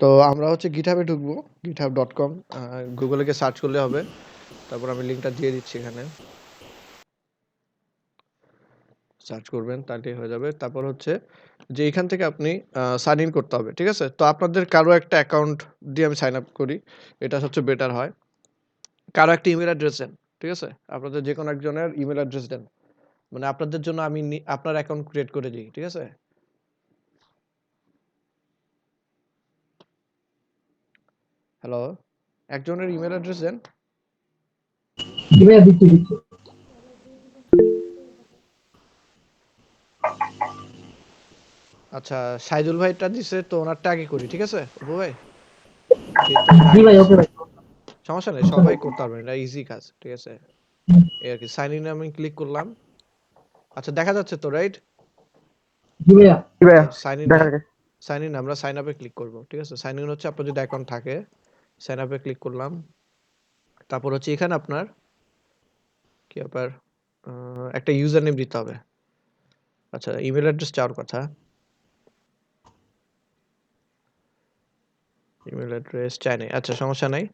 তো আমরা হচ্ছে GitHub এ ঢুকবো, github.com গুগলে গিয়ে সার্চ করলে হবে। তারপর আমি লিঙ্কটা দিয়ে দিচ্ছি এখানে। সার্চ করবেন তাহলেই হয়ে যাবে। তারপর হচ্ছে যে এখান থেকে আপনি সাইন ইন করতে হবে। ঠিক আছে? তো আপনাদের কারো একটা অ্যাকাউন্ট দিয়ে আমি সাইন আপ করি। এটা সবচেয়ে বেটার হয়। কারো একটা ইমেইল অ্যাড্রেস দেন। ঠিক আছে? আপনাদের যেকোনো একজনের ইমেইল অ্যাড্রেস দেন। মানে আপনাদের জন্য আমি আপনার অ্যাকাউন্ট ক্রিয়েট করে দিই। ঠিক আছে? হ্যালো? একজনের ইমেইল অ্যাড্রেস দেন। জি ভাইয়া, দিচ্ছি। আচ্ছা, সাইদুল ভাইটা দিছে তো ওনারটা আগে করি। ঠিক আছে? অপু ভাই? যেহেতু উনি জি আগে ভাই, দিছে। ওকে ভাই। সমস্যা নেই, সমস্যা সবাই নেই। করতে পারবেন। এটা ইজি কাজ। ঠিক আছে? এই আরকি। সাইন ইন এ আমি ক্লিক করলাম। আচ্ছা দেখা যাচ্ছে তো, রাইট? জি ভাইয়া। জি ভাইয়া, আচ্ছা সাইন ইন দেখা এ যাচ্ছে। আমরা সাইন আপ এ ক্লিক করব। ঠিক আছে? সাইন ইন হচ্ছে আপনার যদি অ্যাকাউন্ট থাকে, সাইন আপ এ ক্লিক করলাম। তারপর হচ্ছে এখানে আপনার কি ব্যাপার একটা ইউজার নেম দিতে হবে। আচ্ছা ইমেল অ্যাড্রেস চাওয়ার কথা। ইমেল অ্যাড্রেস চাই নাই। আচ্ছা সমস্যা নাই।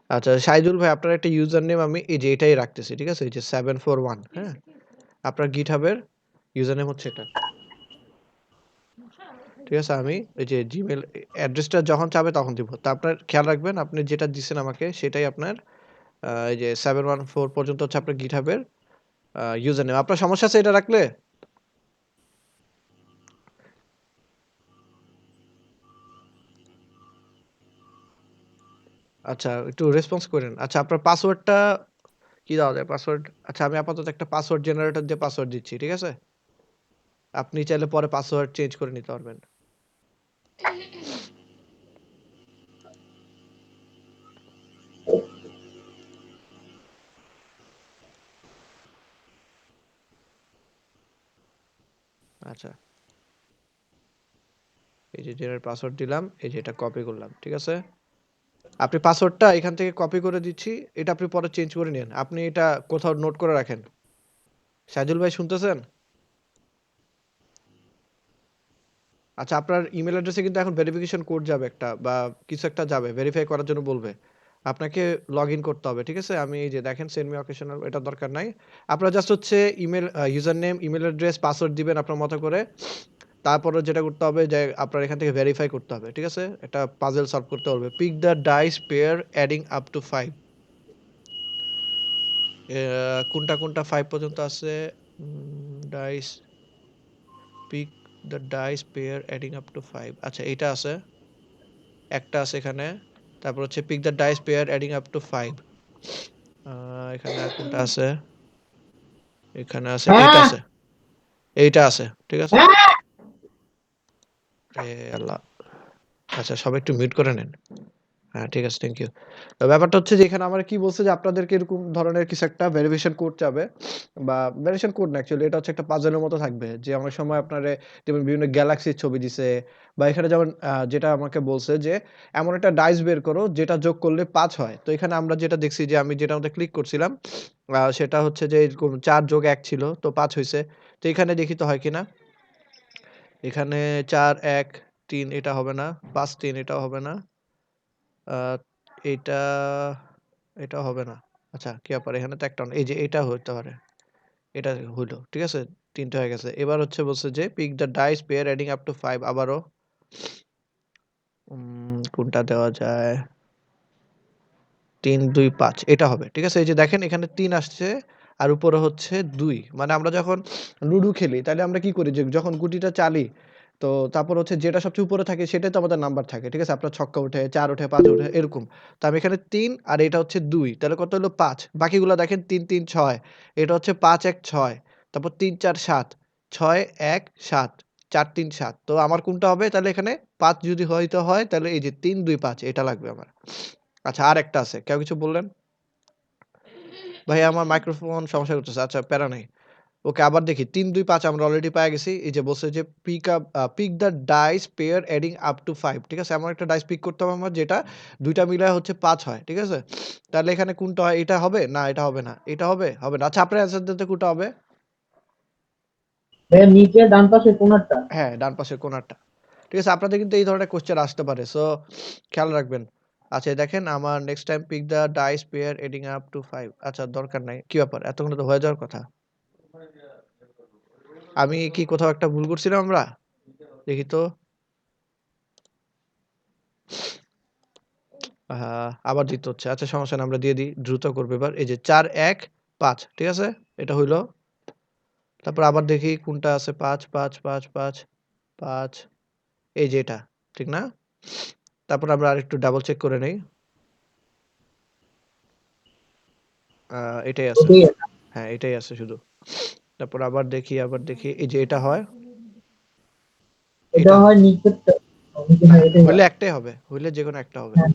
আচ্ছা সাইদুল ভাই আপনার একটা ইউজার নেম আমি এই যে এটাই রাখতেছি। ঠিক আছে? এই যে 741, হ্যাঁ? আপনার GitHub এর ইউজার নেম হচ্ছে এটা। ঠিক আছে? আমি এই যে জিমেইল অ্যাড্রেসটা যখন চাবে তখন দিব। তো আপনার খেয়াল রাখবেন আপনি যেটা দিছেন আমাকে সেটাই আপনার এই যে 714 পর্যন্ত হচ্ছে আপনার GitHub এর ইউজার নেম। আপনার সমস্যা আছে এটা রাখলে? আচ্ছা একটু রেসপন্স করেন। আচ্ছা আপনার পাসওয়ার্ডটা কি দেওয়া যায়? পাসওয়ার্ড আচ্ছা আমি আপাতত একটা পাসওয়ার্ড জেনারেটর দিয়ে পাসওয়ার্ড দিচ্ছি। ঠিক আছে? আপনি চাইলে পরে পাসওয়ার্ড চেঞ্জ করে নিতে পারবেন। আচ্ছা এই যে জেনারেট পাসওয়ার্ড দিলাম, এই যে এটা কপি করলাম। ঠিক আছে? আপনি পাসওয়ার্ডটা এখান থেকে কপি করে দিচ্ছি। এটা আপনি পরে চেঞ্জ করে নিন। আপনি এটা কোথাও নোট করে রাখেন। সাইদুল ভাই শুনতেছেন? আচ্ছা আপনার ইমেল অ্যাড্রেসে কিন্তু এখন ভেরিফিকেশন কোড যাবে একটা বা কিছু একটা যাবে। ভেরিফাই করার জন্য বলবে। আপনাকে লগইন করতে হবে। ঠিক আছে? আমি এই যে দেখেন সেন্ড মি অকেশনাল এটা দরকার নাই। আপনারা জাস্ট হচ্ছে email user name, email address, password দিবেন আপনার মতো করে। তারপরে যেটা করতে হবে যে আপনার এখান থেকে ভেরিফাই করতে হবে। ঠিক আছে? একটা পাজল সলভ করতে হবে। Pick the dice pair adding up to 5 কোনটা 5 পর্যন্ত আছে? Dice pick the dice pair adding up to 5 আচ্ছা এইটা আছে। একটা আছে এখানে। তারপর হচ্ছে pick the dice pair adding up to 5 এখানে আর কোনটা আছে? এখানে আছে, এইটা হ্যাঁ। আছে, এইটা আছে। ঠিক আছে? হ্যাঁ। এ আল্লাহ! আচ্ছা সবাই একটু মিউট করে নেন। হ্যাঁ, ঠিক আছে, থ্যাংক ইউ। তো ব্যাপারটা হচ্ছে যে এখানে আমার কি বলছে যে আপনাদেরকে এরকম ধরনের কিছু একটা ভেরিফিকেশন কোড চাবে বা ভেরিফিকেশন কোড না অ্যাকচুয়ালি এটা হচ্ছে একটা পাজলের মতো থাকবে। যে অনেক সময় আপনারে যেমন বিভিন্ন গ্যালাক্সির ছবি দিছে বা এখানে যেমন যেটা আমাকে বলছে যে এমন একটা ডাইস বের করো যেটা যোগ করলে ৫ হয়। তো এখানে আমরা যেটা দেখছি যে আমি যেটার মধ্যে ক্লিক করছিলাম সেটা হচ্ছে যে এরকম ৪ যোগ ১ ছিল তো ৫ হইছে। তো এখানে দেখি তো হয় কিনা? এখানে ৪, ১, ৩ এটা হবে না। ৫, ৩ এটাও হবে না। আ এইটা, এটাও হবে না। আচ্ছা কি ব্যাপার? এখানে তো একটা এই যে এটা হইতে পারে। এটা হইল। ঠিক আছে? ৩ টা হয়ে গেছে। এবার হচ্ছে বলছে যে pick the dice pair adding up to 5 আবারও কোনটা দেওয়া যায়? ৩, ২, ৫ এটা হবে। ঠিক আছে? এই যে দেখেন এখানে ৩ আসছে আর উপরে হচ্ছে ২ মানে আমরা যখন লুডো খেলি তাইলে আমরা কি করি যে যখন গুটিটা চালি তো তারপর হচ্ছে যেটা সবচেয়ে উপরে থাকে সেটাই তো আমাদের নাম্বার থাকে। ঠিক আছে? আপনার ছক্কা উঠে, ৪ উঠে, ৫ উঠে এরকম। তো আমি এখানে ৩ আর এটা হচ্ছে ২ তাহলে কত হলো ৫ বাকিগুলা দেখেন ৩, ৩, ৬ এটা হচ্ছে ৫, ১, ৬ তারপর ৩, ৪, ৭ ৬, ১, ৭ ৪, ৩, ৭ তো আমার কোনটা হবে? তাহলে এখানে ৫ যদি হইতে হয় তাহলে এই যে ৩, ২, ৫ এটা লাগবে আমার। আচ্ছা আরেকটা আছে। কেউ কিছু বললেন? ভাই আমার মাইক্রোফোন সমস্যা করতেছে। আচ্ছা প্যারা নাই। ওকে আবার দেখি ৩, ২, ৫ আমরা অলরেডি পেয়ে গেছি। এই যে বলছে যে pick the dice pair adding up to 5 ঠিক আছে? এমন একটা ডাইস পিক করতে হবে আমার যেটা ২ টা মিলায় হচ্ছে ৫ হয়। ঠিক আছে? তাহলে এখানে কোনটা হয়? এটা হবে? না এটা হবে না। এটা হবে? হবে না। আচ্ছা আপনার অ্যান্সার দেন তো কোনটা হবে? ভাইয়া, নিচে ডান পাশে কোনারটা। হ্যাঁ, ডান পাশের কোণারটা। ঠিক আছে? আপনাদের কিন্তু এই ধরনের কোয়েশ্চেন আসতে পারে। সো খেয়াল রাখবেন। আচ্ছা দেখেন আমার next time pick the dice pair adding up to 5 আচ্ছা দরকার নাই। কি ব্যাপার? এতক্ষণে তো হয়ে যাওয়ার কথা। আমি কি কোথাও একটা ভুল করছিলাম আমরা? দেখি তো। আবার দিতে হচ্ছে। আচ্ছা সমস্যা নাই আমরা দিয়ে দিই। দ্রুত করব এবার। এই যে ৪, ১, ৫ ঠিক আছে? এটা হইল। তারপর আবার দেখি কোনটা আছে ৫, ৫, ৫, ৫, ৫ এই যে এটা। ঠিক না? তারপর আমরা আরেকটু ডাবল চেক করে নেই। এটাই আছে। ওটাই আছে। হ্যাঁ, এটাই আছে শুধু। তারপর আবার দেখি এই যে এটা হয়। এটা এটা হয় নিচেরটা। হ্যাঁ, এটাই হইলে হয়। একটাই হবে। হইলে যেকোনো একটা হবে। হ্যাঁ,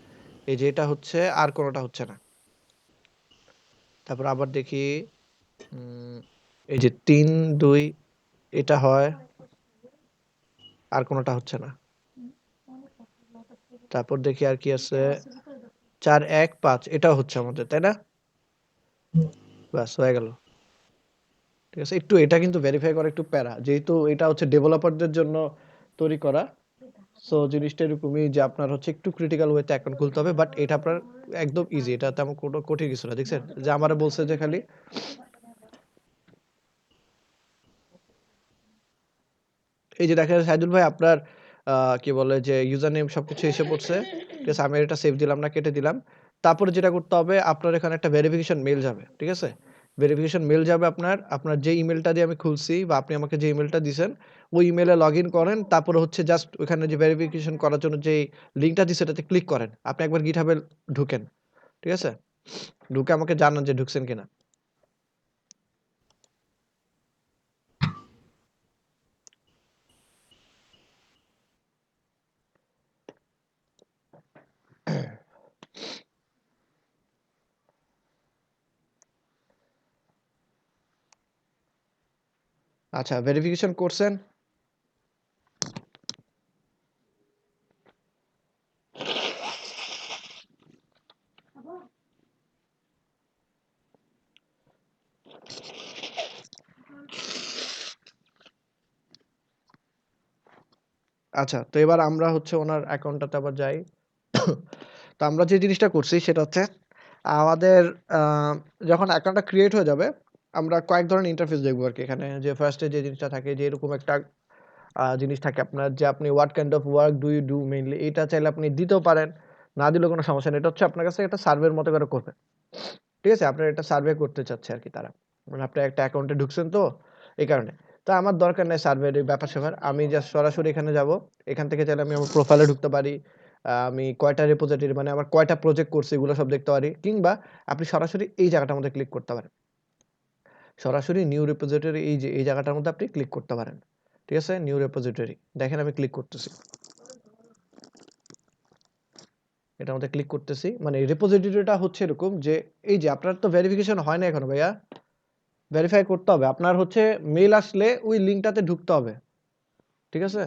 এই যে এটা হচ্ছে আর কোনটা হচ্ছে না। তারপর আবার দেখি উম এই যে ৩, ২ এটা হয়। আর কোনটা হচ্ছে না। তারপর দেখি আর কি আছে ৪, ১, ৫ এটাও হচ্ছে আমাদের, তাই না? হুম। ব্যাস হয়ে গেল। ঠিক আছে? একটু এটা কিন্তু ভেরিফাই করা একটু প্যারা। যেহেতু এটা হচ্ছে ডেভেলপারদের জন্য তৈরি করা। সো জিনিসটা এরকমই যে আপনার হচ্ছে একটু ক্রিটিক্যাল ওয়েতে অ্যাকাউন্ট খুলতে হবে। বাট এটা আপনার একদম ইজি। এটা তেমন কোনো কঠিন কিছু না। দেখছেন? যে আমারে বলছে যে খালি এই যে দেখেন সাইদুল ভাই আপনার কি বলে যে ইউজার নেম সবকিছু এসে পড়ছে। ঠিক আছে? আমি এটা সেভ দিলাম না, কেটে দিলাম। তারপরে যেটা করতে হবে আপনার এখানে একটা ভেরিফিকেশন মেইল যাবে। ঠিক আছে? ভেরিফিকেশন মেইল যাবে আপনার যে ইমেইলটা দিয়ে আমি খুলছি বা আপনি আমাকে যে ইমেইলটা দিছেন, ওই ইমেইলে লগইন করেন। তারপরে হচ্ছে জাস্ট ওখানে যে ভেরিফিকেশন করার জন্য যেই লিঙ্কটা দিছে এটাতে ক্লিক করেন। আপনি একবার GitHub এ ঢুকেন। ঠিক আছে? ঢুকে আমাকে জানান যে ঢুকছেন কিনা। আচ্ছা ভেরিফিকেশন করছেন? আচ্ছা তো এবার আমরা হচ্ছে ওনার অ্যাকাউন্টটাতে আবার যাই। তো আমরা যে জিনিসটা করছি সেটা হচ্ছে আমাদের আ যখন অ্যাকাউন্টটা ক্রিয়েট হয়ে যাবে, আমরা কয়েক ধরনের ইন্টারফেস দেখবো আরকি এখানে। যে ফার্স্ট এ যে জিনিসটা থাকে যে এরকম একটা জিনিস থাকে আপনার যে আপনি what kind of work do you do mainly এটা চাইলে আপনি দিতেও পারেন। না দিলেও কোনো সমস্যা নেই। এটা হচ্ছে আপনার কাছে একটা সার্ভের মতো করে করবে। ঠিক আছে? আপনার একটা সার্ভে করতে চাচ্ছে আরকি তারা। মানে আপনি একটা অ্যাকাউন্টে ঢুকছেন তো এই কারণে। তো আমার দরকার নাই সার্ভের এই ব্যাপার-স্যাপার। আমি জাস্ট সরাসরি এখানে যাবো। এখান থেকে চাইলে আমি আমার প্রোফাইলে ঢুকতে পারি। আমি কয়টা রিপোজিটরি মানে আমার কয়টা প্রজেক্ট করছি এগুলো সব দেখতে পারি। কিংবা আপনি সরাসরি এই জায়গাটার মধ্যে ক্লিক করতে পারেন। সরাসরি নিউ রিপোজিটরি এই যে এই জায়গাটার মধ্যে আপনি ক্লিক করতে পারেন। ঠিক আছে? New repository. দেখেন আমি ক্লিক করতেছি। এটার মধ্যে ক্লিক করতেছি। মানে রিপোজিটরিটা হচ্ছে এরকম যে এই যে আপনার তো ভেরিফিকেশন হয় না এখনো ভাইয়া। ভেরিফাই করতে হবে। আপনার হচ্ছে মেইল আসলে ওই লিঙ্কটাতে ঢুকতে হবে। ঠিক আছে?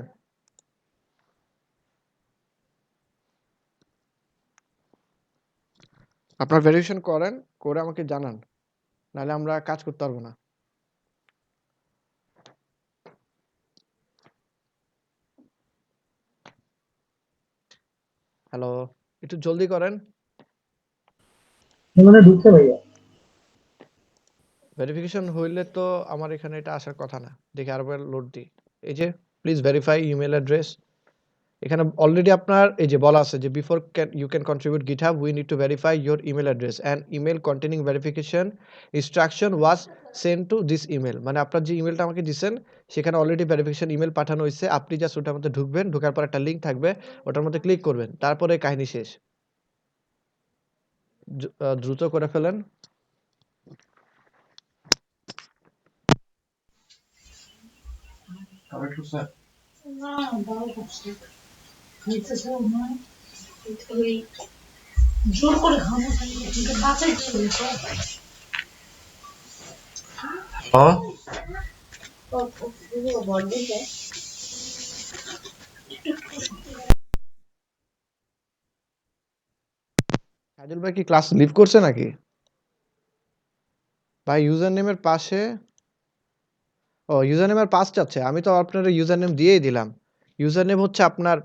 আপনার ভেরিফিকেশন করেন, করে আমাকে জানান। নাহলে আমরা কাজ করতে পারব না। হ্যালো, একটু জলদি করেন। মানে ঢুকছে ভাইয়া। ভেরিফিকেশন হইলে তো আমার এখানে এটা আসার কথা না। দেখি আরেকবার লোড দিই। এই যে প্লিজ ভেরিফাই ইমেইল অ্যাড্রেস। এখানে অলরেডি আপনার এই যে বলা আছে যে before you can contribute GitHub we need to verify your email address and email containing verification instruction was sent to this email মানে আপনার যে ইমেলটা আমাকে দিছেন সেখানে অলরেডি ভেরিফিকেশন ইমেল পাঠানো হয়েছে আপনি জাস্ট ওটার মধ্যে ঢুকবেন ঢোকার পর একটা লিংক থাকবে ওটার মধ্যে ক্লিক করবেন তারপরে কাহিনী শেষ দ্রুত করে ফেলেন হ্যাঁ সাজুল ভাই কি ক্লাস লিভ করছে নাকি ভাই ইউজার নেমের পাশে ও ইউজার নেমের পাস চাচ্ছে আমি তো আপনার ইউজার নেম দিয়েই দিলাম ইউজার নেম হচ্ছে আপনার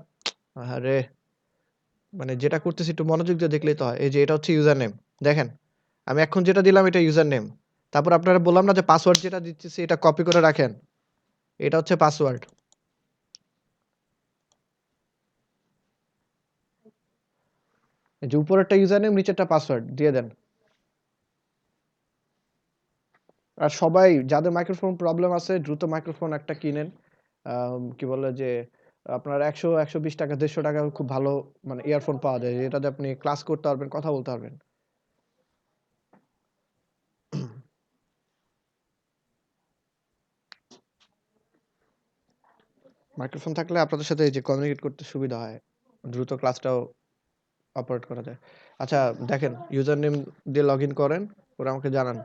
আরে মানে যেটা করতেছি একটু মনোযোগ দিয়ে দেখলেই তো হয়। এই যে এটা হচ্ছে ইউজার নেম। দেখেন, আমি এখন যেটা দিলাম এটা ইউজার নেম। তারপর আপনারা বললাম না যে পাসওয়ার্ড যেটা দিচ্ছি এটা কপি করে রাখেন। এটা হচ্ছে পাসওয়ার্ড। এই যে উপরেরটা ইউজার নেম, নিচেরটা পাসওয়ার্ড দিয়ে দেন। আর সবাই যাদের মাইক্রোফোন প্রবলেম আছে দ্রুত মাইক্রোফোন একটা কিনেন। কি বলে যে আপনার ১০০, ৳১২০, ৳১৫০ খুব ভালো মানে ইয়ারফোন পাওয়া যায়। এটাতে আপনি ক্লাস করতে পারবেন, কথা বলতে পারবেন। মাইক্রোফোন থাকলে আপনাদের সাথে এই যে কমিউনিকেট করতে সুবিধা হয়। দ্রুত ক্লাসটাও অপারেট করা যায়। আচ্ছা দেখেন ইউজার নেম দিয়ে লগইন করেন, করে আমাকে জানান।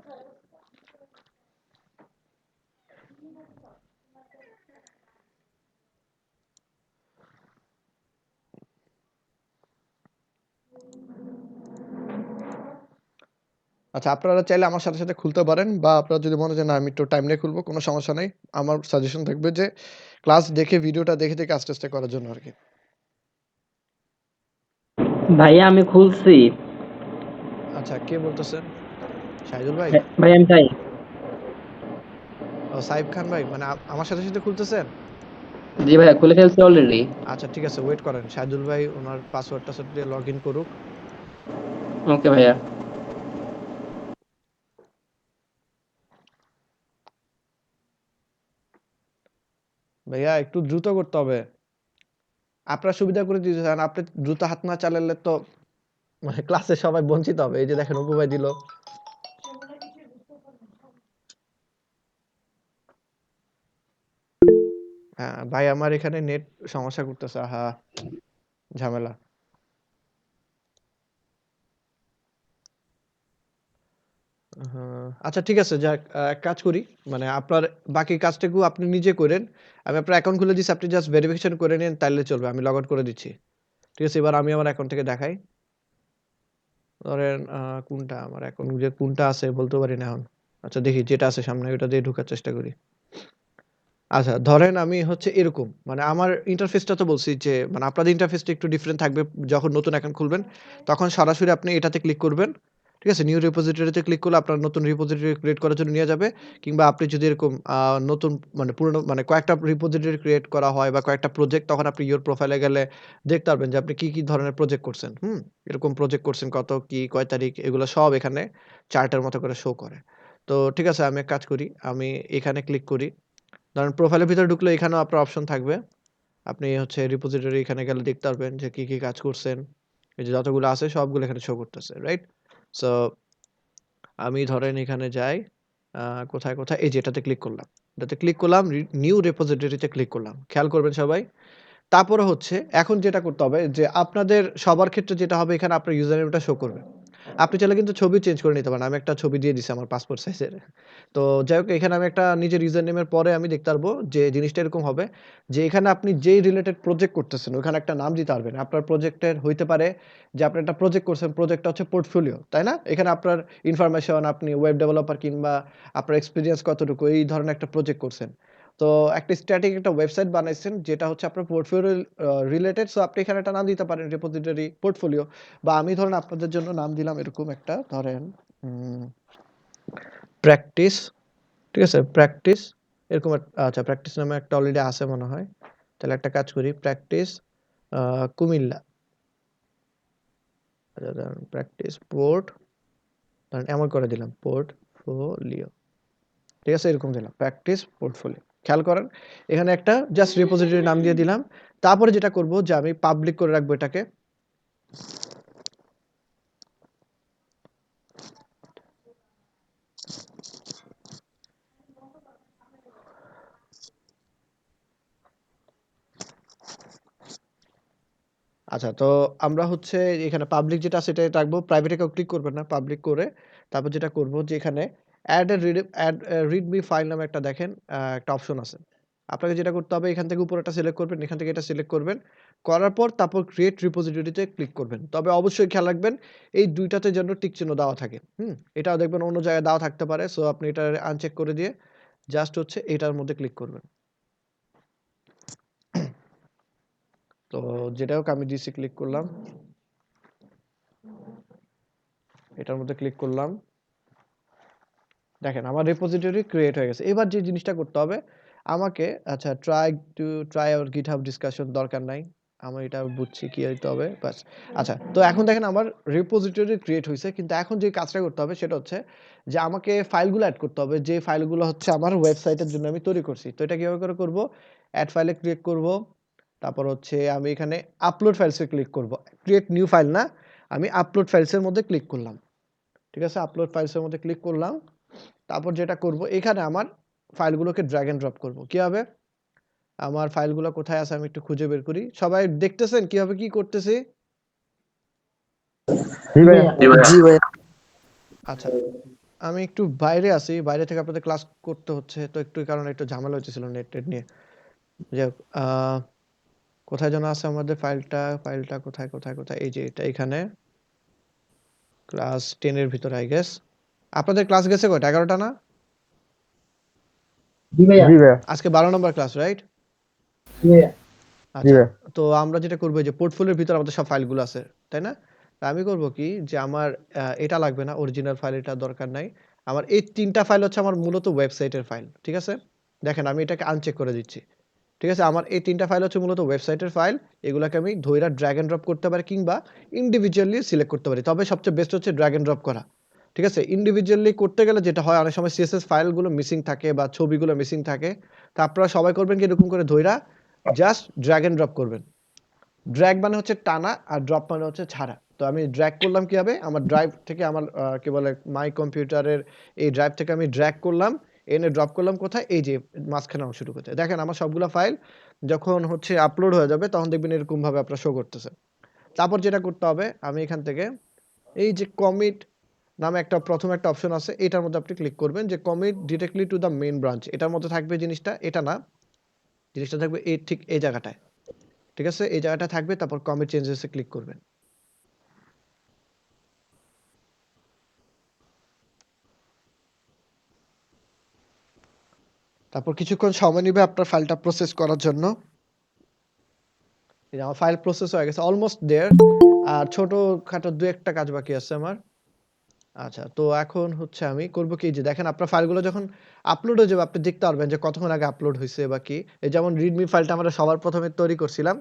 আচ্ছা আপনারা চাইলে আমার সাথে, সাথে খুলতে পারেন বা আপনারা যদি মনে হয় যে না আমি একটু টাইম নিয়ে খুলবো কোনো সমস্যা নাই। আমার সাজেশন থাকবে যে ক্লাস দেখে ভিডিওটা দেখে, দেখে আস্তে, আস্তে করার জন্য আরকি। ভাইয়া আমি খুলছি। আচ্ছা কে বলতেছেন? শাহিদুল ভাই? ভাই আমি তাই। ও সাইব খান ভাই মানে আমার সাথে, সাথে খুলতেছেন? জি ভাইয়া খুলে ফেলছি অলরেডি। আচ্ছা ঠিক আছে ওয়েট করেন। শাহিদুল ভাই উনার পাসওয়ার্ড-টাসওয়ার্ড দিয়ে লগইন করুক। ওকে ভাইয়া। ভাইয়া একটু দ্রুত করতে হবে। আপনার সুবিধা করে দিতে চান, আপনি দ্রুত হাত না চালালে তো মানে ক্লাসে সবাই বঞ্চিত হবে। এই যে দেখেন অপু ভাই দিল। হ্যাঁ, ভাই আমার এখানে নেট সমস্যা করতেছে। আহা! ঝামেলা। আচ্ছা ঠিক আছে যাক এক কাজ করি। মানে আপনার বাকি কাজটুকু আপনি নিজে কইরেন। আমি আপনার অ্যাকাউন্ট খুলে দিছি আপনি জাস্ট ভেরিফিকেশন করে নিন তাইলে চলবে। আমি লগ আউট করে দিচ্ছি। ঠিক আছে? এবার আমি আমার অ্যাকাউন্ট থেকে দেখাই। ধরেন কোনটা আমার অ্যাকাউন্ট যে কোনটা আছে বলতে পারি না এখন। আচ্ছা দেখি যেটা আছে সামনে ওটা দিয়ে ঢোকার চেষ্টা করি। আচ্ছা ধরেন আমি হচ্ছে এরকম মানে আমার ইন্টারফেসটা তো বলছি যে মানে আপনাদের ইন্টারফেসটা একটু ডিফারেন্ট থাকবে যখন নতুন অ্যাকাউন্ট খুলবেন তখন সরাসরি আপনি এটাতে ক্লিক করবেন। ঠিক আছে? নিউ রিপোজিটরিতে ক্লিক করলে আপনার নতুন রিপোজিটরি ক্রিয়েট করার জন্য নিয়ে যাবে। কিংবা আপনি যদি এরকম নতুন মানে পুরনো মানে কয়েকটা রিপোজিটরি ক্রিয়েট করা হয় বা কয়েকটা প্রজেক্ট তখন আপনি ইওর প্রোফাইলে গেলে দেখতে পারবেন যে আপনি কি, কি ধরনের প্রজেক্ট করছেন। হুম? এরকম প্রজেক্ট করছেন কত কি কয় তারিখ এগুলো সব এখানে চার্টের মতো করে শো করে। তো ঠিক আছে আমি এক কাজ করি। আমি এখানে ক্লিক করি। ধরেন প্রোফাইলের ভিতরে ঢুকলে এখানেও আপনার অপশন থাকবে। আপনি হচ্ছে রিপোজিটরি এখানে গেলে দেখতে পারবেন যে কি, কি কাজ করছেন। এই যে যতগুলো আছে সবগুলো এখানে শো করতেছে। রাইট? সো আমি ধরেন এখানে যাই। আ কোথায়, কোথায় এই যে এটাতে ক্লিক করলাম। এটাতে ক্লিক করলাম, নিউ রিপোজিটরিতে ক্লিক করলাম। খেয়াল করবেন সবাই। তারপরে হচ্ছে এখন যেটা করতে হবে যে আপনাদের সবার ক্ষেত্রে যেটা হবে এখানে আপনার ইউজার নেমটা শো করবে। আপনি চাইলে কিন্তু ছবি চেঞ্জ করে নিতে পারেন। আমি একটা ছবি দিয়ে দিছি আমার পাসপোর্ট সাইজের। তো যাই হোক এখানে আমি একটা নিজের ইউজার নেমের পরে আমি দেখতে পারবো যে জিনিসটা এরকম হবে যে এখানে আপনি যেই রিলেটেড প্রজেক্ট করতেছেন ওখানে একটা নাম দিতে পারবেন। আপনার প্রজেক্টের হইতে পারে যে আপনি একটা প্রজেক্ট করছেন, প্রজেক্টটা হচ্ছে পোর্টফোলিও, তাই না? এখানে আপনার ইনফরমেশন আপনি ওয়েব ডেভেলপার কিংবা আপনার এক্সপেরিয়েন্স কতটুকু এই ধরনের একটা প্রজেক্ট করছেন। তো একটা স্ট্যাটিক একটা ওয়েবসাইট বানাইছেন যেটা হচ্ছে আপনার পোর্টফোলিও রিলেটেড সো আপনি এখানে একটা নাম দিতে পারেন রিপোজিটরি পোর্টফোলিও বা আমি ধরেন আপনাদের জন্য নাম দিলাম এরকম একটা ধরেন উম প্র্যাকটিস, ঠিক আছে? প্র্যাকটিস এরকম আচ্ছা প্র্যাকটিস নামে একটা অলরেডি আছে মনে হয়। তাহলে একটা কাজ করি প্র্যাকটিস আ কুমিল্লা। আচ্ছা দাঁড়ান প্র্যাকটিস পোর্ট ধরেন এমন করে দিলাম পোর্টফোলিও। ঠিক আছে? এরকম দিলাম। Practice portfolio. খেয়াল করেন এখানে একটা জাস্ট রিপোজিটরি নাম দিয়ে দিলাম। তারপরে যেটা করব যে আমি পাবলিক করে রাখবো এটাকে। আচ্ছা তো আমরা হচ্ছে এখানে পাবলিক যেটা আছে এটাই রাখবো। প্রাইভেট এ কেউ ক্লিক করবেন না। পাবলিক করে তারপর যেটা করব যে এখানে এড রিডমি ফাইল নামে একটা দেখেন একটা অপশন আছে। আপনাকে যেটা করতে হবে এখান থেকে উপরেরটা সিলেক্ট করবেন, এখান থেকে এটা সিলেক্ট করবেন। করার পর তারপর ক্রিয়েট রিপোজিটরি তে ক্লিক করবেন। তবে অবশ্যই খেয়াল রাখবেন এই ২ টাতে যেন টিক চিহ্ন দেওয়া থাকে। হুম? এটাও দেখবেন অন্য জায়গায় দেওয়া থাকতে পারে। সো আপনি এটা আনচেক করে দিয়ে জাস্ট হচ্ছে এটার মধ্যে ক্লিক করবেন। তো যেটা হোক আমি ডিসি ক্লিক করলাম, এটার মধ্যে ক্লিক করলাম। দেখেন আমার রিপোজিটরি ক্রিয়েট হয়ে গেছে। এবার যে জিনিসটা করতে হবে আমাকে, আচ্ছা ট্রাই আওয়ার গিটহাব ডিসকাশন দরকার নাই। আমার এটা বুঝছি কি হইতে হবে বাস। আচ্ছা তো এখন দেখেন আমার রিপোজিটরি ক্রিয়েট হইছে, কিন্তু এখন যে কাজটা করতে হবে সেটা হচ্ছে যে আমাকে ফাইলগুলো অ্যাড করতে হবে, যে ফাইলগুলো হচ্ছে আমার ওয়েবসাইটের জন্য আমি তৈরি করছি। তো এটা কিভাবে করে করব? অ্যাড ফাইলে ক্লিক করব, তারপর হচ্ছে আমি এখানে আপলোড ফাইলসে ক্লিক করব। ক্রিয়েট নিউ ফাইল না, আমি আপলোড ফাইলসের মধ্যে ক্লিক করলাম। ঠিক আছে, আপলোড ফাইলসের মধ্যে ক্লিক করলাম। তারপর যেটা করব এখানে আমার ফাইলগুলোকে ড্র্যাগ এন্ড ড্রপ করব। কিভাবে? আমার ফাইলগুলো কোথায় আছে আমি একটু খুঁজে বের করি। সবাই দেখতেছেন কিভাবে কি করতেছি? জি ভাইয়া। জি ভাইয়া। আচ্ছা আমি একটু বাইরে আছি, বাইরে থেকে আপনাদের ক্লাস করতে হচ্ছে, তো একটু এই কারণে একটু ঝামেলা হচ্ছিল নেট নিয়ে। যাই হোক, কোথায় যেন আছে আমাদের ফাইলটা কোথায়? এই যে এটা এখানে ক্লাস 10 এর ভিতরে আই গেস। আপনাদের ক্লাস গেছে কয়টা? 11টা না? জি ভাইয়া। আজকে 12 নম্বর ক্লাস, রাইট? জি ভাইয়া। আচ্ছা তো আমরা যেটা করবো যে পোর্টফোলিওর ভিতরে আমাদের সব ফাইলগুলো আছে, তাই না? তা আমি করব কি যে আমার এটা লাগবে না, অরিজিনাল ফাইল এটা দরকার নাই। আমার এই 3টা ফাইল হচ্ছে আমার মূলত ওয়েবসাইটের ফাইল। ঠিক আছে? দেখেন আমি এটাকে আনচেক করে দিচ্ছি। ঠিক আছে? আমার এই 3টা ফাইল হচ্ছে মূলত ওয়েবসাইটের ফাইল। এগুলাকে আমি ধইরা ড্র্যাগ এন্ড ড্রপ করতে পারি কিংবা ইন্ডিভিজুয়ালি সিলেক্ট করতে পারি। তবে সবচেয়ে বেস্ট হচ্ছে ড্র্যাগ এন্ড ড্রপ করা। ঠিক আছে? ইন্ডিভিজুয়ালি করতে গেলে যেটা হয় অনেক সময় সিএসএস ফাইলগুলো মিসিং থাকে বা ছবিগুলো মিসিং থাকে। তো আপনারা সবাই করবেন কি এরকম করে ধইরা জাস্ট ড্র্যাগ এন্ড ড্রপ করবেন। ড্র্যাগ মানে হচ্ছে টানা আর ড্রপ মানে হচ্ছে ছাড়া। তো আমি ড্র্যাগ করলাম কিভাবে? আমার ড্রাইভ থেকে আমার কি বলে মাই কম্পিউটারের এই ড্রাইভ থেকে আমি ড্র্যাগ করলাম, এনে ড্রপ করলাম কোথায়? এই যে মাঝখানে অংশটুকুতে। দেখেন আমার সবগুলা ফাইল যখন হচ্ছে আপলোড হয়ে যাবে তখন দেখবেন এরকম ভাবে আপনার শো করতেছে। তারপর যেটা করতে হবে আমি এখান থেকে এই যে কমিট নামে একটা প্রথম একটা অপশন আছে, এটার মধ্যে আপনি ক্লিক করবেন যে commit directly to the main branch. এটার মধ্যে থাকবে জিনিসটা, এটা না, জিনিসটা থাকবে এই ঠিক এই জায়গাটায়। ঠিক আছে? এই জায়গাটা থাকবে, তারপর কমিট চেঞ্জেস এ ক্লিক করবেন। তারপর কিছুক্ষণ সময় নিবে আপনার ফাইলটা প্রসেস করার জন্য। এই যে আমার ফাইল প্রসেস হয়ে গেছে, অলমোস্ট দেয়ার। আর ছোটখাটো ২-১টা কাজ বাকি আছে আমার। আচ্ছা তো এখন হচ্ছে আমি করব কি, যে দেখেন আপনার ফাইলগুলো যখন আপলোড হয়ে যাবে আপনি দেখতে পারবেন যে কতক্ষণ আগে আপলোড হইছে বা কি। এই যেমন রিডমি ফাইলটা আমরা সবার প্রথমে তৈরি করছিলাম।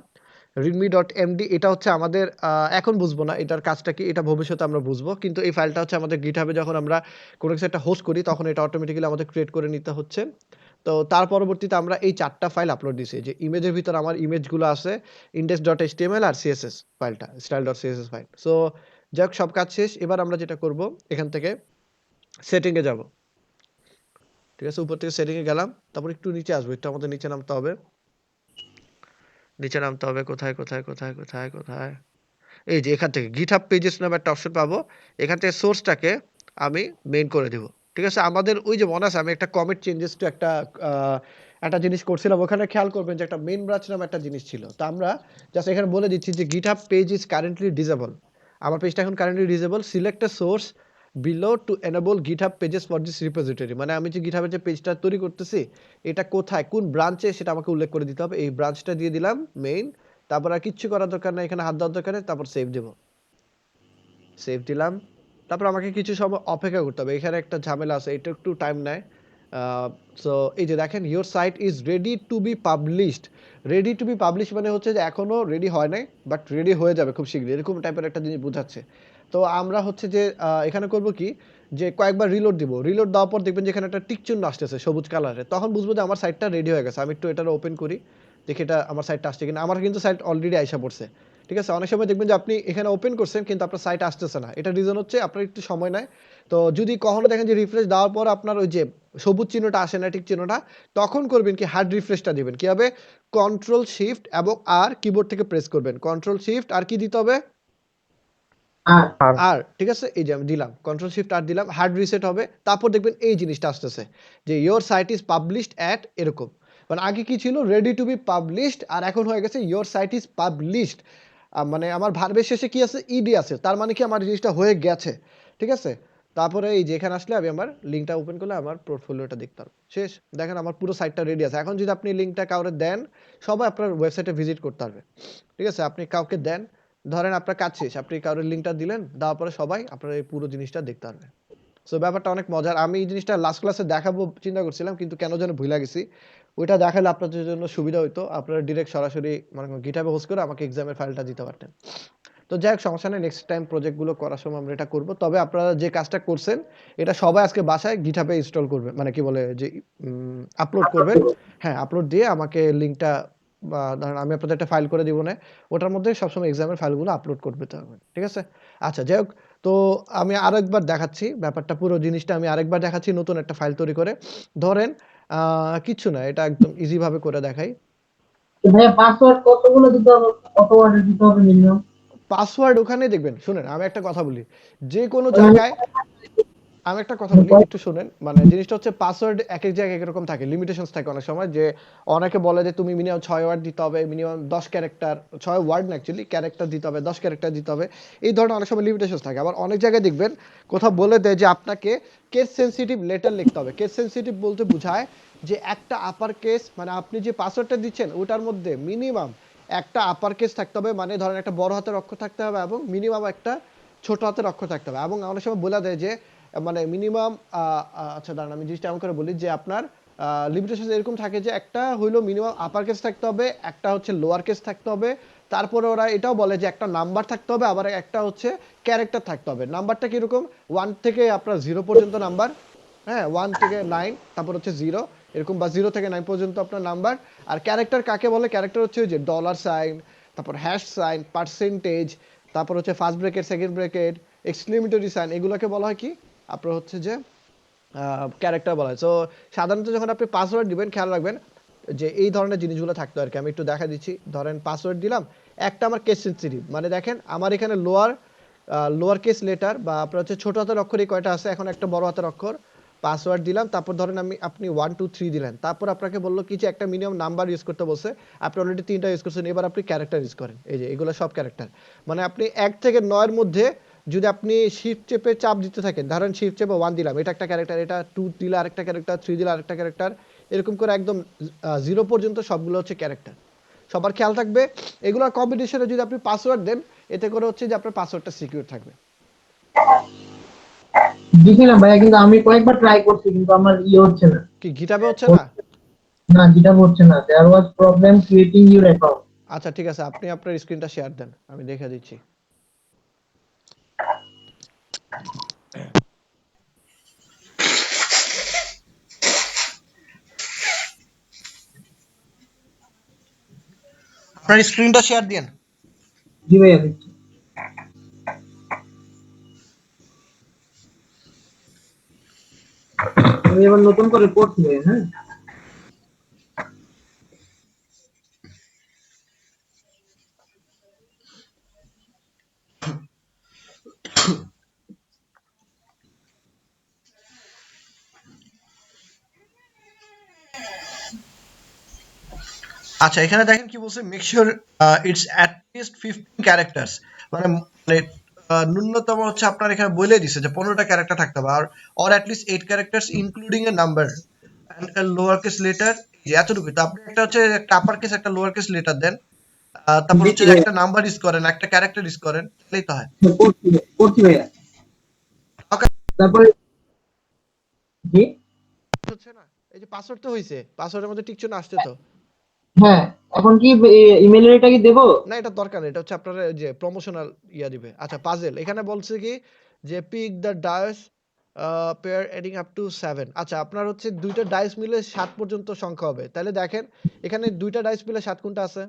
readme.md এটা হচ্ছে আমাদের এখন বুঝবো না এটার কাজটা কি, এটা ভবিষ্যতে আমরা বুঝবো। কিন্তু এই ফাইলটা হচ্ছে আমাদের GitHub এ যখন আমরা কোনো কিছু একটা হোস্ট করি তখন এটা অটোমেটিক্যালি আমাদের ক্রিয়েট করে নিতে হচ্ছে। তো তার পরবর্তীতে আমরা এই 4টা ফাইল আপলোড দিছি। যে ইমেজের ভিতরে আমার ইমেজগুলো আছে index.html আর CSS ফাইলটা style.css ফাইল। সো যাক সব কাজ শেষ। এবার আমরা যেটা করব এখান থেকে সেটিং এ যাব। ঠিক আছে? উপর থেকে সেটিং এ গেলাম। তারপর একটু নিচে আসবো। একটু আমাদের নিচে নামতে হবে। নিচে নামতে হবে কোথায়? এই যে এখান থেকে GitHub Pages নামে একটা অপশন পাবো। এখান থেকে সোর্সটাকে আমি মেইন করে দিব। ঠিক আছে? আমাদের ওই যে মনে আছে আমি একটা কমিট চেঞ্জেস টু আ একটা জিনিস করছিলাম। ওখানে খেয়াল করবেন যে একটা মেইন ব্রাঞ্চ নামে একটা জিনিস ছিল। তো আমরা জাস্ট এখানে বলে দিচ্ছি যে GitHub page is currently disabled. আমার পেজটা এখন currently disable. Select a source below to enable GitHub pages for this repository. মানে আমি যে GitHub এর যে পেজটা তৈরি করতেছি এটা কোথায় কোন ব্রাঞ্চে সেটা আমাকে উল্লেখ করে দিতে হবে। এই ব্রাঞ্চটা দিয়ে দিলাম মেইন। তারপর আর কিচ্ছু করার দরকার নাই, এখানে হাত দেওয়ার দরকার নেই। তারপর সেভ দেব। সেভ দিলাম। তারপর আমাকে কিছু সময় অপেক্ষা করতে হবে। এখানে একটা ঝামেলা আছে, এটা একটু টাইম নেয়। সো এই যে দেখেন your site is ready to be published. Ready to be publish মানে হচ্ছে যে এখনো রেডি হয় নাই, বাট রেডি হয়ে যাবে খুব শীঘ্রই, এরকম টাইপের একটা জিনিস বোঝাচ্ছে। তো আমরা হচ্ছে যে এখানে করব কি, যে কয়েকবার রিলোড দিব। রিলোড দেওয়ার পর দেখবেন যে এখানে একটা টিক চিহ্ন আসতেছে সবুজ কালারের, তখন বুঝবো যে আমার সাইটটা রেডি হয়ে গেছে। আমি একটু এটা ওপেন করি, দেখি এটা আমার সাইটটা আসছে কিনা। আমার কিন্তু সাইট অলরেডি আইসা পড়ছে। ঠিক আছে? অনেক সময় দেখবেন যে আপনি এখানে ওপেন করছেন কিন্তু আপনার সাইট আসতেছে না। এটার রিজন হচ্ছে আপনার একটু সময় নেয়। তো যদি কখনো দেখেন যে রিফ্রেশ দেওয়ার পর আপনার ওই যে সবুজ চিহ্নটা আসে না, টিক চিহ্নটা, তখন করবেন কি হার্ড রিফ্রেশটা দিবেন। কিভাবে? কন্ট্রোল শিফট এবং আর কিবোর্ড থেকে প্রেস করবেন। কন্ট্রোল শিফট আর কি দিতে হবে? আর। ঠিক আছে? এই যে আমি দিলাম কন্ট্রোল শিফট আর দিলাম, হার্ড রিসেট হবে। তারপর দেখবেন এই জিনিসটা আসতেছে যে your site is published at এরকম। মানে আগে কি ছিল? রেডি টু বি পাবলিশড, আর এখন হয়ে গেছে ইওর সাইট ইজ পাবলিশড। মানে আমার ভার্বের শেষে কি আছে? ইডি আছে। তার মানে কি আমার জিনিসটা হয়ে গেছে। ঠিক আছে? তারপরে এই যে এখানে আসলে আমি আমার লিঙ্কটা ওপেন করলে আমার পোর্টফোলিওটা দেখতে পারবো। শেষ। দেখেন আমার পুরো সাইটটা রেডি আছে। এখন যদি আপনি লিঙ্কটা কাউরে দেন, সবাই আপনার ওয়েবসাইটে ভিজিট করতে পারবে। ঠিক আছে? আপনি কাউকে দেন, ধরেন আপনার কাজ শেষ। আপনি কাউরে লিঙ্কটা দিলেন, দেওয়ার পরে সবাই আপনার এই পুরো জিনিসটা দেখতে পারবে। সো ব্যাপারটা অনেক মজার। আমি এই জিনিসটা লাস্ট ক্লাসে দেখাবো চিন্তা করছিলাম, কিন্তু কেন যেন ভুইলা গেছি। ওইটা দেখালে আপনাদের জন্য সুবিধা হইতো। আপনারা ডিরেক্ট সরাসরি মনে করেন GitHub এ হোস্ট করে আমাকে এক্সামের ফাইলটা দিতে পারতেন। তো যাই হোক, সমস্যা নেই। নেক্সট টাইম প্রজেক্টগুলো করার সময় আমরা এটা করব। তবে আপনারা যে কাজটা করছেন, এটা সবাই আজকে বাসায় GitHub এ ইনস্টল করবেন। মানে কি বলে যে আপলোড করবেন। হ্যাঁ, আপলোড দিয়ে আমাকে লিঙ্কটা বা ধরেন আমি আপনাদের একটা ফাইল করে দিবনে। ওটার মধ্যে সবসময় এক্সামের ফাইলগুলো আপলোড করতে পারবেন। ঠিক আছে? আচ্ছা, যাই হোক, তো আমি আরেকবার দেখাচ্ছি ব্যাপারটা, পুরো জিনিসটা আমি আরেকবার দেখাচ্ছি নতুন একটা ফাইল তৈরি করে। ধরেন কিচ্ছু না, এটা একদম ইজি ভাবে করে দেখাই। ভাইয়া পাসওয়ার্ড কতগুলো দিতে হবে, কত ওয়ার্ডের দিতে হবে মিনিমাম? পাসওয়ার্ড ওখানে দেখবেন। শুনেন, আমি একটা কথা বলি। যে কোনো মানে জায়গায় আমি একটা কথা বলি, একটু শুনেন। মানে জিনিসটা হচ্ছে পাসওয়ার্ড একেক জায়গায় একেক রকম থাকে, লিমিটেশনস থাকে অনেক সময়। যে অনেকে বলে যে তুমি মিনিমাম 6 ওয়ার্ড দিতে হবে, মিনিমাম 10 ক্যারেক্টার, 6 ওয়ার্ড না অ্যাকচুয়ালি, ক্যারেক্টার দিতে হবে, 10 ক্যারেক্টার দিতে হবে। এই ধরনের অনেক সময় লিমিটেশনস থাকে। আবার অনেক জায়গায় দেখবেন কোথাও বলে দেয় যে আপনাকে কেস সেনসিটিভ লেটার লিখতে হবে। কেস সেনসিটিভ বলতে বোঝায় যে একটা আপার কেস, মানে আপনি যে পাসওয়ার্ডটা দিচ্ছেন ওটার মধ্যে মিনিমাম একটা আপার কেস থাকতে হবে, মানে ধরেন একটা বড় হাতের অক্ষর থাকতে হবে, এবং মিনিমাম একটা ছোট হাতের অক্ষর থাকতে হবে। এবং অনেক সময় বলে দেয় যে মানে মিনিমাম, আচ্ছা দাঁড়ান আমি জিনিসটা এমন করে বলি যে আপনার লিমিটেশন এরকম থাকে যে একটা হইলো মিনিমাম আপার কেস থাকতে হবে, একটা হচ্ছে লোয়ার কেস থাকতে হবে, তারপরে ওরা এটাও বলে যে একটা নাম্বার থাকতে হবে, আবার একটা হচ্ছে ক্যারেক্টার থাকতে হবে। নাম্বারটা কিরকম, 1 থেকে আপনার 0 পর্যন্ত নাম্বার, হ্যাঁ 1 থেকে 9, তারপর হচ্ছে 0, এরকম, বা 0 থেকে 9 পর্যন্ত আপনার নাম্বার। আর ক্যারেক্টার কাকে বলে, ক্যারেক্টার হচ্ছে ওই যে ডলার সাইন, তারপর হ্যাশ সাইন, পার্সেন্টেজ, তারপর হচ্ছে first bracket, second bracket, exclamatory sign, এগুলোকে বলা হয় কি আপনার হচ্ছে যে ক্যারেক্টার বলা হয়। সো সাধারণত যখন আপনি পাসওয়ার্ড দিবেন, খেয়াল রাখবেন যে এই ধরনের জিনিসগুলো থাকতো আর কি। আমি একটু দেখা দিচ্ছি। ধরেন পাসওয়ার্ড দিলাম, একটা আমার কেস সেনসিটিভ, মানে দেখেন আমার এখানে লোয়ার কেস লেটার বা আপনার হচ্ছে ছোট হাতের অক্ষর এই কয়টা আছে, এখন একটা বড় হাতের অক্ষর। পাসওয়ার্ড দিলাম, তারপর ধরেন আপনি 1 2 3 দিলেন, তারপর আপনাকে বললো কি যে একটা মিনিমাম নাম্বার ইউজ করতে বলছে। আপনি অলরেডি 3টা ইউজ করছেন, এবার আপনি ক্যারেক্টার ইউজ করেন। এই যে এগুলো সব ক্যারেক্টার। মানে আপনি 1 থেকে 9 এর মধ্যে যদি আপনি শিফট চেপে চাপ দিতে থাকেন, ধরেন শিফট চেপে 1 দিলাম, এটা একটা ক্যারেক্টার, এটা 2 দিলে আরেকটা ক্যারেক্টার, 3 দিলে আরেকটা ক্যারেক্টার, এরকম করে একদম 0 পর্যন্ত সবগুলো হচ্ছে ক্যারেক্টার। সবার খেয়াল থাকবে এগুলোর কম্বিনেশনে যদি আপনি পাসওয়ার্ড দেন, এতে করে হচ্ছে যে আপনার পাসওয়ার্ডটা সিকিউর থাকবে। দিছিলাম ভাইয়া, কিন্তু আমি কয়েকবার ট্রাই করছি কিন্তু আমার হচ্ছে না। কি গিটাবে হচ্ছে না? না, যেটা হচ্ছে না, দেয়ার ওয়াজ প্রবলেম ক্রিয়েটিং ইউর অ্যাকাউন্ট। আচ্ছা ঠিক আছে, আপনি আপনার স্ক্রিনটা শেয়ার দেন, আমি দেখে দিচ্ছি। আপনার স্ক্রিনটা শেয়ার দেন। জি ভাইয়া দিচ্ছি। আমি এবার নতুন করে পড়ছি ভাইয়া, হ্যাঁ। আচ্ছা, এখানে দেখেন কি বলছে, make sure it's at least 15 characters. মানে ন্যূনতম হচ্ছে আপনার এখানে বলে দিছে যে 15টা ক্যারেক্টার থাকতে হবে, আর or at least 8 characters including a number and a lower case letter. এতটুকু তো আপনি একটা হচ্ছে একটা আপার কেস একটা লোয়ার কেস লেটার দেন, তারপর হচ্ছে দিচ্ছি ভাইয়া, একটা নাম্বার ইউজ করেন, একটা ক্যারেক্টার ইউজ করেন, তাহলেই তো হয়। করছি ভাইয়া। Okay, তারপরে জি, হচ্ছে না, এই যে পাসওয়ার্ড তো হইছে, পাসওয়ার্ডের মধ্যে টিকছো না, আসছে তো। হ্যাঁ, এখন কি ইমেলের এটা কি দেবো? না, এটা দরকার নেই, এটা হচ্ছে আপনার যে প্রমোশনাল ইয়া দিবে। আচ্ছা, পাজেল এখানে বলছে কি যে pick the dice pair adding up to 7। আচ্ছা, আপনার হচ্ছে দুইটা ডাইস মিলে 7 পর্যন্ত সংখ্যা হবে। তাহলে দেখেন এখানে দুইটা ডাইস মিলে 7 কোনটা আছে।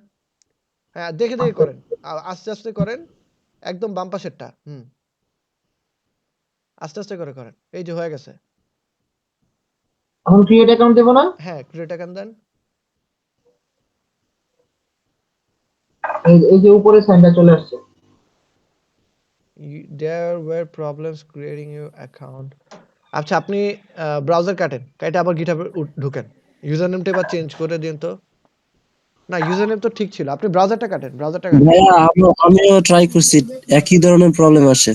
হ্যাঁ, দেখে দেখে করেন, আস্তে আস্তে করেন, একদম বাম পাশেরটা। আস্তে আস্তে করে করেন। এই যে হয়ে গেছে। এখন ক্রিয়েট অ্যাকাউন্ট দেবো না? হ্যাঁ, ক্রিয়েট অ্যাকাউন্ট দেন। এই যে উপরে সাইনটা চলে আসছে। There were problems creating your account. আচ্ছা, আপনি ব্রাউজার কাটেন, কাটে আবার গিটহাবে ঢুকেন, ইউজার নেমটা এবার চেঞ্জ করে দিন তো। না, ইউজার নেম তো ঠিক ছিল, আপনি ব্রাউজারটা কাটেন, ব্রাউজারটা কাটেন। ভাইয়া আমিও ট্রাই করছি, একই ধরনের প্রবলেম আসে।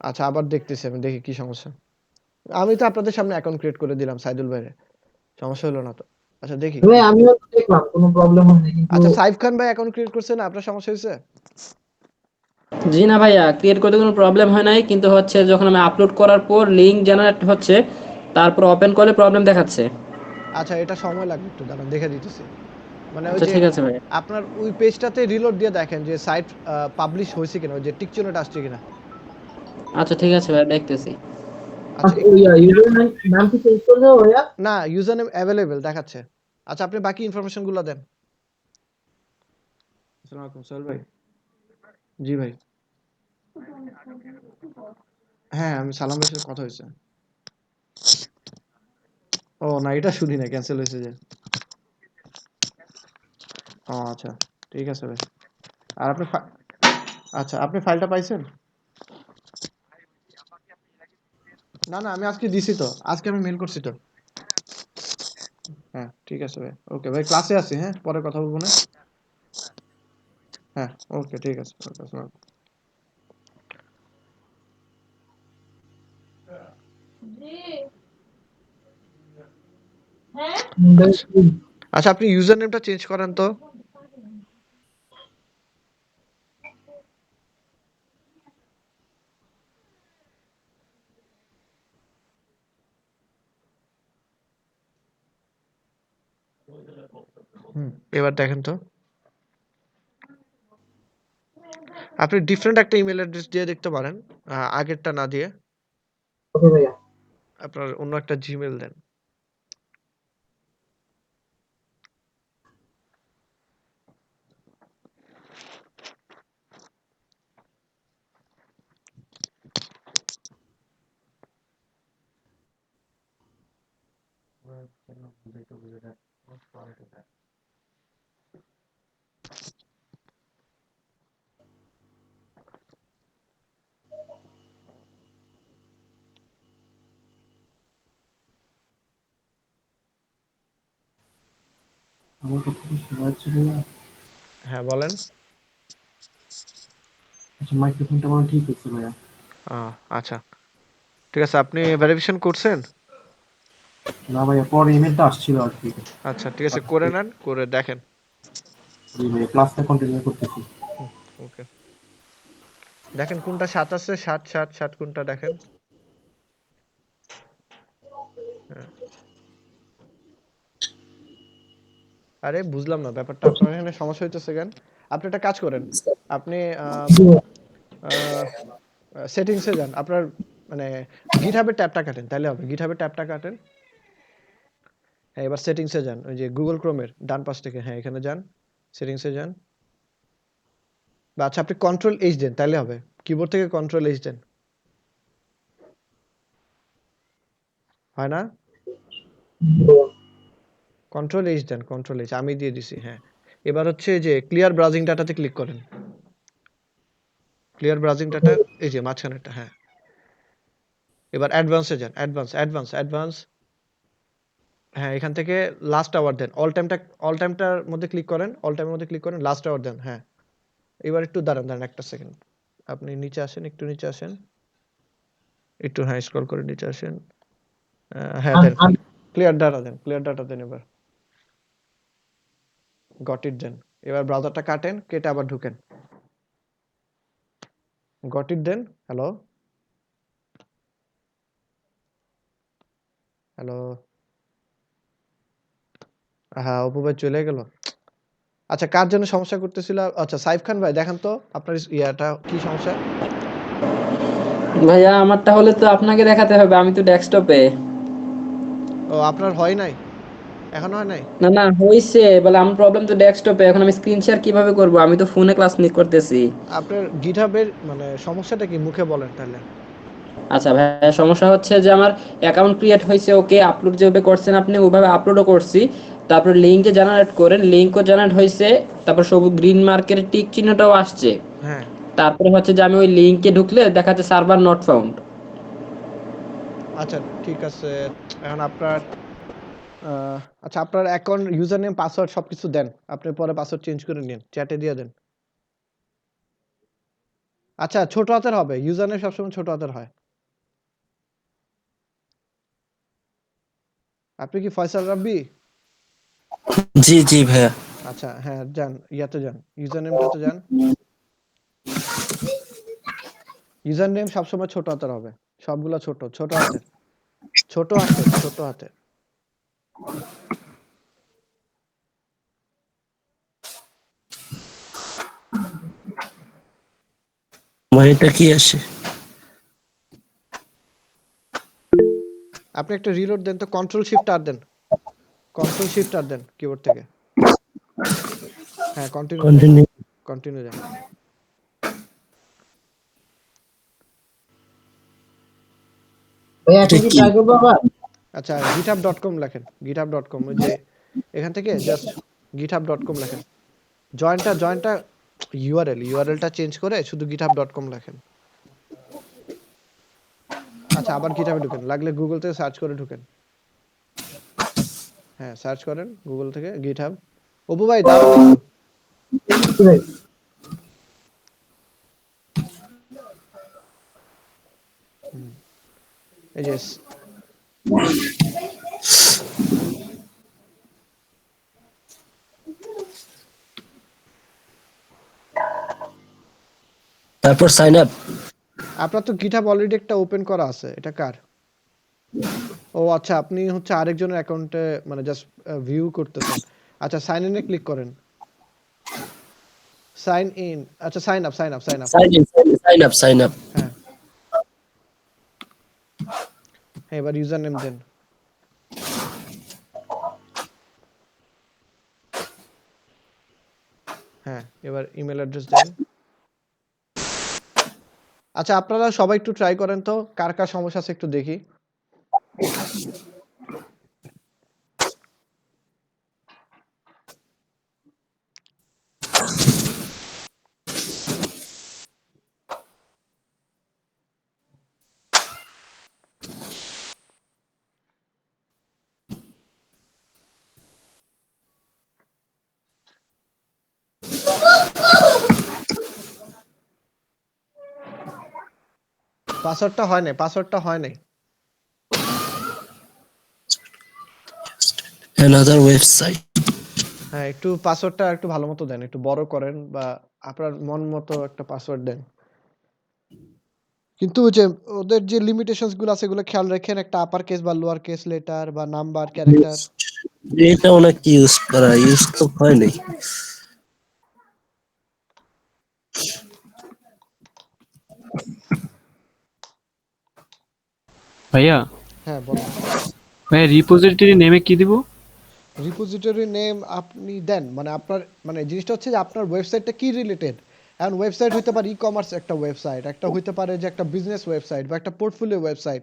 আচ্ছা আবার দেখতেছি আমি, দেখি কি সমস্যা। আমি তো আপনাদের সামনে অ্যাকাউন্ট ক্রিয়েট করে দিলাম সাইদুল ভাইরে, সমস্যা হলো না তো। আচ্ছা দেখি কি ভাই আমিও তো দেখলাম কোনো প্রবলেম হয়নি, কিন্তু আচ্ছা সাইফ খান ভাই অ্যাকাউন্ট ক্রিয়েট করছে না, আপনার সমস্যা হয়েছে? জি না ভাইয়া, ক্রিয়েট করতে কোনো প্রবলেম হয় নাই, কিন্তু হচ্ছে যখন আমি আপলোড করার পর লিঙ্ক জেনারেট হচ্ছে, তারপর ওপেন করলে প্রবলেম দেখাচ্ছে। আচ্ছা এটা সময় লাগবে, একটু দাঁড়ান দেখে দিতেছি। মানে ওই আচ্ছা যে ঠিক আছে ভাইয়া। আপনার ওই পেজটাতে রিলোড দিয়ে দেখেন যে সাইট পাবলিশ হয়েছে কিনা, ওই যে টিক চিহ্নটা আসছে কিনা। আচ্ছা ঠিক আছে ভাইয়া, দেখতেছি। আচ্ছা আচ্ছা ওই ইউজার নাম কি চেঞ্জ করে দেবো ভাইয়া? না, ইউজার নেম অ্যাভেলেবেল দেখাচ্ছে। আচ্ছা আপনি বাকি ইনফরমেশন গুলো দেন। আসসালামু আলাইকুম সোহেল ভাই। জি ভাই। হ্যাঁ আমি সালাম ভাইয়ের সাথে কথা হয়েছে। ও না এটা শুনি না, ক্যান্সেল হয়েছে যে। ও আচ্ছা ঠিক আছে ভাই। আর আপনি আচ্ছা আপনি ফাইলটা পাইছেন? না না আমি আজকে দিছি তো, আজকে আমি মেল করছি তো। হ্যাঁ ঠিক আছে ভাই, ওকে ভাই ক্লাসে আছি, হ্যাঁ পরে কথা বলবো না। হ্যাঁ ওকে ঠিক আছে, ওকে আসসালামু আলাইকুম। আচ্ছা আচ্ছা আপনি ইউজার নেমটা চেঞ্জ করেন তো। হুম এবার দেখেন তো, আপনি ডিফারেন্ট একটা ইমেল অ্যাড্রেস দিয়ে দেখতে পারেন, আগেরটা না দিয়ে। ওকে ভাইয়া। আপনার অন্য একটা জিমেল দেন। আমার কথা কি শোনা যাচ্ছে ভাইয়া? হ্যাঁ বলেন। আচ্ছা মাইক্রোফোনটা আমার ঠিক হচ্ছে ভাইয়া। আচ্ছা ঠিক আছে, আপনি ভেরিফিকেশন করছেন? না ভাইয়া, পরে ইমেলটা আসছিল আর কি। আচ্ছা ঠিক আছে করে নেন, করে দেখেন। জি ভাইয়া, ক্লাসটা কন্টিনিউ করতেছি। হুম, ওকে দেখেন কোনটা ৭ আছে, ৭ ৭ ৭ কোনটা দেখেন। হ্যাঁ। আরে বুঝলাম না ব্যাপারটা, আপনার এখানে সমস্যা হইতেছে কেন? আপনি একটা কাজ করেন, আপনি জি ভাইয়া। সেটিংসে যান, আপনার মানে গিটহাবের ট্যাবটা কাটেন তাহলে হবে, গিটহাবের ট্যাবটা কাটেন। হ্যাঁ এবার সেটিংসে যান, ওই যে গুগল ক্রোমের ডান পাশ থেকে, হ্যাঁ এখানে যান, সেটিংসে যান। বা আচ্ছা আপনি কন্ট্রোল এইচ দেন তাহলে হবে, কিবোর্ড থেকে কন্ট্রোল এইচ দেন, হয় না? কন্ট্রোল এইচ দেন, কন্ট্রোল এইচ আমি দিয়ে দিছি, হ্যাঁ। এবার হচ্ছে যে ক্লিয়ার ব্রাউজিং ডাটাতে ক্লিক করেন, ক্লিয়ার ব্রাউজিং ডাটা, এই যে মাঝখানেরটা, হ্যাঁ। এবার অ্যাডভান্সে যান, অ্যাডভান্স অ্যাডভান্স অ্যাডভান্স, হ্যাঁ এখান থেকে লাস্ট আওয়ার দেন, অল টাইমটার মধ্যে ক্লিক করেন, অল টাইমের মধ্যে ক্লিক করেন, লাস্ট আওয়ার দেন, হ্যাঁ। এবার একটু দাঁড়ান দাঁড়ান একটা সেকেন্ড, আপনি নিচে আসেন, একটু নিচে আসেন, একটু হ্যাঁ স্ক্রল করে নিচে আসেন, হ্যাঁ দেন, ক্লিয়ার ডাটা দেন, ক্লিয়ার ডাটা দেন, এবার গট ইট দেন। এবার ব্রাউজারটা কাটেন, কেটে আবার ঢুকেন, গট ইট দেন। হ্যালো হ্যালো, হ্যাঁ অপু ভাই চলে গেল। আচ্ছা কার জন্য সমস্যা করতেছিল? আচ্ছা সাইফ খান ভাই দেখেন তো আপনার ইয়াটা কি সমস্যা। ভাইয়া আমারটা হলে তো আপনাকে দেখাতে হবে, আমি তো ডেস্কটপে। ও আপনার হয় নাই, এখনো হয় নাই? না না, হইছে বলে, আমার প্রবলেম তো ডেস্কটপে, এখন আমি স্ক্রিন শেয়ার কিভাবে করব? আমি তো ফোনে ক্লাস করতেছি। আপনার গিটহাবের মানে সমস্যাটা কি মুখে বলেন তাহলে। আচ্ছা ভাইয়া, সমস্যা হচ্ছে যে আমার অ্যাকাউন্ট ক্রিয়েট হয়েছে, ওকে, আপলোড যেভাবে করছেন আপনি ওইভাবে আপলোডও করছি, তারপর লিঙ্ক যে জেনারেট করেন লিঙ্কও জেনারেট হয়েছে, তারপর সবুজ গ্রিন মার্কের টিক চিহ্নটাও আসছে। হ্যাঁ তারপরে হচ্ছে যে আমি ওই লিঙ্কে ঢুকলে দেখা যাচ্ছে সার্ভার নট ফাউন্ড। আচ্ছা ঠিক আছে, এখন আপনার আচ্ছা আপনার অ্যাকাউন্ট ইউজার নেম পাসওয়ার্ড সবকিছু দেন, আপনি পরে পাসওয়ার্ড চেঞ্জ করে নিন, চ্যাটে দিয়ে দেন। আচ্ছা ছোট হাতের হবে, ইউজার নেম সবসময় ছোট হাতের হয়। আপনি কি ফয়সাল রাব্বি? জি জি ভাইয়া। আচ্ছা হ্যাঁ যান, ইয়াতে যান, ইউজার নেমটাতে যান। ইউজার নেম সবসময় ছোট হাতের হবে, সবগুলা ছোট ছোট হাতের, ছোট হাতের, ছোট হাতের। ভাই এটা কি আসে? আপনি একটা রিলোড দেন তো, কন্ট্রোল শিফট আর দেন, কন্ট্রোল শিফট আর দেন কিবোর্ড থেকে। হ্যাঁ কন্টিনিউ দেন, কন্টিনিউ। কন্টিনিউ দেন। ভাইয়া এটা এখন কি কি? ট্রাই করবো আবার? আচ্ছা github.com লেখেন, github.com, ওই যে এখান থেকে জাস্ট github.com লেখেন। জয়েন্টটা ইউআরএলটা চেঞ্জ করে শুধু github.com লেখেন। আচ্ছা আবার গিটহাবে ঢুকেন, লাগলে গুগল থেকে সার্চ করে ঢুকেন। হ্যাঁ সার্চ করেন গুগল থেকে গিটহাব। অপু ভাই দাঁড়ান একটু। কি ভাই? এই যে তারপর সাইন আপ। আপনার তো গিটহাব অলরেডি একটা ওপেন করা আছে, এটা কার? ও আচ্ছা আপনি হচ্ছে আরেকজনের অ্যাকাউন্টে মানে জাস্ট ভিউ করতেছেন। আচ্ছা সাইন ইনে ক্লিক করেন, সাইন ইন, আচ্ছা sign up, sign up, sign up. Sign in, sign up, sign up. হ্যাঁ হ্যাঁ এবার ইউজার নেম দেন। হ্যাঁ এবার ইমেল অ্যাড্রেস দেন। আচ্ছা আপনারা সবাই একটু ট্রাই করেন তো, কার কার সমস্যা আছে একটু দেখি। পাসওয়ার্ডটা হয় নাই, পাসওয়ার্ডটা হয় নাই। Another website. হ্যাঁ একটু পাসওয়ার্ডটা একটু ভালো মতো দেন, একটু বড় করেন বা আপনার মন মতো একটা পাসওয়ার্ড দেন। কিন্তু ওই যে ওদের যে লিমিটেশনস গুলো আছে এগুলো খেয়াল রাখেন, একটা আপার কেস বা লোয়ার কেস লেটার বা নাম্বার ক্যারেক্টার। এটা অনেক ইউজ করা, ইউজ তো হয় নাই। ভাইয়া, হ্যাঁ বলেন। ভাইয়া রিপোজিটরি নেমে কি দিব? রিপোজিটরি নেম আপনি দেন, মানে আপনার মানে জিনিসটা হচ্ছে যে আপনার ওয়েবসাইটটা কি রিলেটেড। এখন ওয়েবসাইট হইতে পারে ই কমার্স একটা ওয়েবসাইট, একটা হইতে পারে যে একটা বিজনেস ওয়েবসাইট বা একটা পোর্টফোলিও ওয়েবসাইট।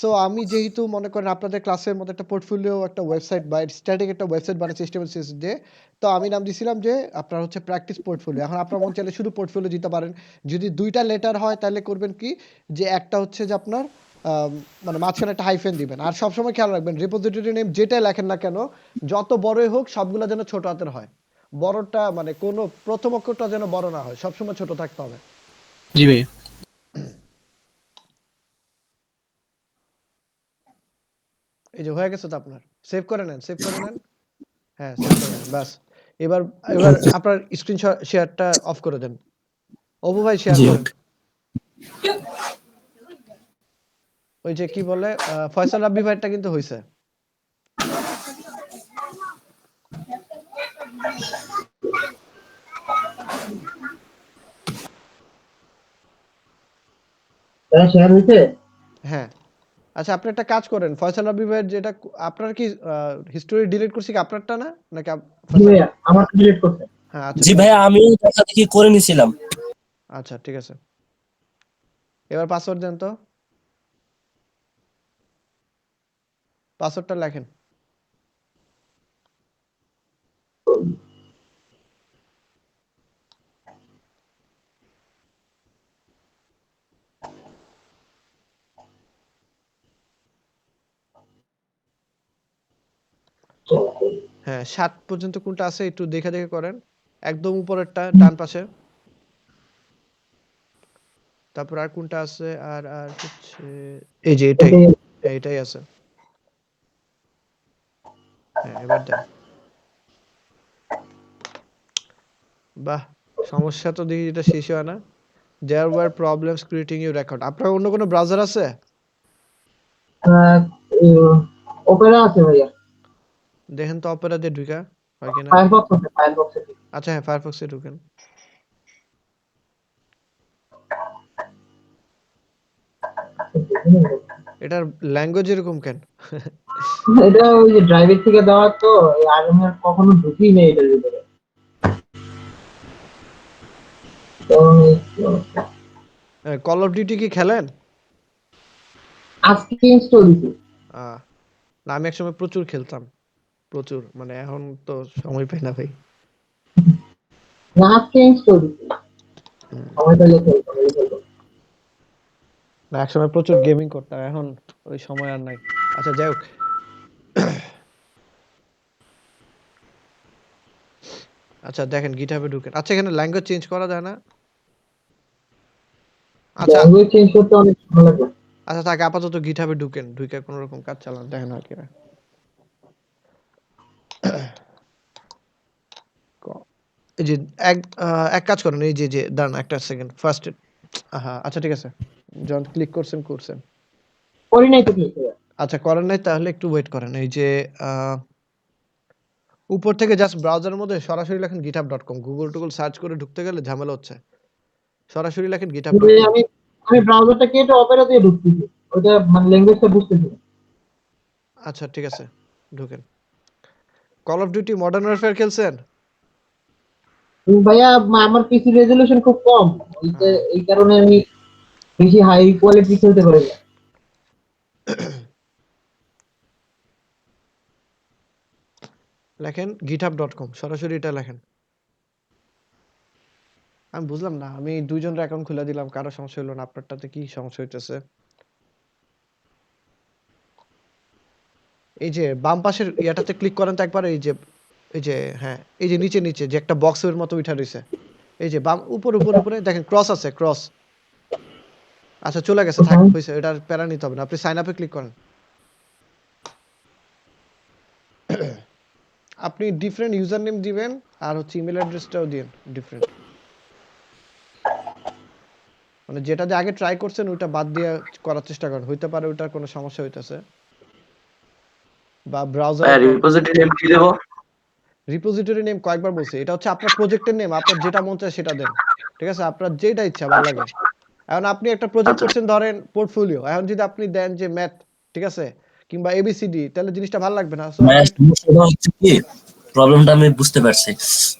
সো আমি যেহেতু মনে করেন আপনাদের ক্লাসের মধ্যে একটা পোর্টফোলিও একটা ওয়েবসাইট বা স্ট্যাটিক একটা ওয়েবসাইট বানাচ্ছি HTML দিয়ে, তো আমি নাম দিছিলাম যে আপনার হচ্ছে প্র্যাকটিস পোর্টফোলিও। এখন আপনার মন চাইলে শুধু পোর্টফোলিও দিতে পারেন। যদি দুইটা লেটার হয় তাহলে করবেন কি, যে একটা হচ্ছে যে আপনার মানে মাঝখানে একটা হাইফেন দিবেন। আর সবসময় খেয়াল রাখবেন রিপোজিটরি নেম যেটাই লেখেন না কেন, যত বড়ই হোক সবগুলা যেন ছোট হাতের হয়। বড়টা মানে কোনো প্রথম অক্ষরটা যেন বড় না হয়, সবসময় ছোট থাকতে হবে। জি ভাইয়া। এই যে হয়ে গেছে তো আপনার, সেভ করে নেন, সেভ করে নেন। হ্যাঁ সেভ করে নেন ব্যাস। এবার এবার আপনার স্ক্রিন শেয়ারটা অফ করে দেন। অপু ভাই শেয়ার জি। করেন। ওই যে কি বলে ফয়সাল রাব্বি ভাইটা কিন্তু হইছে। ভাইয়া শেয়ার হয়েছে? হ্যাঁ আচ্ছা আপনি একটা কাজ করেন, ফয়সাল রাব্বি ভাইয়ের যেটা আপনার কি হিস্টোরি ডিলিট করছি কি আপনারটা না নাকি জি ফয়সাল? ভাইয়া, আমার ডিলিট করছে। হ্যাঁ আচ্ছা জি ঠিক ভাইয়া, আছে। আমি দেখা দেখি করে নিছিলাম। আচ্ছা ঠিক আছে, এবার পাসওয়ার্ড দেন তো, পাসওয়ার্ডটা লেখেন। হ্যাঁ 7 পর্যন্ত কোনটা আছে একটু দেখে দেখে করেন, একদম উপরেরটা ডান পাশে। তারপর আর কোনটা আছে? আর হচ্ছে এই যে এটাই। এটাই হ্যাঁ, এটাই আছে। হ্যাঁ, এবার দেন। বাহ! সমস্যা তো দেখি এটা শেষই হয় না। There were problems creating your account. আপনার অন্য কোনো ব্রাউজার আছে? ওপেরা আছে ভাইয়া, দেখেন তো অপেরা দিয়ে ঢুকা হয় কিনা। ফায়ারফক্স আছে, ফায়ারফক্স আছে। আচ্ছা হ্যাঁ, ফায়ারফক্স এ ঢুকেন। এটার ল্যাঙ্গুয়েজ এরকম কেন? এটা ওই যে ড্রাইভের থেকে দেওয়া, তো আর আমি আর কখনো ঢুকি নেই এটার ভিতরে। তো কল অফ ডিউটি কি খেলেন? আজকে ইনস্টল দিছি। আহ, না আমি একসময় প্রচুর খেলতাম। প্রচুর। মানে এখন তো সময় পাই না ভাই। না, আজকে ইনস্টল দিছি। হুম। সময় পেলে খেলতাম, এই খেলতাম। না একসময় প্রচুর গেমিং করতাম। এখন ওই সময় আর নাই। আচ্ছা যাই হোক। আচ্ছা দেখেন গিটহাবে ঢুকেন। আচ্ছা এখানে ল্যাঙ্গুয়েজ চেঞ্জ করা যায় না? আচ্ছা, ল্যাঙ্গুয়েজ চেঞ্জ করতে অনেক সময় লাগে। আচ্ছা তাকে আপাতত গিটহাবে ঢুকেন। ঢুকে কোনো রকম কাজ চালান। দেখেন হয় কিনা। ক- এই যে এক কাজ করেন। এই যে দাঁড়ান একটা সেকেন্ড। ফার্স্ট আচ্ছা ঠিক আছে। যখন ক্লিক করছেন। করি নাই তো কিছু। আচ্ছা করেন নাই তাহলে একটু ওয়েট করেন। এই যে আহ, উপর থেকে জাস্ট ব্রাউজারের মধ্যে সরাসরি লেখেন github.com। গুগল সার্চ করে ঢুকতে গেলে ঝামেলা হচ্ছে। সরাসরি লেখেন github.com। আমি আমি ব্রাউজারটা কেটে অপেরা দিয়ে ঢুকতেছি, ওইটা মানে ল্যাঙ্গুয়েজটা বুঝতেছি না। আচ্ছা ঠিক আছে, ঢুকেন। Call of duty modern warfare খেলছেন? ভাইয়া আমার পিসি রেজলিউশন খুব কম, আহ, এই কারণে আমি বেশি হাই কোয়ালিটি খেলতে পারি না। লেখেন github.com, সরাসরি এটা লেখেন। আমি বুঝলাম না, আমি দুইজনের অ্যাকাউন্ট খুলে দিলাম, কারো সমস্যা হলো না, আপনারটাতে কি সমস্যা হইতেছে? এই যে বাম পাশের ইয়াটাতে ক্লিক করেন তো একবার। এই যে হ্যাঁ, এই যে নিচে যে একটা বক্সের মতো উঠা রইছে। এই যে বাম উপরে দেখেন ক্রস আছে, ক্রস। আচ্ছা চলে গেছে, থাক হইছে, এটা আর প্যারা নিতে হবে না। আপনি সাইন আপে ক্লিক করেন। আপনি ডিফারেন্ট ইউজার নেম দিবেন আর হচ্ছে ইমেল অ্যাড্রেসটাও দিন ডিফারেন্ট। মানে যেটা দিয়ে আগে ট্রাই করছেন ওইটা বাদ দিয়ে করার চেষ্টা করেন, হইতে পারে ওইটার কোনো সমস্যা হইতেছে বা ব্রাউজারের প্রবলেম। রিপোজিটরি নেম কি দেবো? রিপোজিটরি নেম কয়েকবার বলছি, এটা হচ্ছে আপনার প্রজেক্টের নেম। আপনার যেটা মন চায় সেটা দেন, ঠিক আছে? আপনার যেটা ইচ্ছা ভালো লাগে। এখন আপনি একটা প্রজেক্ট আচ্ছা করছেন ধরেন পোর্টফোলিও, এখন যদি আপনি দেন যে ম্যাথ, ঠিক আছে, কিংবা এবিসিডি, তাহলে জিনিসটা ভালো লাগবে না। সো আপনি ভাইয়া, সমস্যাটা হচ্ছে কি, প্রবলেমটা আমি বুঝতে পারছি।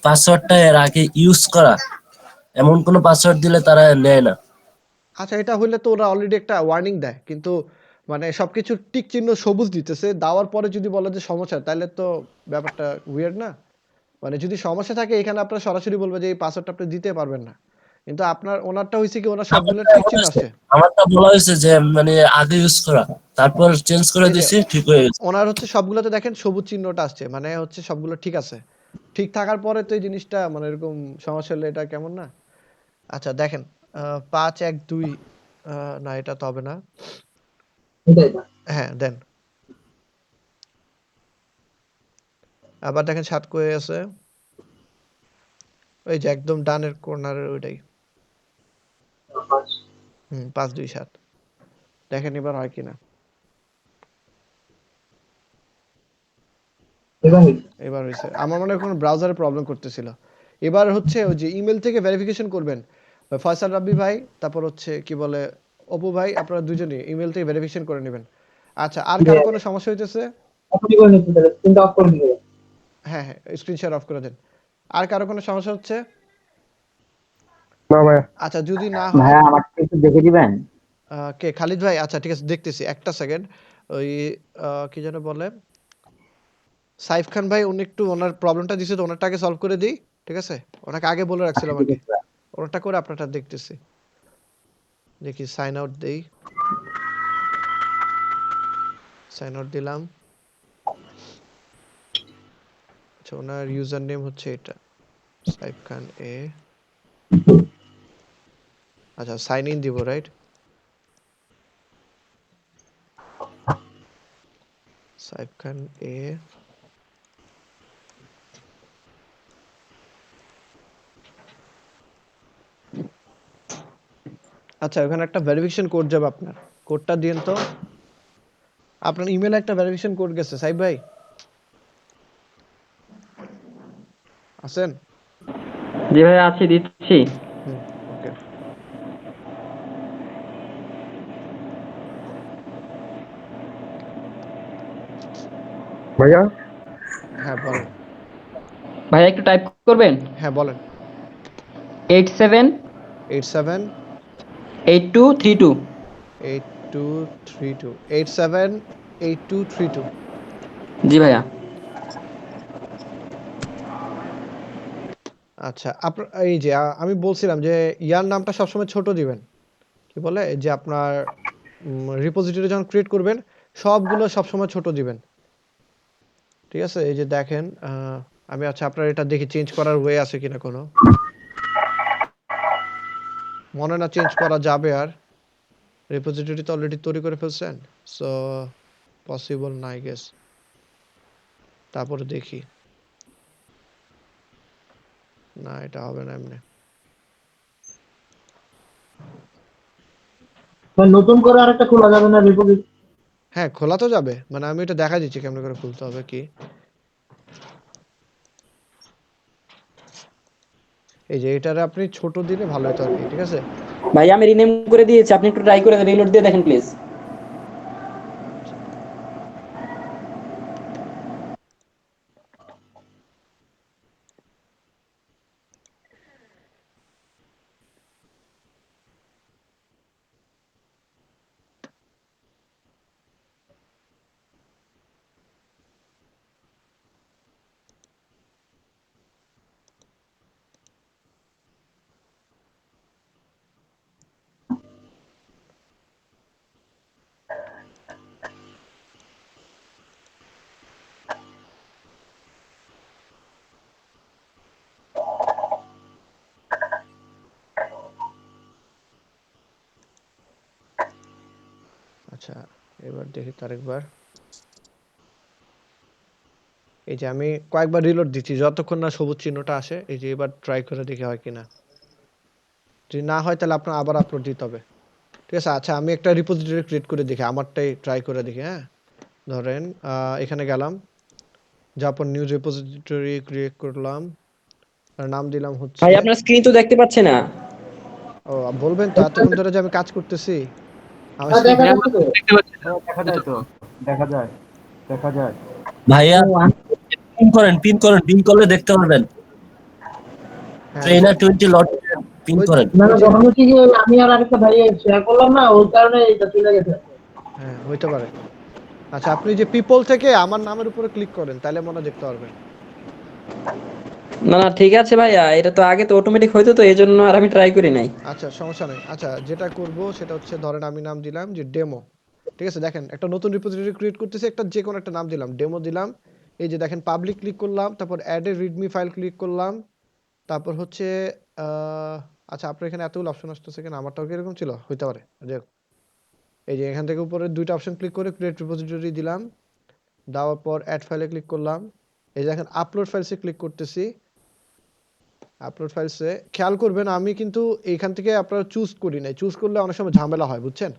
পাসওয়ার্ডটা এর আগে ইউজ করা, এমন কোনো পাসওয়ার্ড দিলে তারা নেয় না। আচ্ছা এটা হইলে তো ওরা অলরেডি একটা ওয়ার্নিং দেয়, কিন্তু মানে সবকিছু টিক চিহ্ন সবুজ দিতেছে, দেওয়ার পরে যদি বলে যে সমস্যা, তাহলে তো ব্যাপারটা উইয়ার্ড না? মানে যদি সমস্যা থাকে এখানে আপনার সরাসরি বলবে যে এই পাসওয়ার্ডটা আপনি দিতে পারবেন না। কিন্তু আপনার ওনারটা হইছে কি, ওনার সবগুলো আমারটা টিক বলা চিহ্ন হয়েছে আছে। আমারটা বলা হয়েছে যে মানে আগে ইউজ করা, তারপর চেঞ্জ করে এই যে দিছি, ঠিক হয়ে গেছে। ওনার হচ্ছে সবগুলোতে দেখেন সবুজ চিহ্নটা আসছে, মানে হচ্ছে সবগুলো ঠিক আছে। ঠিক থাকার পরে তো এই জিনিসটা মানে এরকম সমস্যা হলে এটা কেমন না? আচ্ছা দেখেন 5 1 2 না এটা তো হবে না। এটাই না। হ্যাঁ দেন। আবার দেখেন 7 কয়ে আছে। ওই যে একদম ডানের কর্নারের ওইটাই। 5 2 7। দেখেন এবার হয় কিনা। এবার হ্যাঁ হয়েছে। এবার হয়েছে। আমার মনে হয় কোনো ব্রাউজারে প্রবলেম করতেছিল। এবার হচ্ছে ওই যে ইমেল থেকে ভেরিফিকেশন করবেন। ফয়সাল রাব্বি ভাই, তারপর হচ্ছে কি বলে অপু ভাই, আপনারা দুজনেই ইমেল থেকে ভেরিফিকেশন করে নেবেন। আচ্ছা আর কারো কোনো সমস্যা হইতেছে? আপনি করে নিতে পারেন, কিন্তু অফ করে দিবেন। হ্যাঁ হ্যাঁ, স্ক্রিন শেয়ার অফ করে দেন। আর কারো কোনো সমস্যা হচ্ছে? না ভাইয়া। আচ্ছা যদি না হয় ভাইয়া আমাকে একটু দেখে দিবেন? কে খালিদ ভাই? আচ্ছা ঠিক আছে, দেখতেছি একটা সেকেন্ড। ওই কি যেন বলে সাইফ খান ভাই, উনি একটু ওনার প্রবলেমটা দিছে তো ওনারটা আগে সলভ করে দিই, ঠিক আছে? ওনাকে আগে বলে আচ্ছা রাখছিলাম ঠিক আরকি। আছে ভাইয়া। ওনারটা করে আপনারটা দেখতেছি। দেখি সাইন আউট দেই। সাইন আউট দিলাম। আচ্ছা ওনার ইউজার নেম হচ্ছে এটা, সাইফ খান এ। আচ্ছা সাইন ইন দিব রাইট, সাইফ খান এ। আচ্ছা ওখানে একটা ভেরিফিকেশন কোড যাবে আপনার, কোডটা দিন তো। আপনার ইমেলে একটা ভেরিফিকেশন কোড গেছে সাইফ ভাই, আছেন? জি ভাই আছি, দিচ্ছি। ওকে। ভাইয়া হ্যাঁ বলেন। ভাইয়া একটু টাইপ করবেন, হ্যাঁ বলেন। 87 87 8232। 8232 87 8232। জি ভাইয়া। আচ্ছা আপনার এই যে আমি বলছিলাম যে ইয়ার নামটা সবসময় ছোট দিবেন, কি বলে যে আপনার রিপোজিটরি যখন ক্রিয়েট করবেন সবগুলো সবসময় ছোট দিবেন, ঠিক আছে? এই যে দেখেন আমি আচ্ছা আপনার এটা দেখি চেঞ্জ করার ওয়ে আছে কিনা কোনো, মনে না চেঞ্জ করা যাবে আর, রিপোজিটরি তো অলরেডি তৈরি করে ফেলছেন, সো পসিবল না আই গেস। তারপরে দেখি, না এটা হবে না এমনি। ভাই নতুন করে আরেকটা খোলা যাবে না রিপোজিটরি? হ্যাঁ খোলা তো যাবে, মানে আমি এটা দেখা দিচ্ছি কেমন করে খুলতে হবে কি। এই যে এটারে আপনি ছোট দিলে ভালো হতো আর কি, ঠিক আছে? ভাই আমি রিনেম করে দিয়েছি, আপনি একটু ট্রাই করে রিলোড দিয়ে দেখেন প্লিজ। আচ্ছা আচ্ছা এবার দেখি তারেকবার। এই যে আমি কয়েকবার রিলোড দিচ্ছি যতক্ষণ না সবুজ চিহ্নটা আসে, এই যে এবার ট্রাই করে দেখি হয় কিনা, যদি না হয় তাহলে আপনার আবার আপলোড দিতে হবে, ঠিক আছে? আচ্ছা আমি একটা রিপোজিটরি ক্রিয়েট করে দেখি, আমারটাই ট্রাই করে দেখি। হ্যাঁ ধরেন এখানে গেলাম, যাওয়ার পর নিউ রিপোজিটরি ক্রিয়েট করলাম, আর নাম দিলাম হচ্ছে, ভাই আপনার স্ক্রিন তো দেখতে পাচ্ছি না। ও বলবেন তো এতক্ষণ ধরে যে আমি কাজ করতেছি আমার হ্যাঁ স্ক্রিন। দেখা যাচ্ছে তো। দেখতে পাচ্ছি না। দেখা যায় তো, দেখা যায়, দেখা যায়। ভাইয়া পিন করেন, পিন করলে দেখতে পারবেন। হ্যাঁ ট্রেনার 20 লট পিন ওই করেন। না ওই না, যে যখন হচ্ছে কি আমি আর আরেকটা ভাই শেয়ার করলাম না, ওই কারণে এটা চলে গেছে। হ্যাঁ হইতে পারে। আচ্ছা আপনি যে পিপল থেকে আমার নামের উপরে ক্লিক করেন তাহলে মনে হয় দেখতে পারবেন। না না ঠিক আছে ভাইয়া, এটা তো আগে তো অটোমেটিক হইতো, তো এই জন্য আর আমি ট্রাই করি নাই। আচ্ছা সমস্যা নেই। আচ্ছা যেটা করব সেটা হচ্ছে ধরেন আমি নাম দিলাম যে ডেমো, ঠিক আছে? দেখেন একটা নতুন রিপোজিটরি ক্রিয়েট করতেছি, একটা যে কোনো একটা নাম দিলাম, ডেমো দিলাম। এই যে দেখেন পাবলিক ক্লিক করলাম, তারপর add a readme file click করলাম, তারপর হচ্ছে আচ্ছা আপনার এখানে এতগুলো অপশন আসতেছে কেন, আমারটাও কি এরকম ছিল, হইতে পারে। এই যে এখান থেকে উপরে দুইটা অপশন ক্লিক করে ক্রিয়েট রিপোজিটরি দিলাম, দেওয়ার পর অ্যাড ফাইলে ক্লিক করলাম। এই যে দেখেন আপলোড ফাইলসে ক্লিক করতেছি, আপলোড ফাইলসে খেয়াল করবেন আমি কিন্তু এইখান থেকে আপনারা চুজ করি নাই, চুজ করলে অনেক সময় ঝামেলা হয় বুঝছেন।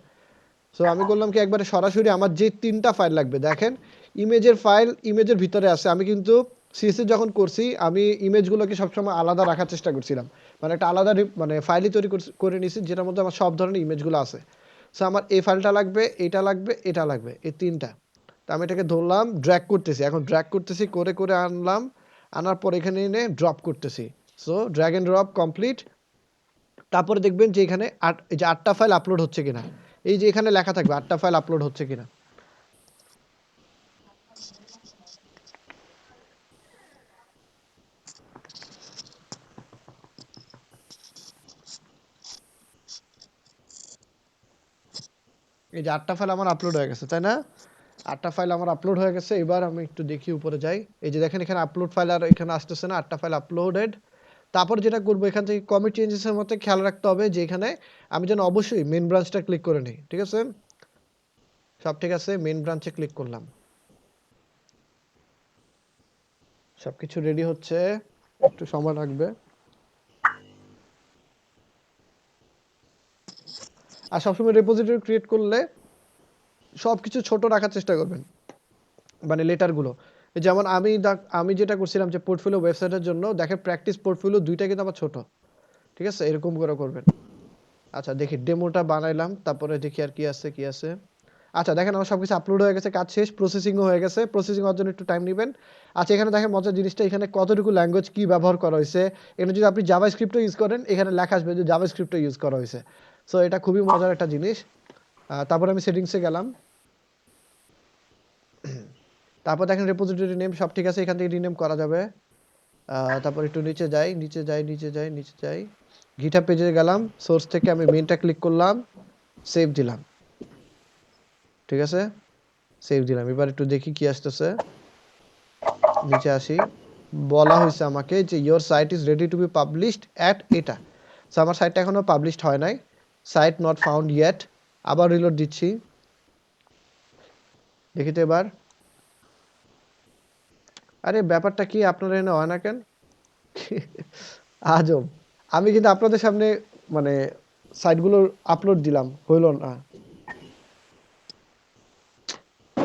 সো আমি করলাম কি একবারে সরাসরি আমার যে তিনটা ফাইল লাগবে, দেখেন ইমেজের ফাইল ইমেজের ভিতরে আছে। আমি কিন্তু সিএসএস যখন করছি আমি ইমেজগুলোকে সবসময় আলাদা রাখার চেষ্টা করছিলাম, মানে একটা আলাদা মানে ফাইলই তৈরি করে নিয়েছি যেটার মধ্যে আমার সব ধরনের ইমেজগুলো আছে। সো আমার এই ফাইলটা লাগবে, এটা লাগবে, এটা লাগবে, এই তিনটা। তো আমি এটাকে ধরলাম ড্র্যাগ করতেছি, এখন ড্র্যাগ করতেছি করে করে আনলাম, আনার পর এখানে এনে ড্রপ করতেছি। So drag and drop complete. তারপরে দেখবেন যে এখানে এই যে 8টা ফাইল আপলোড হচ্ছে কিনা, এই যে এখানে লেখা থাকবে 8টা ফাইল আপলোড হচ্ছে কিনা। এই যে 8টা ফাইল আমার আপলোড হয়ে গেছে তাই না, 8টা ফাইল আমার আপলোড হয়ে গেছে। এবার আমি একটু দেখি উপরে যাই, এই যে দেখেন এখানে আপলোড ফাইল আর এখানে আসতেছে না, 8টা ফাইল আপলোডেড। তারপর যেটা করব এখান থেকে কমিট চেঞ্জেস এর মধ্যে খেয়াল রাখতে হবে যে এখানে আমি যেন অবশ্যই মেইন ব্রাঞ্চটা ক্লিক করে নিই, ঠিক আছে? সব ঠিক আছে, মেইন ব্রাঞ্চে ক্লিক করলাম। সবকিছু রেডি হচ্ছে, একটু সময় লাগবে। আর সবসময় রেপোজিটরি ক্রিয়েট করলে সবকিছু ছোট রাখার চেষ্টা করবেন, মানে লেটারগুলো। যেমন আমি যেটা করছিলাম যে পোর্টফোলিও ওয়েবসাইটের জন্য দেখেন প্র্যাকটিস পোর্টফোলিও দুইটা কিন্তু আমার ছোট, ঠিক আছে? এরকম করে করবেন। আচ্ছা দেখি ডেমোটা বানাইলাম, তারপরে দেখি আর কি আছে কি আছে। আচ্ছা দেখেন আমার সবকিছু আপলোড হয়ে গেছে, কাজ শেষ, প্রসেসিংও হয়ে গেছে। প্রসেসিং হওয়ার জন্য একটু টাইম নেবেন। আচ্ছা এখানে দেখেন মজার জিনিসটা, এখানে কতটুকু ল্যাঙ্গুয়েজ কি ব্যবহার করা হয়েছে। এখানে যদি আপনি জাভাস্ক্রিপ্টও ইউজ করেন এখানে লেখা আসবে যে জাভাস্ক্রিপ্টও ইউজ করা হয়েছে। সো এটা খুবই মজার একটা জিনিস। তারপর আমি সেটিংসে গেলাম। তারপর দেখেন রেপোজিটরি নেম সব ঠিক আছে, এখান থেকে রিনেম করা যাবে। তারপর একটু নিচে যাই, গিটহাব পেজে গেলাম, সোর্স থেকে আমি মেইনটা ক্লিক করলাম, সেভ দিলাম, ঠিক আছে? সেভ দিলাম। এবার একটু দেখি কি আসতেছে, নিচে আসি। বলা হয়েছে আমাকে যে your site is ready to be published at এটা। সো আমার সাইটটা এখনো পাবলিশড হয় নাই, সাইট নট ফাউন্ড ইয়েট। আবার রিলোড দিচ্ছি, দেখি তো এবার। আরে ব্যাপারটা কি আপনারা এনে হয় না কেন? আজব। আমি কিন্তু আপনাদের সামনে মানে সাইটগুলো আপলোড দিলাম, হইল না।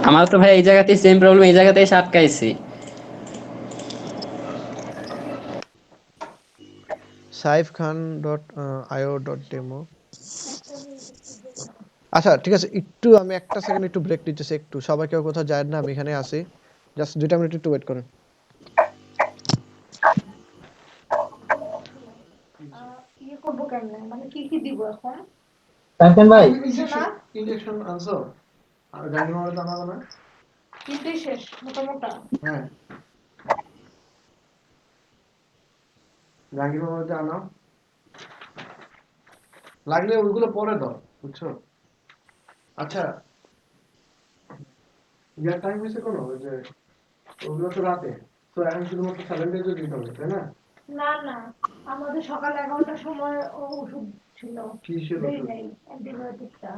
আমার তো ভাই এই জায়গাতেই সেম প্রবলেম, এই জায়গাতেই এসে আটকাইছি। saifkhan.io.demo। আচ্ছা ঠিক আছে, একটু আমি একটা সেকেন্ড একটু ব্রেক নিতেছি, একটু সবাই কেউ কোথাও যায় না, আমি এখানে আছি। জাস্ট 2টা মিনিট একটু ওয়েট করেন। ইয়ে করবো কেমনে, মানে কি কি দিব এখন? তাইছেন ভাই ইনজেকশন আনছো? আর গাড়ি মারা জানা না? তিনটেই শেষ মোটামোটা। হ্যাঁ, গাড়ি মারা আনো, লাগলে ওইগুলো পরে দাও, বুঝছো? আচ্ছা ইয়ার টাইম হয়েছে কোনো, ওই যে ওগুলো তো রাতে, তো এখন শুধুমাত্র স্যালেন্ডার দিতে হবে, তাই না? না না, আমাদের সকাল 11টার সময় ওষুধ ছিল। কিসের দেই ওষুধ? নাই অ্যান্টিবায়োটিকটা।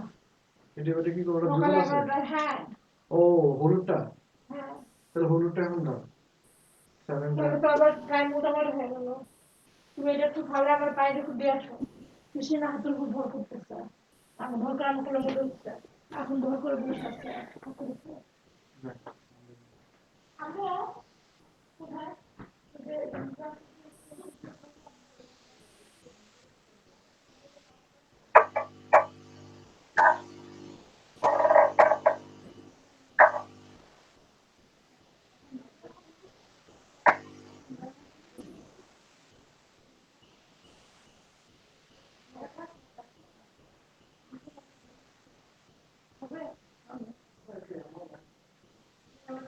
অ্যান্টিবায়োটিক কি কোনো সকাল জরুরি আছে? 11টায়, হ্যাঁ ও হলুদটা, হ্যাঁ। তাহলে হলুদটা এখন দাও, স্যালেন্ডার। তাহলে তো আবার টাইম মোটামুটি হয়ে গেল। তুমি এটা একটু খাওয়ালে আমার পায়ে একটু দিয়ে আসো। বেশি না হাতের উপর ভর করতেছে, আমি ভর করে আমাকে মনে হচ্ছে এখন ভর করে বসে আছে হাতের উপর। আম্মু, কোথায়? ওই যে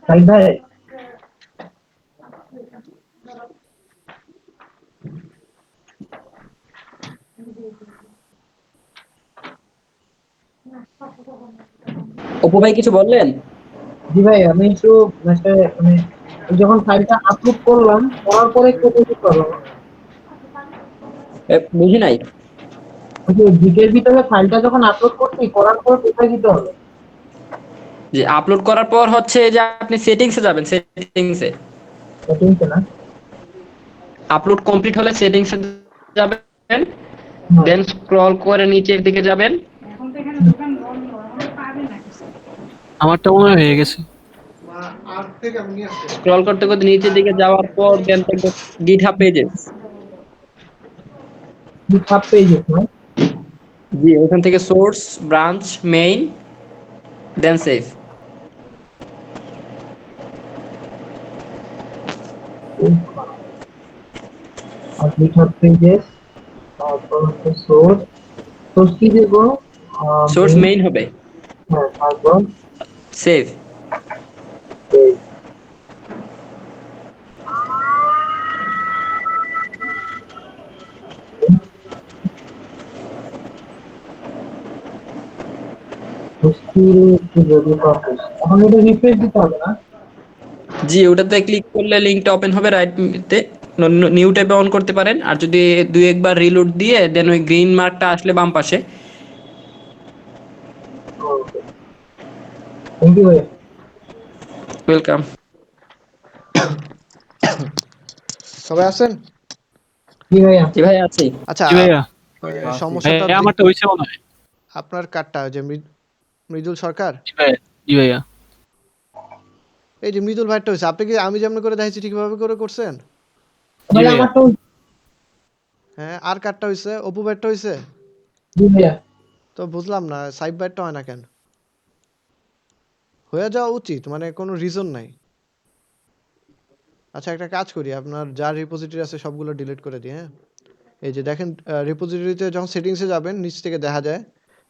সাইদ ভাই অপু ভাই কিছু বললেন? জি ভাই, আমি একটু মানে যখন ফাইলটা আপলোড করলাম, করার পরে কোথায় কি করলাম? বুঝি নাই। ওই যে জিকের ভিতরে ফাইলটা যখন আপলোড করছি, করার পর কোথায় দিতে হবে? যে আপলোড করার পর হচ্ছে যে আপনি সেটিংসে যাবেন, সেটিংসে সেটিংসে না? আপলোড কমপ্লিট হলে সেটিংসে যাবেন, হ্যাঁ। দেন স্ক্রল করে নিচের দিকে যাবেন। এখন তো এখানে দোকান বন্ধ, এখন পাবে না কিছু। আমারটা মনে হয় হয়ে গেছে। আর থেকে আমি নিয়ে আসছি। স্ক্রল করতে করতে নিচের দিকে যাওয়ার পর দেন থাকবে গিটহাব পেজেস। গিটহাব পেজেস না? জি, ওখান থেকে সোর্স, ব্রাঞ্চ, মেইন, দেন সেভ। আর গিটহাব পেজেস, তারপর হচ্ছে সোর্স কি দেবো? সোর্স মেইন হবে, হ্যাঁ, তারপর সেভ। page। এখন এটা রিফ্রেশ দিতে হবে না? জি, ওটাতে ক্লিক করলে লিংকটা ওপেন হবে রাইটতে। নিউ ট্যাবে অন করতে পারেন, আর যদি দুই একবার রিলোড দিয়ে দেন ওই গ্রিন মার্কটা আসলে বাম পাশে। থ্যাংক ইউ ভাইয়া। ওয়েলকাম। সবাই আছেন? জি ভাইয়া। জি ভাই আছি। আচ্ছা, জি ভাইয়া। সমস্যাটা ভাইয়া আমারটা হইছে মনে হয়। আপনার কার্ডটা যে মৃদুল সরকার, জি ভাইয়া। জি ভাইয়া। এই যে মৃদুল ভাইটা হয়েছে, আপনি কি আমি যেমন করে দেখাইছি ঠিকভাবে করে করছেন? জি ভাইয়া ভাইয়া। আমারটা হ্যাঁ, আর কার্ডটা হয়েছে, অপু ভাইটা হয়েছে? জি ভাইয়া। তো বুঝলাম না সাইব ভাইটা হয় না কেন? হয়ে যাওয়া উচিত, মানে কোনো রিজন নাই। আচ্ছা, একটা কাজ করি, আপনার যা রিপোজিটরি আছে সবগুলো ডিলিট করে দিই, হ্যাঁ? এই যে দেখেন, রিপোজিটরিতে যখন সেটিংসে যাবেন নিচ থেকে দেখা যায়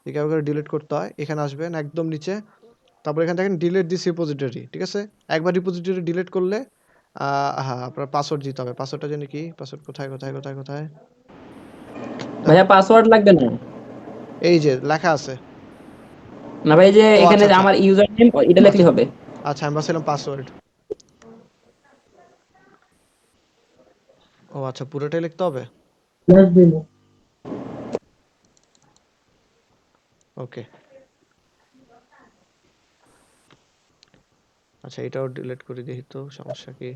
যে কিভাবে করে ডিলিট করতে হয়। এখানে আসবেন একদম নিচে, তারপর এখানে দেখেন ডিলিট দিস রিপোজিটরি, ঠিক আছে? একবার রিপোজিটরি ডিলিট করলে হ্যাঁ, আপনার পাসওয়ার্ড দিতে হবে। পাসওয়ার্ডটা জানি কি? পাসওয়ার্ড কোথায় কোথায় কোথায় কোথায়? ভাইয়া পাসওয়ার্ড লাগবে না। এই যে লেখা আছে। না ভাই, যে ও এখানে আচ্ছা যে আচ্ছা আমার ইউজার নেম এটা আচ্ছা লিখলে হবে। আচ্ছা, আমি ভাবছিলাম পাসওয়ার্ড। ও আচ্ছা, পুরোটাই লিখতে হবে। প্লাস দিন। ওকে, আচ্ছা এটাও ডিলিট করে দিই তো, সমস্যা কি?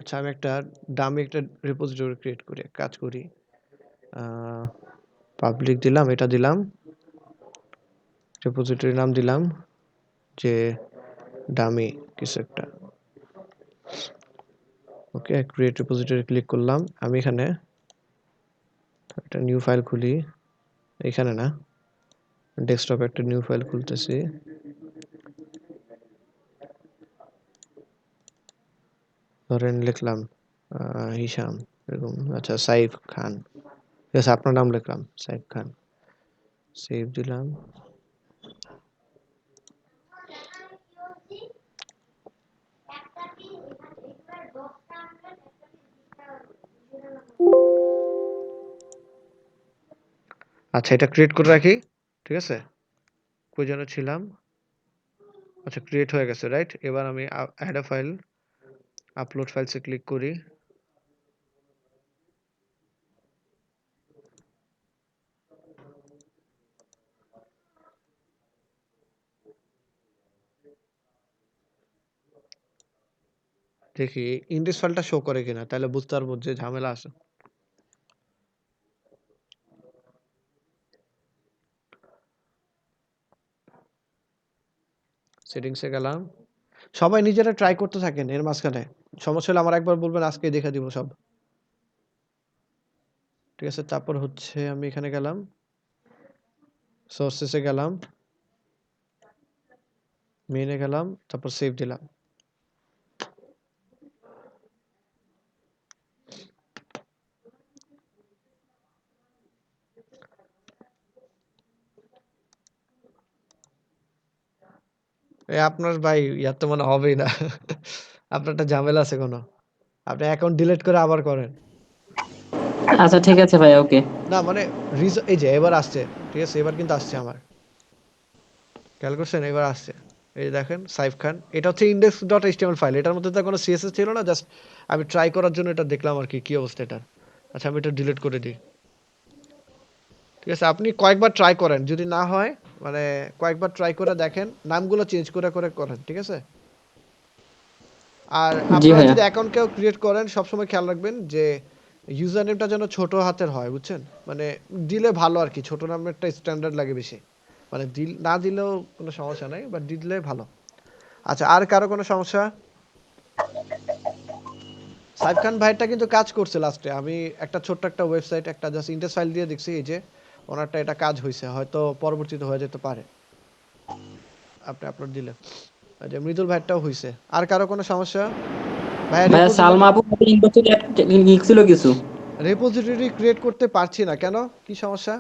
আচ্ছা, আমি একটা ডামি একটা রিপোজিটরি ক্রিয়েট করি, এক কাজ করি, পাবলিক দিলাম, এটা দিলাম, রিপোজিটরি নাম দিলাম যে ডামি কিছু একটা। ওকে, ক্রিয়েট রিপোজিটরি ক্লিক করলাম। আমি এখানে একটা নিউ ফাইল খুলি, এখানে না, ডেস্কটপে একটা নিউ ফাইল খুলতেছি। ধরেন লিখলাম হিশাম, এরকম, আচ্ছা সাইফ খান, ঠিক আছে, আপনার নাম লিখলাম সাইফ খান, সেভ দিলাম। আচ্ছা, এটা ক্রিয়েট করে রাখি, ঠিক আছে? কই যেন ছিলাম? আচ্ছা, ক্রিয়েট হয়ে গেছে, রাইট? এবার আমি অ্যাড আ ফাইল, আপলোড ফাইলসে ক্লিক করি। দেখি ইন্ডেক্স ফাইলটা শো করে কিনা, তাহলে বুঝতে পারবো যে ঝামেলা আছে। সেটিংসে গেলাম। সবাই নিজেরা ট্রাই করতে থাকেন এর মাঝখানে। সমস্যা হলে আমার একবার বলবেন, আজকেই দেখে দিব সব। ঠিক আছে, তারপর হচ্ছে আমি এখানে গেলাম, সোর্সেসে গেলাম, মেইনে গেলাম, তারপর সেভ দিলাম। আপনার ভাই ইয়ার তো মনে হবেই না। আপনার একটা ঝামেলা আছে কোনো। আপনি অ্যাকাউন্ট ডিলিট করে আবার করেন। আচ্ছা ঠিক আছে ভাই, ওকে। না মানে এই যে এবার আসছে, ঠিক আছে? এবার কিন্তু আসছে আমার। খেয়াল করছেন? এবার আসছে। এই যে দেখেন সাইফ খান। এটা হচ্ছে index.html ফাইল। এটার মধ্যে তো কোনো CSS ছিল না। জাস্ট আমি ট্রাই করার জন্য এটা দেখলাম আরকি কি অবস্থা এটার। আচ্ছা, আমি এটা ডিলিট করে দিই। ঠিক আছে? আপনি কয়েকবার ট্রাই করেন। যদি না হয় মানে কয়েকবার ট্রাই করে দেখেন। নামগুলো চেঞ্জ করে করেন। ঠিক আছে? আর জি আপনারা ভাইয়া। যদি অ্যাকাউন্ট কেউ ক্রিয়েট করেন সবসময় খেয়াল রাখবেন যে ইউজার নেমটা যেন ছোট হাতের হয়, বুঝছেন? মানে দিলে ভালো আরকি। ছোট নামেরটা স্ট্যান্ডার্ড লাগে বেশি। মানে না দিলেও কোনো সমস্যা নাই, বাট দিলে ভালো। আচ্ছা, আর কারো কোনো সমস্যা? সাইফ খান ভাইটা কিন্তু কাজ করছে লাস্টে। আমি একটা ছোট্ট একটা ওয়েবসাইট একটা জাস্ট ইন্ডেক্স ফাইল দিয়ে দেখছি, এই যে ওনারটা এটা কাজ হইছে। হয়তো পরবর্তীতে হয়ে যেতে পারে। আপনি আপলোড দিলে। যে মৃদুল ভাইটাও হইছে। আর কারো কোনো সমস্যা? ভাইয়া ভাইয়া সালমা আপু ইনবক্সে লিখছিল কিছু। রিপোজিটরি ক্রিয়েট করতে পারছি না কেন? কি সমস্যা?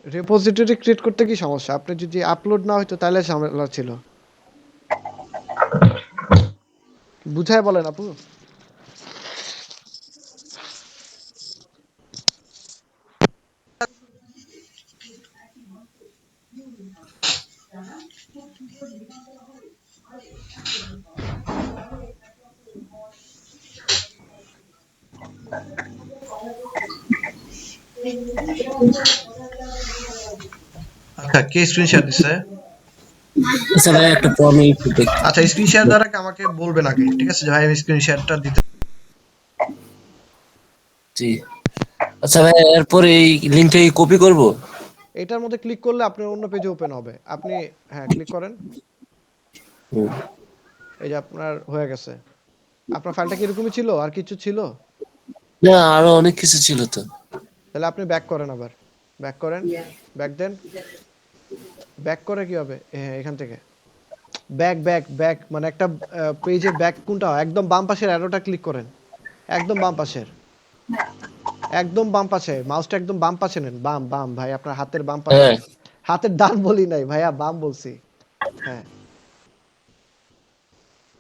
রেপোজিটরি ক্রিয়েট করতে কি সমস্যা? আপনি যদি আপলোড না হইতো তাহলে ঝামেলা ছিল। বুঝায় বলেন আপু। আচ্ছা, কে স্ক্রিন শেয়ার দিছে? আচ্ছা ভাই একটা প্রবলেম একটু দেখতে। আচ্ছা, স্ক্রিন শেয়ার দেওয়ার আগে আমাকে বলবেন আগে, ঠিক আছে? যে ভাই আমি স্ক্রিন শেয়ারটা দিতে। জি। আচ্ছা ভাই এরপরে এই লিঙ্কটা কি কপি করব? এটার মধ্যে ক্লিক করলে আপনার অন্য পেজে ওপেন হবে। আপনি হ্যাঁ ক্লিক করেন। হুম। এই যে আপনার হয়ে গেছে। আপনার ফাইলটা কি এরকমই ছিল? আর কিছু ছিল? না আরো অনেক কিছু ছিল তো। তাহলে আপনি ব্যাক করেন আবার। ব্যাক করেন। Back then. ব্যাক করে কি হবে? হ্যাঁ, এখান থেকে। ব্যাক মানে একটা পেজের ব্যাক কোনটা? একদম বাম পাশের অ্যারোটা ক্লিক করেন। একদম বাম পাশের। একদম বাম পাশে। মাউসটা একদম বাম পাশে নেন। বাম ভাই আপনার হাতের বাম পাশে। হ্যাঁ। হাতের ডান বলি নাই ভাইয়া, বাম বলছি। হ্যাঁ।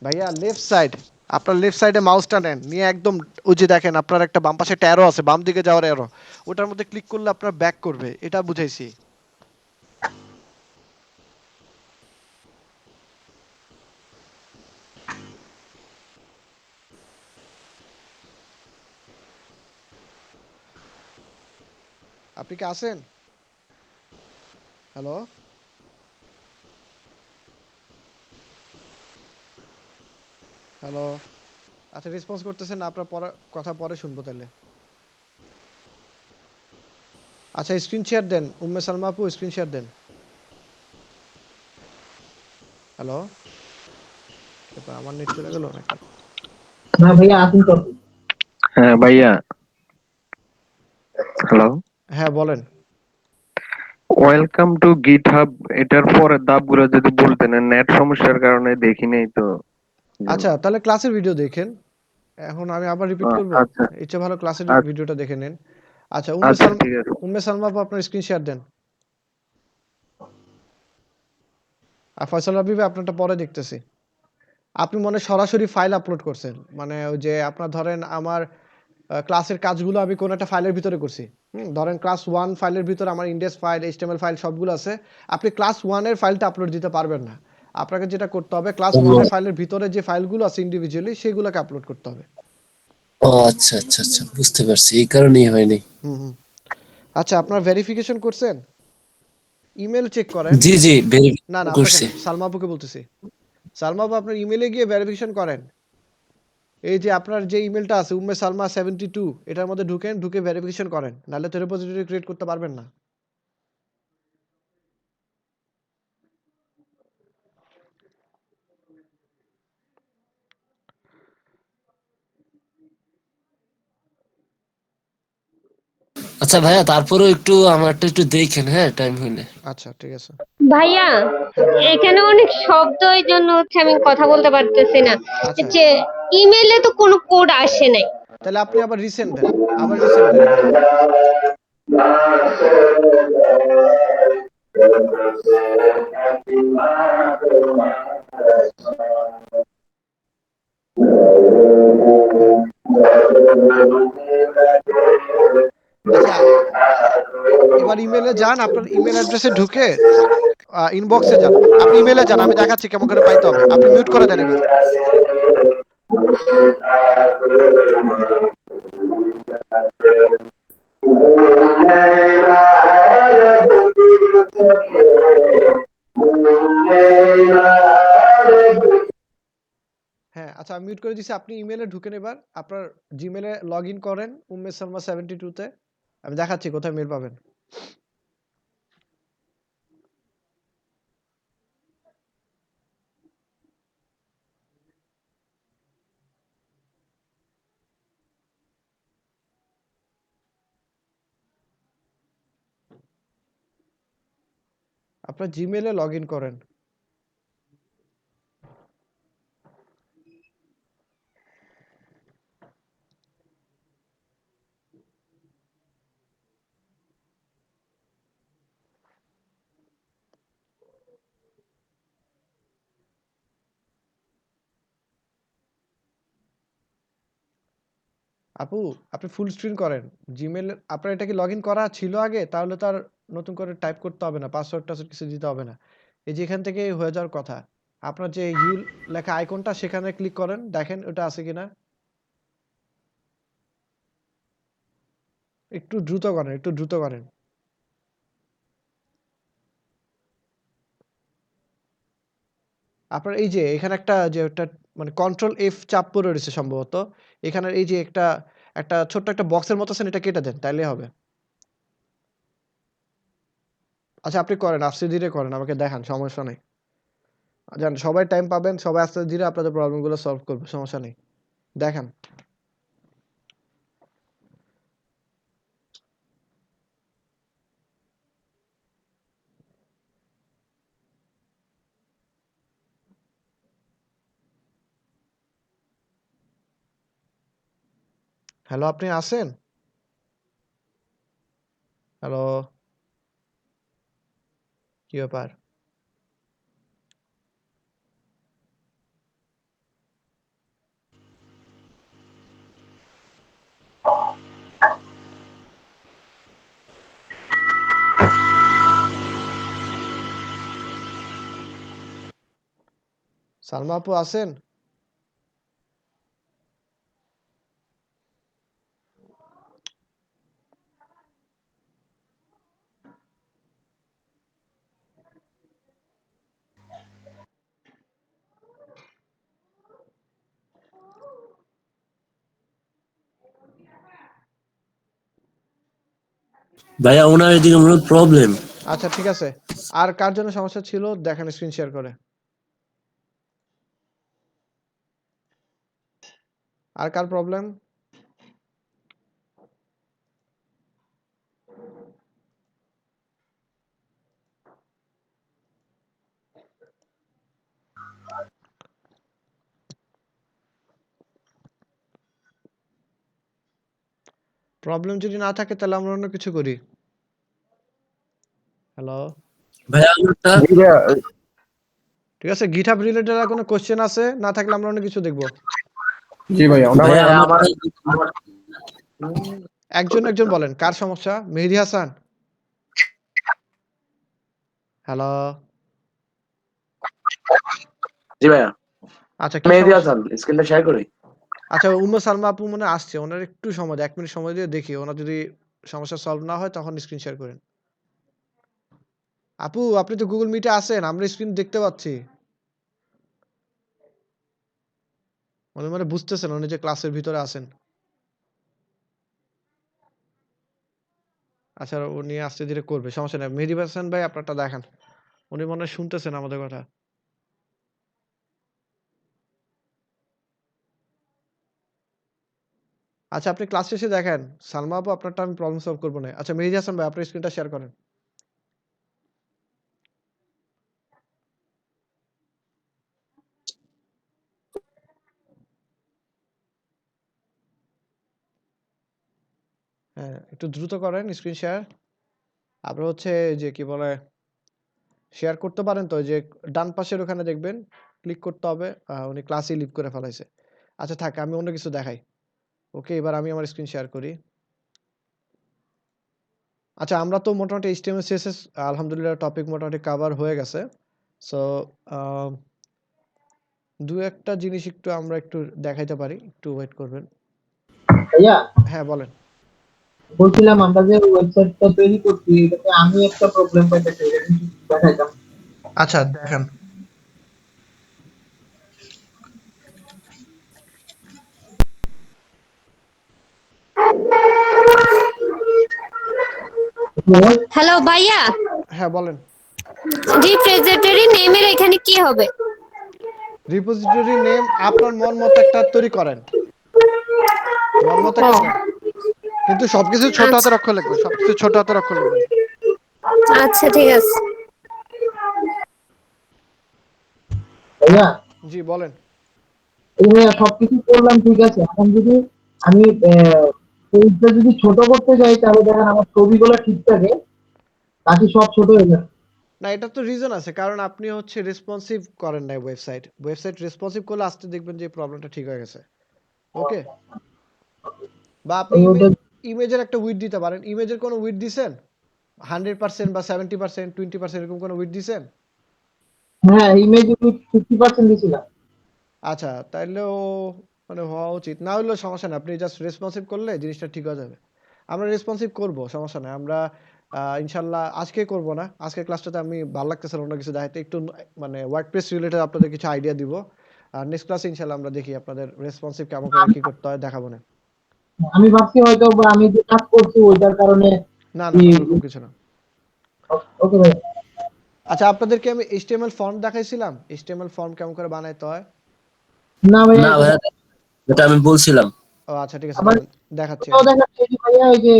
ভাইয়া লেফট সাইড। আপনার লেফট সাইডে মাউসটা নেন। নিয়ে একদম ওই যে দেখেন আপনার একটা বাম পাশে একটা অ্যারো আছে, বাম দিকে যাওয়ার অ্যারো। ওটার মধ্যে ক্লিক করলে আপনার ব্যাক করবে। এটা বুঝাইছি। আপনি কি আছেন? হ্যালো? হ্যালো? আচ্ছা রেসপন্স করতেছেন না, আপনার কথা পরে শুনবো তাহলে। আচ্ছা স্ক্রিন শেয়ার দেন। উম্মে সালমা আপু স্ক্রিন শেয়ার দেন। হ্যালো? এবার আমার নেট চলে গেল নাকি? না ভাইয়া আসুন তো। হ্যাঁ ভাইয়া, হ্যালো, হ্যাঁ বলেন। Welcome to GitHub. এটার পরের ধাপগুলো যদি বলতেন, নেট সমস্যার কারণে দেখি নাই তো। আচ্ছা তাহলে ক্লাসের ভিডিও দেখেন। এখন আমি আবার রিপিট করব? আচ্ছা ইচ্ছে ভালো ক্লাসের আচ্ছা ভিডিওটা দেখে নেন। আচ্ছা আচ্ছা ঠিক আছে। উম্মে সালমা আপু আপনার স্ক্রিন শেয়ার দেন। আর ফয়সাল রাব্বি ভাই আপনারটা পরে দেখতেছি। আপনি মনে হয় সরাসরি ফাইল আপলোড করছেন। মানে ওই যে আপনার ধরেন আমার ক্লাসের কাজগুলো আমি কোন একটা ফাইলের ভিতরে করছি। ধরেন ক্লাস 1 ফাইলের ভিতরে আমার ইনডেক্স ফাইল, এইচটিএমএল ফাইল সবগুলো আছে। আপনি ক্লাস 1 এর ফাইলটা আপলোড দিতে পারবেন না। আপনাকে যেটা করতে হবে ক্লাস 1 এর ফাইলের ভিতরে যে ফাইলগুলো আছে ইন্ডিভিজুয়ালি সেগুলোকে আপলোড করতে হবে। ও আচ্ছা আচ্ছা আচ্ছা বুঝতে পারছি এই কারণেই হয়নি। হুম। আচ্ছা আপনার ভেরিফিকেশন করছেন? ইমেল চেক করেন। জি জি না আপনাকে করছি। না, সালমা আপুকে বলতেছি। সালমা আপু আপনার ইমেলে গিয়ে ভেরিফিকেশন করেন। এই যে আপনার যে ইমেলটা আছে উম্মে সালমা 72 এটার মধ্যে ঢুকেন, ঢুকে ভেরিফিকেশন করেন। নাহলে তো রেপোজিটরি ক্রিয়েট করতে পারবেন না। আচ্ছা ভাইয়া তারপরেও একটু আমারটা একটু দেখেন হ্যাঁ টাইম হইলে। আচ্ছা ঠিক আছে। ভাইয়া, হ্যাঁ বলেন। এখানে অনেক শব্দ এই জন্য হচ্ছে আমি কথা বলতে পারতেছি না। আচ্ছা যে ইমেলে তো কোনো কোড আসে নাই। তাহলে আপনি আবার রিসেন্ড দেন। আবার রিসেন্ড দেন ভাইয়া। আচ্ছা এবার ইমেলে যান, আপনার ইমেল অ্যাড্রেসে ঢুকে ইনবক্সে যান। আপনি ইমেলে যান, আমি দেখাচ্ছি কেমন করে পাইতে হবে। আপনি মিউট করে দেন এবার। হ্যাঁ আচ্ছা আমি মিউট করে দিছি। আপনি ইমেলে ঢুকেন এবার। আপনার জিমেলে লগ ইন করেন উম্মে সালমা 72 তে। আমি দেখাচ্ছি কোথায় মেল পাবেন। আপনার জিমেলে লগ ইন করেন। আপু আপনি ফুল স্ক্রিন করেন। জিমেল আপনার এটা কি লগইন করা ছিল আগে? তাহলে তো আর নতুন করে টাইপ করতে হবে না। পাসওয়ার্ড-টাসওয়ার্ড কিছু দিতে হবে না। এই যে এখান থেকে হয়ে যাওয়ার কথা। আপনার যে ইউ লেখা আইকনটা সেখানে ক্লিক করেন। দেখেন ওটা আছে কিনা। একটু দ্রুত করেন, একটু দ্রুত করেন। আপনার এই যে এখানে একটা যে একটা মানে কন্ট্রোল এফ চাপ পড়ে রয়েছে সম্ভবত। এখানে এই যে একটা ছোট্ট একটা বক্সের মতো আছেন এটা কেটে দেন তাইলেই হবে। আচ্ছা আপনি করেন, আস্তে ধীরে করেন, আমাকে দেখান, সমস্যা নেই। জান সবাই টাইম পাবেন, সবাই আস্তে ধীরে আপনাদের প্রবলেমগুলো সলভ করবে, সমস্যা নেই। দেখান। হ্যালো, আপনি আছেন? হ্যালো, কি ব্যাপার? সালমা আপু আছেন? ভাইয়া ওনার এদিকে মনে প্রবলেম। আচ্ছা ঠিক আছে। আর কার জন্য সমস্যা ছিল দেখেন স্ক্রিন শেয়ার করে। আর কার প্রবলেম? প্রবলেম যদি না থাকে তাহলে আমরা অন্য কিছু করি। হ্যালো, ভাইয়া আমারটা জি ভাইয়া, ঠিক আছে। GitHub রিলেটেড আর কোনো কোশ্চেন আছে? না থাকলে আমরা অন্য কিছু দেখব। জি ভাইয়া, না ভাইয়া ভাইয়া আমারটা একজন বলেন কার সমস্যা? মেহেদী হাসান? হ্যালো, জি ভাইয়া, আচ্ছা কি মেহেদী সমস্যা? হাসান, স্ক্রিনটা শেয়ার করি। আচ্ছা উম্মে সালমা আপু মনে হয় আসছে। ওনার একটু সময় দেন, ১ মিনিট সময় দিয়ে দেখি। ওনার যদি সমস্যা সলভ না হয় তখন স্ক্রিন শেয়ার করেন। আপু আপনি তো Google Meet এ আছেন। আমরা স্ক্রিন দেখতে পাচ্ছি। উনি মানে বুঝতেছেন উনি যে ক্লাসের ভিতরে আছেন। আচ্ছা উনি আস্তে ধীরে করবে। সমস্যা নাই। মেহেদী হাসান ভাই আপনারটা দেখান। উনি মনে হয় শুনতেছেন আমাদের কথা। আচ্ছা আপনি ক্লাস শেষে দেখেন। সালমা আপু আপনারটা আমি প্রবলেম সলভ করব না। আচ্ছা মেহেদী হাসান ভাই আপনার স্ক্রিনটা শেয়ার করেন। হ্যাঁ, একটু দ্রুত করেন স্ক্রিন শেয়ার। আপনার হচ্ছে যে কি বলে শেয়ার করতে পারেন তো? ওই যে ডান পাশের ওখানে দেখবেন ক্লিক করতে হবে। উনি ক্লাসই লিভ করে ফেলাইছে। আচ্ছা থাক আমি অন্য কিছু দেখাই। ওকে এবার আমি আমার স্ক্রিন শেয়ার করি। আচ্ছা আমরা তো মোটামুটি HTML CSS আলহামদুলিল্লাহ টপিক মোটামুটি কভার হয়ে গেছে। সো আ ২-১ টা জিনিস আমরা একটু দেখাইতে পারি। একটু ওয়েট করবেন। ভাইয়া হ্যাঁ বলেন। বলছিলাম আমরা যে ওয়েবসাইটটা তৈরি করছি এটাতে আমি একটা প্রবলেম পাইতেছি, এটা যদি দেখাইতাম। আচ্ছা দেখান। হ্যালো ভাইয়া, হ্যাঁ বলেন। রিপোজিটরি নেমের এখানে কি হবে? রিপোজিটরি নেম আপনার মন মতো একটা তৈরি করেন। মন মতো ও একটা দেন। কিন্তু সবকিছু ছোট আচ্ছা হাতের অক্ষর লিখবেন। সবকিছু ছোট হাতের অক্ষর লিখবেন। আচ্ছা ঠিক আছে। ভাইয়া জি বলেন। এই ভাইয়া সবকিছু করলাম ঠিক আছে, এখন যদি আমি পেজটা যদি ছোট করতে যাই তাহলে দেখেন আমার ছবিগুলো ঠিক থাকে, বাকি সব ছোট হয়ে যাচ্ছে। না এটা তো রিজন আছে। কারণ আপনি হচ্ছে রেসপন্সিভ করেন নাই ওয়েবসাইট। ওয়েবসাইট রেসপন্সিভ করলে আস্তে দেখবেন যে প্রবলেমটা ঠিক হয়ে গেছে। ওকে? বা আপনি ওটা ইমেজের একটা উইডথ দিতে পারেন। ইমেজের কোনো উইডথ দিছেন? 100% বা 70%, 20% এরকম কোনো উইডথ দিছেন? হ্যাঁ, ইমেজ 50% দিছিলাম। আচ্ছা, তাইলেও মানে হওয়া উচিত। না হইলেও সমস্যা নাই। আপনি জাস্ট রেসপন্সিভ করলে জিনিসটা ঠিক হয়ে যাবে। আমরা রেসপন্সিভ করব, সমস্যা নাই। আমরা ইনশাআল্লাহ আজকে করব না। আজকের ক্লাসটাতে আমি ভাল লাগতেছে না অন্য কিছু দেখাইতে। একটু মানে ওয়ার্ডপ্রেস রিলেটেড আপনাদের কিছু আইডিয়া দিব। আর নেক্সট ক্লাসে ইনশাআল্লাহ আমরা দেখি আপনাদের রেসপন্সিভ কেমন করে কি করতে হয় দেখাবো না। আমি ভাবছি হয়তো বা আমি যে কাজ করছি ওইটার কারণে না, না, না ওরকম কিছু না। ওকে ভাই। আচ্ছা, আপনাদেরকে আমি HTML ফর্ম দেখাইছিলাম। HTML ফর্ম কেমন করে বানাইতে হয়? না ভাইয়া, না ভাইয়া, এটা আমি বলছিলাম। ও আচ্ছা, ঠিক আছে, আবার দাঁড়ান দেখাচ্ছি ওটাও আমি। দেখাচ্ছে যে ভাইয়া ওই যে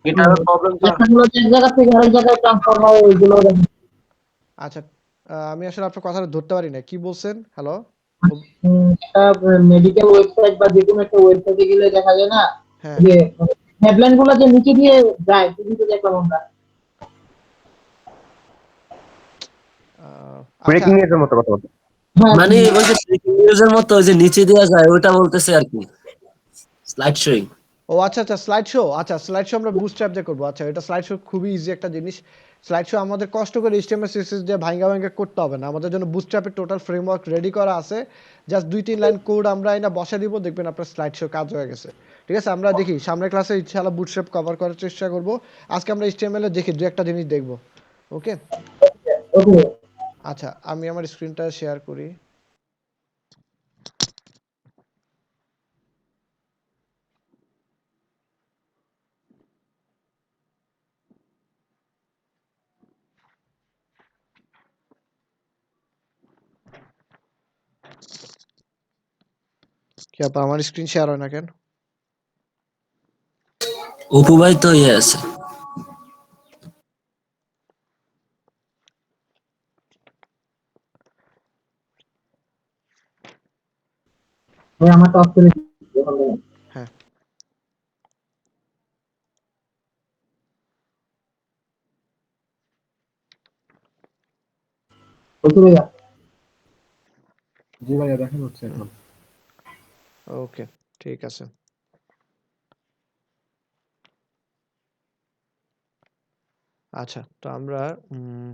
গিটারের প্রবলেম তো লেখাগুলো যে এক জায়গা থেকে আরেক জায়গায় ট্রান্সফার হয় ওইগুলো দেখাচ্ছে। আচ্ছা, আমি আসলে আপনার কথাটা ধরতে পারি নাই। কি বলছেন? হ্যালো? একটা মেডিকেল ওয়েবসাইট বা যে কোনো একটা ওয়েবসাইটে গেলে দেখা যায় না হ্যাঁ। যে হেডলাইন গুলো যে নিচে দিয়ে যায় টিভিতে দেখলাম আমরা। আচ্ছা, ব্রেকিং নিউজের মতো কথা বলতে। হ্যাঁ, মানে ওই যে নিউজের মতো ওই যে নিচে দেওয়া যায় ওটা বলতেছে আর কি, স্লাইড শোয়িং। ও আচ্ছা, আচ্ছা, স্লাইড শো। আচ্ছা, স্লাইড শো আমরা বুটস্ট্র্যাপ দিয়ে করব। আচ্ছা, এটা স্লাইড শো খুবই ইজি একটা জিনিস। স্লাইড শো আমাদের কষ্ট করে HTML CSS দিয়ে ভাঙ্গা ভাঙ্গা করতে হবে না। আমাদের জন্য বুটস্ট্র্যাপের টোটাল ফ্রেমওয়ার্ক রেডি করা আছে। জাস্ট 2-3 লাইন কোড আমরা এনে বসায় দিব, দেখবেন আপনার স্লাইড শো কাজ হয়ে গেছে। ঠিক আছে? আমরা দেখি সামনের ক্লাসে ইনশাআল্লাহ বুটস্ট্র্যাপ কভার করার চেষ্টা করব। আজকে আমরা HTML এ দেখি 2-1টা জিনিস দেখব। ওকে? ওকে। আচ্ছা, আমি আমার স্ক্রিনটা শেয়ার করি। কি আপা, আমার স্ক্রিন শেয়ার হয় না কেন? অপু ভাই তো ইয়ে আছে। ভাই আমারটা অফ করে দিচ্ছি এখন দেখেন। হ্যাঁ। ওকে ভাইয়া। জি ভাইয়া দেখা যাচ্ছে এখন। ওকে, ঠিক আছে। আচ্ছা, তো আমরা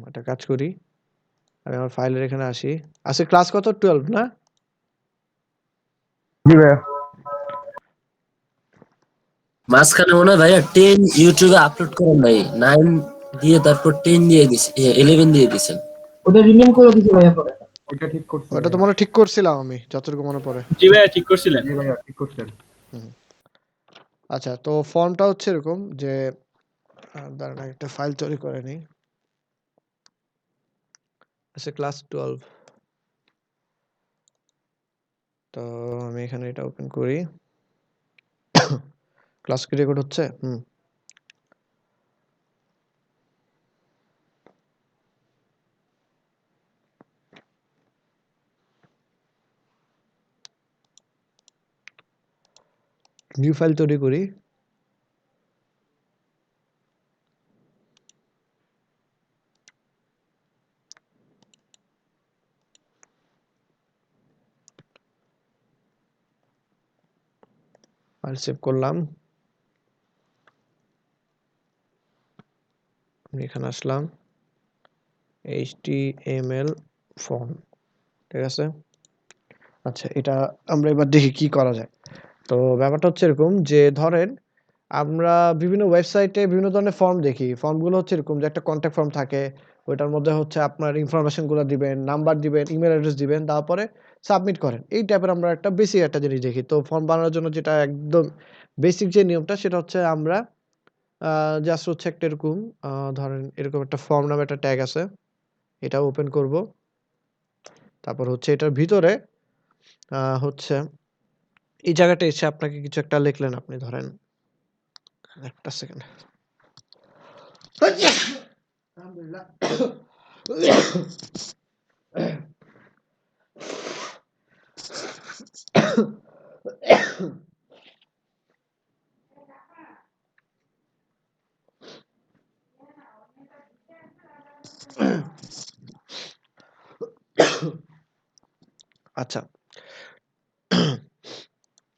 একটা কাজ করি। আমি আমার ফাইলের এখানে আসি। আজকে ক্লাস কত? 12 না? জি ভাইয়া। মাঝখানে মনে হয় ভাইয়া 10 ইউটিউবে আপলোড করেন নাই, 9 দিয়ে তারপর 10 দিয়ে দিছে, 11 দিয়ে দিছেন। ওটা রিনেম করে দিচ্ছি ভাইয়া পরে। ওইটা ঠিক করছি ওটা তো ভাইয়া। মনে হয় ঠিক করছিলাম আমি, যতটুকু মনে পড়ে। জি ভাইয়া ঠিক করছিলেন। জি ভাইয়া ঠিক করছেন। হুম। আচ্ছা, তো ফর্মটা হচ্ছে এরকম যে দাঁড়ান একটা ফাইল তৈরি করে নিই। আচ্ছা, ক্লাস 12। তো আমি এখানে এটা ওপেন করি। ক্লাস কি রেকর্ড হচ্ছে? নিউ ফাইল তৈরি করি। ফাইল সেভ করলাম। আমি এখানে আসলাম। HTML form. ঠিক আছে? আচ্ছা, এটা আমরা এবার দেখি কি করা যায়। তো ব্যাপারটা হচ্ছে এরকম যে ধরেন আমরা বিভিন্ন ওয়েবসাইটে বিভিন্ন ধরনের ফর্ম দেখি। ফর্মগুলো হচ্ছে এরকম যে একটা কনট্যাক্ট ফর্ম থাকে। ওইটার মধ্যে হচ্ছে আপনার ইনফরমেশন গুলা দিবেন, নাম্বার দিবেন, ইমেইল অ্যাড্রেস দিবেন, তারপরে সাবমিট করেন। এই টাইপের আমরা একটা বেসিক একটা জিনিস দেখি। তো ফর্ম বানানোর জন্য যেটা একদম বেসিক যে নিয়মটা সেটা হচ্ছে আমরা জাস্ট হচ্ছে একটা এরকম ধরেন এরকম একটা ফর্ম নামে একটা ট্যাগ আছে। এটা ওপেন করব। তারপর হচ্ছে এটার ভিতরে হচ্ছে এই জায়গাটা এসে আপনাকে কিছু একটা লিখলেন আপনি ধরেন। একটা সেকেন্ড। আলহামদুলিল্লাহ। আচ্ছা,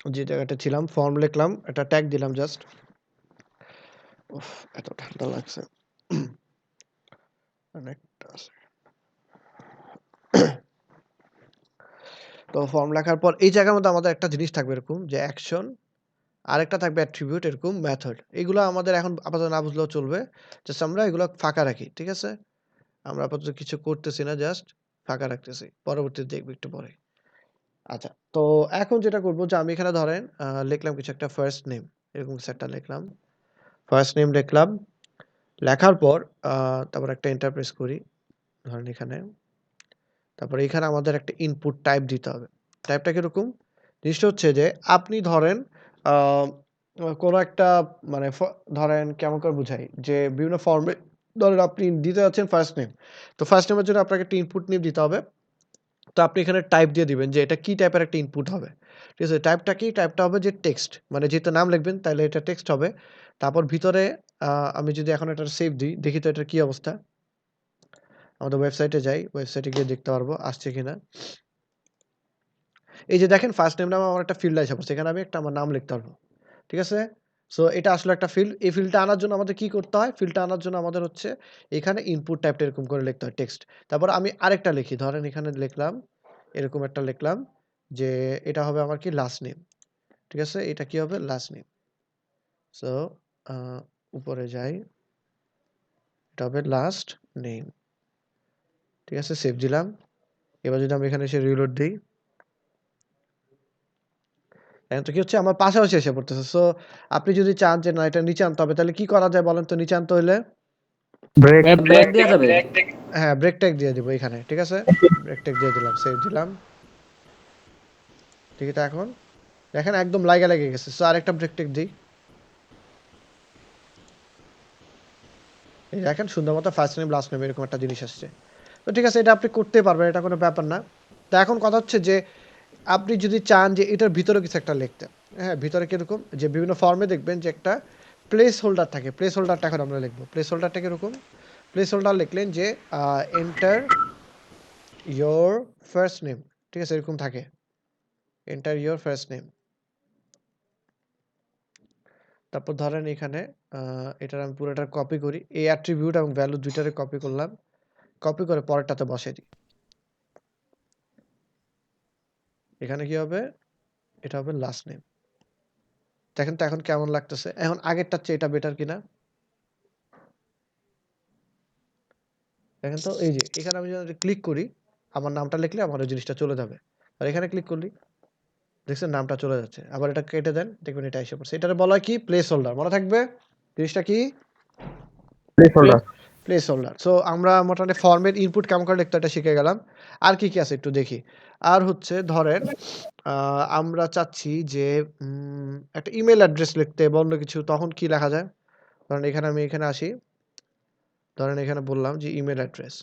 যে জায়গাটা ছিলাম ফর্ম লিখলাম, একটা ট্যাগ দিলাম জাস্ট। উফ! এত ঠান্ডা লাগছে। অনেকটা আছে। তো ফর্ম লেখার পর এই জায়গার মধ্যে আমাদের একটা জিনিস থাকবে এরকম যে অ্যাকশন, আরেকটা থাকবে অ্যাট্রিবিউট এরকম মেথড। এগুলো আমাদের এখন আপাতত না বুঝলেও চলবে। জাস্ট আমরা এগুলো ফাঁকা রাখি। ঠিক আছে? আমরা আপাতত কিছু করতেছি না, জাস্ট ফাঁকা রাখতেছি। পরবর্তীতে দেখব একটু পরে। আচ্ছা, তো এখন যেটা করব যে আমি এখানে ধরেন লিখলাম কিছু একটা ফার্স্ট নেম, এরকম কিছু একটা লিখলাম। ফার্স্ট নেম লিখলাম। লেখার পর তারপর একটা এন্টার প্রেস করি। ধরেন এখানে। তারপরে এখানে আমাদের একটা ইনপুট টাইপ দিতে হবে। টাইপটা কিরকম? জিনিসটা হচ্ছে যে আপনি ধরেন আ কোনো একটা মানে ধরেন কেমন করে বুঝাই? যে বিভিন্ন ফর্মে ধরেন আপনি দিতে যাচ্ছেন ফার্স্ট নেম। তো ফার্স্ট নেমের জন্য আপনাকে একটা ইনপুট নেম দিতে হবে। তো আপনি এখানে টাইপ দিয়ে দিবেন যে এটা কি টাইপের একটা ইনপুট হবে। ঠিক আছে? টাইপটা কি? টাইপটা হবে যে টেক্সট। মানে যেহেতু নাম লিখবেন তাইলে এটা টেক্সট হবে। তারপর ভিতরে আমি যদি এখন এটা সেভ দিই, দেখি তো এটার কি অবস্থা? আমাদের ওয়েবসাইটে যাই। ওয়েবসাইটে গিয়ে দেখতে পারবো আসছে কিনা। এই যে দেখেন ফার্স্ট নেম নামে আমার একটা ফিল্ড আইসা পড়ছে। এখানে আমি একটা আমার নাম লিখতে পারবো। ঠিক আছে? সো এটা আসলে একটা ফিল্ড। এই ফিল্ডটা আনার জন্য আমাদের কি করতে হয়? ফিল্ডটা আনার জন্য আমাদের হচ্ছে এখানে ইনপুট টাইপটা এরকম করে লিখতে হয় টেক্সট। তারপর আমি আরেকটা লিখি। ধরেন এখানে লিখলাম, এরকম একটা লিখলাম যে এটা হবে আমার কি লাস্ট নেম। ঠিক আছে? এটা কি হবে? Last name. সো আ উপরে যাই। এটা হবে লাস্ট নেম। ঠিক আছে? সেভ দিলাম। এবার যদি আমি এখানে এসে রিলোড দেই। এখন তো কি হচ্ছে আমার পাশাপাশি এসে পড়তেছে। সো আপনি যদি চান যে না এটা নিচে আনতে হবে তাহলে কি করা যায় বলেন তো নিচে আনতে হইলে? ব্রেক ব্রেক দেওয়া যাবে। হ্যাঁ, ব্রেক ট্যাগ দিয়ে দিব এখানে। ঠিক আছে? ব্রেক ট্যাগ দিয়ে দিলাম, সেভ দিলাম। ঠিক আছে এখন? দেখেন একদম লাইগা লেগে গেছে। সো আরেকটা ব্রেক ট্যাগ দেই। এই দেখেন সুন্দর মতো ফার্স্ট নেম লাস্ট নেম এরকম একটা জিনিস আসছে। তো ঠিক আছে এটা আপনি করতেই পারবেন। এটা কোনো ব্যাপার না। তো এখন কথা হচ্ছে যে আপনি যদি চান যে এটার ভিতরে কিছু একটা লিখতে। হ্যাঁ, ভিতরে কিরকম? যে বিভিন্ন ফর্মে দেখবেন যে একটা প্লেস হোল্ডার থাকে। প্লেস হোল্ডারটা এখন আমরা লিখব। প্লেস হোল্ডারটা কিরকম? প্লেস হোল্ডার লিখলেন যে এন্টার ইওর ফার্স্ট নেম। ঠিক আছে? এরকম থাকে। Enter your first name. তারপর ধরেন এখানে এটার আমি পুরোটা কপি করি। এই অ্যাট্রিবিউট এবং ভ্যালু দুইটারে কপি করলাম। কপি করে পরেরটাতে বসাই দিই। এখানে কি হবে? এটা হবে লাস্ট নেম। দেখেন তো এখন কেমন লাগতেছে? এখন আগেরটার চেয়ে এটা বেটার কিনা? দেখেন তো এই যে এখানে আমি যদি ক্লিক করি, আমার নামটা লিখলে আমার ওই জিনিসটা চলে যাবে। আর এখানে ক্লিক করলি, দেখছেন নামটা চলে যাচ্ছে। আবার এটা কেটে দেন, দেখবেন এটা এসে পড়ছে। এটারে বলা হয় কি? Place holder. মনে থাকবে? জিনিসটা কি? প্লেসহোল্ডার। Place holder. সো আমরা মোটামুটি ফর্মের ইনপুট কেমন করে লিখতে হয় এটা শিখে গেলাম। আর কি আছে একটু দেখি। আর হচ্ছে ধরেন আমরা চাচ্ছি যে একটা ইমেইল অ্যাড্রেস লিখতে বা অন্য কিছু তখন কি লেখা যায়? ধরেন এখানে আমি এখানে আসি। ধরেন এখানে বললাম যে ইমেইল অ্যাড্রেস।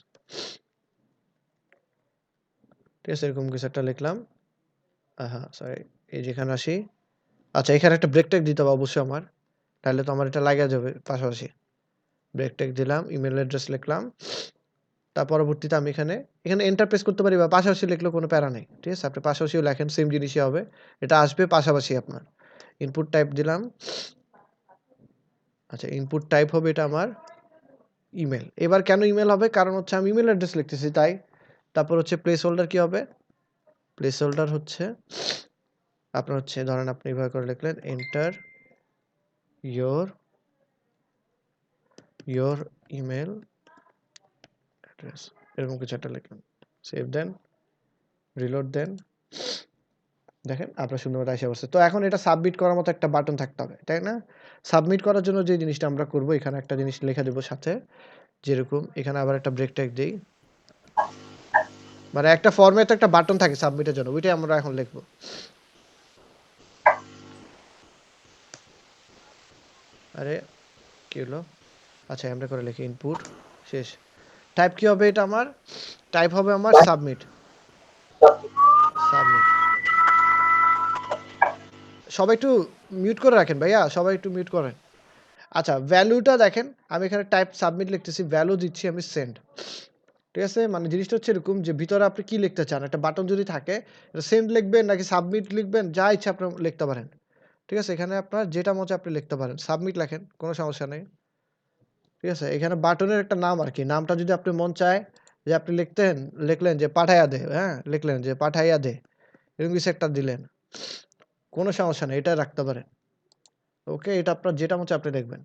ঠিক আছে? এরকম কিছু একটা লিখলাম। সরি এই যেখানে আসি। আচ্ছা এখানে একটা ব্রেক ট্যাগ দিতে হবে অবশ্যই আমার। তাহলে তো আমার এটা লাগা যাবে পাশাপাশি। ব্রেক ট্যাগ দিলাম, ইমেইল অ্যাড্রেস লিখলাম। তার পরবর্তীতে আমি এখানে এন্টার প্রেস করতে পারি বা পাশাপাশি লিখলেও কোনো প্যারা নেই। ঠিক আছে? আপনি পাশাপাশিও লেখেন সেম জিনিসই হবে। এটা আসবে পাশাপাশি আপনার। ইনপুট টাইপ দিলাম। আচ্ছা ইনপুট টাইপ হবে এটা আমার ইমেইল। এবার কেন ইমেইল হবে? কারণ হচ্ছে আমি ইমেইল অ্যাড্রেস লিখতেছি তাই। তারপর হচ্ছে প্লেস হোল্ডার কি হবে? প্লেস হোল্ডার হচ্ছে আপনার হচ্ছে ধরেন আপনি এভাবে করে লিখলেন এন্টার ইওর ইমেইল অ্যাড্রেস। এরকম কিছু একটা লিখলাম। সেভ দেন, রিলোড দেন। দেখেন আপনার সুন্দর মতো এসে পড়ছে। তো এখন এটা সাবমিট করার মতো একটা বাটন থাকতে হবে। তাই না? সাবমিট করার জন্য যে জিনিসটা আমরা করব এখানে একটা জিনিস লিখে দেব সাথে। যেরকম এখানে আবার একটা ব্রেক ট্যাগ দেই। মানে একটা ফর্মে তো একটা বাটন থাকে সাবমিটের জন্য। ওইটাই আমরা এখন লিখব। আরে কি হলো? আচ্ছা এমনি করে লিখি ইনপুট শেষ। টাইপ কি হবে এটা আমার? টাইপ হবে আমার সাবমিট। সাবমিট। সবাই একটু মিউট করে রাখেন ভাইয়া। সবাই একটু মিউট করেন। আচ্ছা ভ্যালুটা দেখেন আমি এখানে টাইপ সাবমিট লিখতেছি। ভ্যালু দিচ্ছি আমি সেন্ড। ঠিক আছে? মানে জিনিসটা হচ্ছে এরকম যে ভিতরে আপনি কি লিখতে চান? একটা বাটন যদি থাকে, এটা সেন্ড লিখবেন নাকি সাবমিট লিখবেন, যা ইচ্ছা আপনার লিখতে পারেন। ঠিক আছে? এখানে আপনার যেটা মন চায় আপনি লিখতে পারেন। সাবমিট লেখেন, কোনো সমস্যা নেই। ঠিক আছে? এখানে বাটনের একটা নাম আরকি। নামটা যদি আপনি মন চায় যে আপনি লিখলেন যে পাঠাইয়া দে, হ্যাঁ? লিখলেন যে পাঠাইয়া দে। এরকম কিছু একটা দিলেন। কোনো সমস্যা নেই, এটা রাখতে পারেন। ওকে? এটা আপনার যেটা মন চায় আপনি লিখবেন।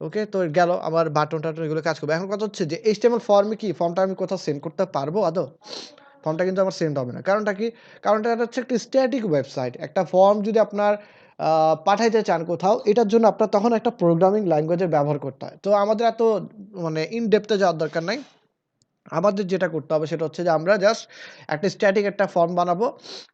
ওকে? তো গেল আমার বাটন-টাটন এগুলো কাজ করবে। এখন কথা হচ্ছে যে HTML ফর্মে কি ফর্মটা আমি কোথাও সেন্ড করতে পারবো আদৌ? ফর্মটা কিন্তু আমার সেন্ড হবে না। কারণটা কি? কারণটা এটা হচ্ছে একটা স্ট্যাটিক ওয়েবসাইট। একটা ফর্ম যদি আপনার আ পাঠাইতে চান কোথাও, এটার জন্য আপনার তখন একটা প্রোগ্রামিং ল্যাঙ্গুয়েজের ব্যবহার করতে হয়। তো আমাদের এত মানে ইন ডেপথ এ যাওয়ার দরকার নাই। আমাদের যেটা করতে হবে সেটা হচ্ছে যে আমরা জাস্ট একটা স্ট্যাটিক একটা ফর্ম বানাবো।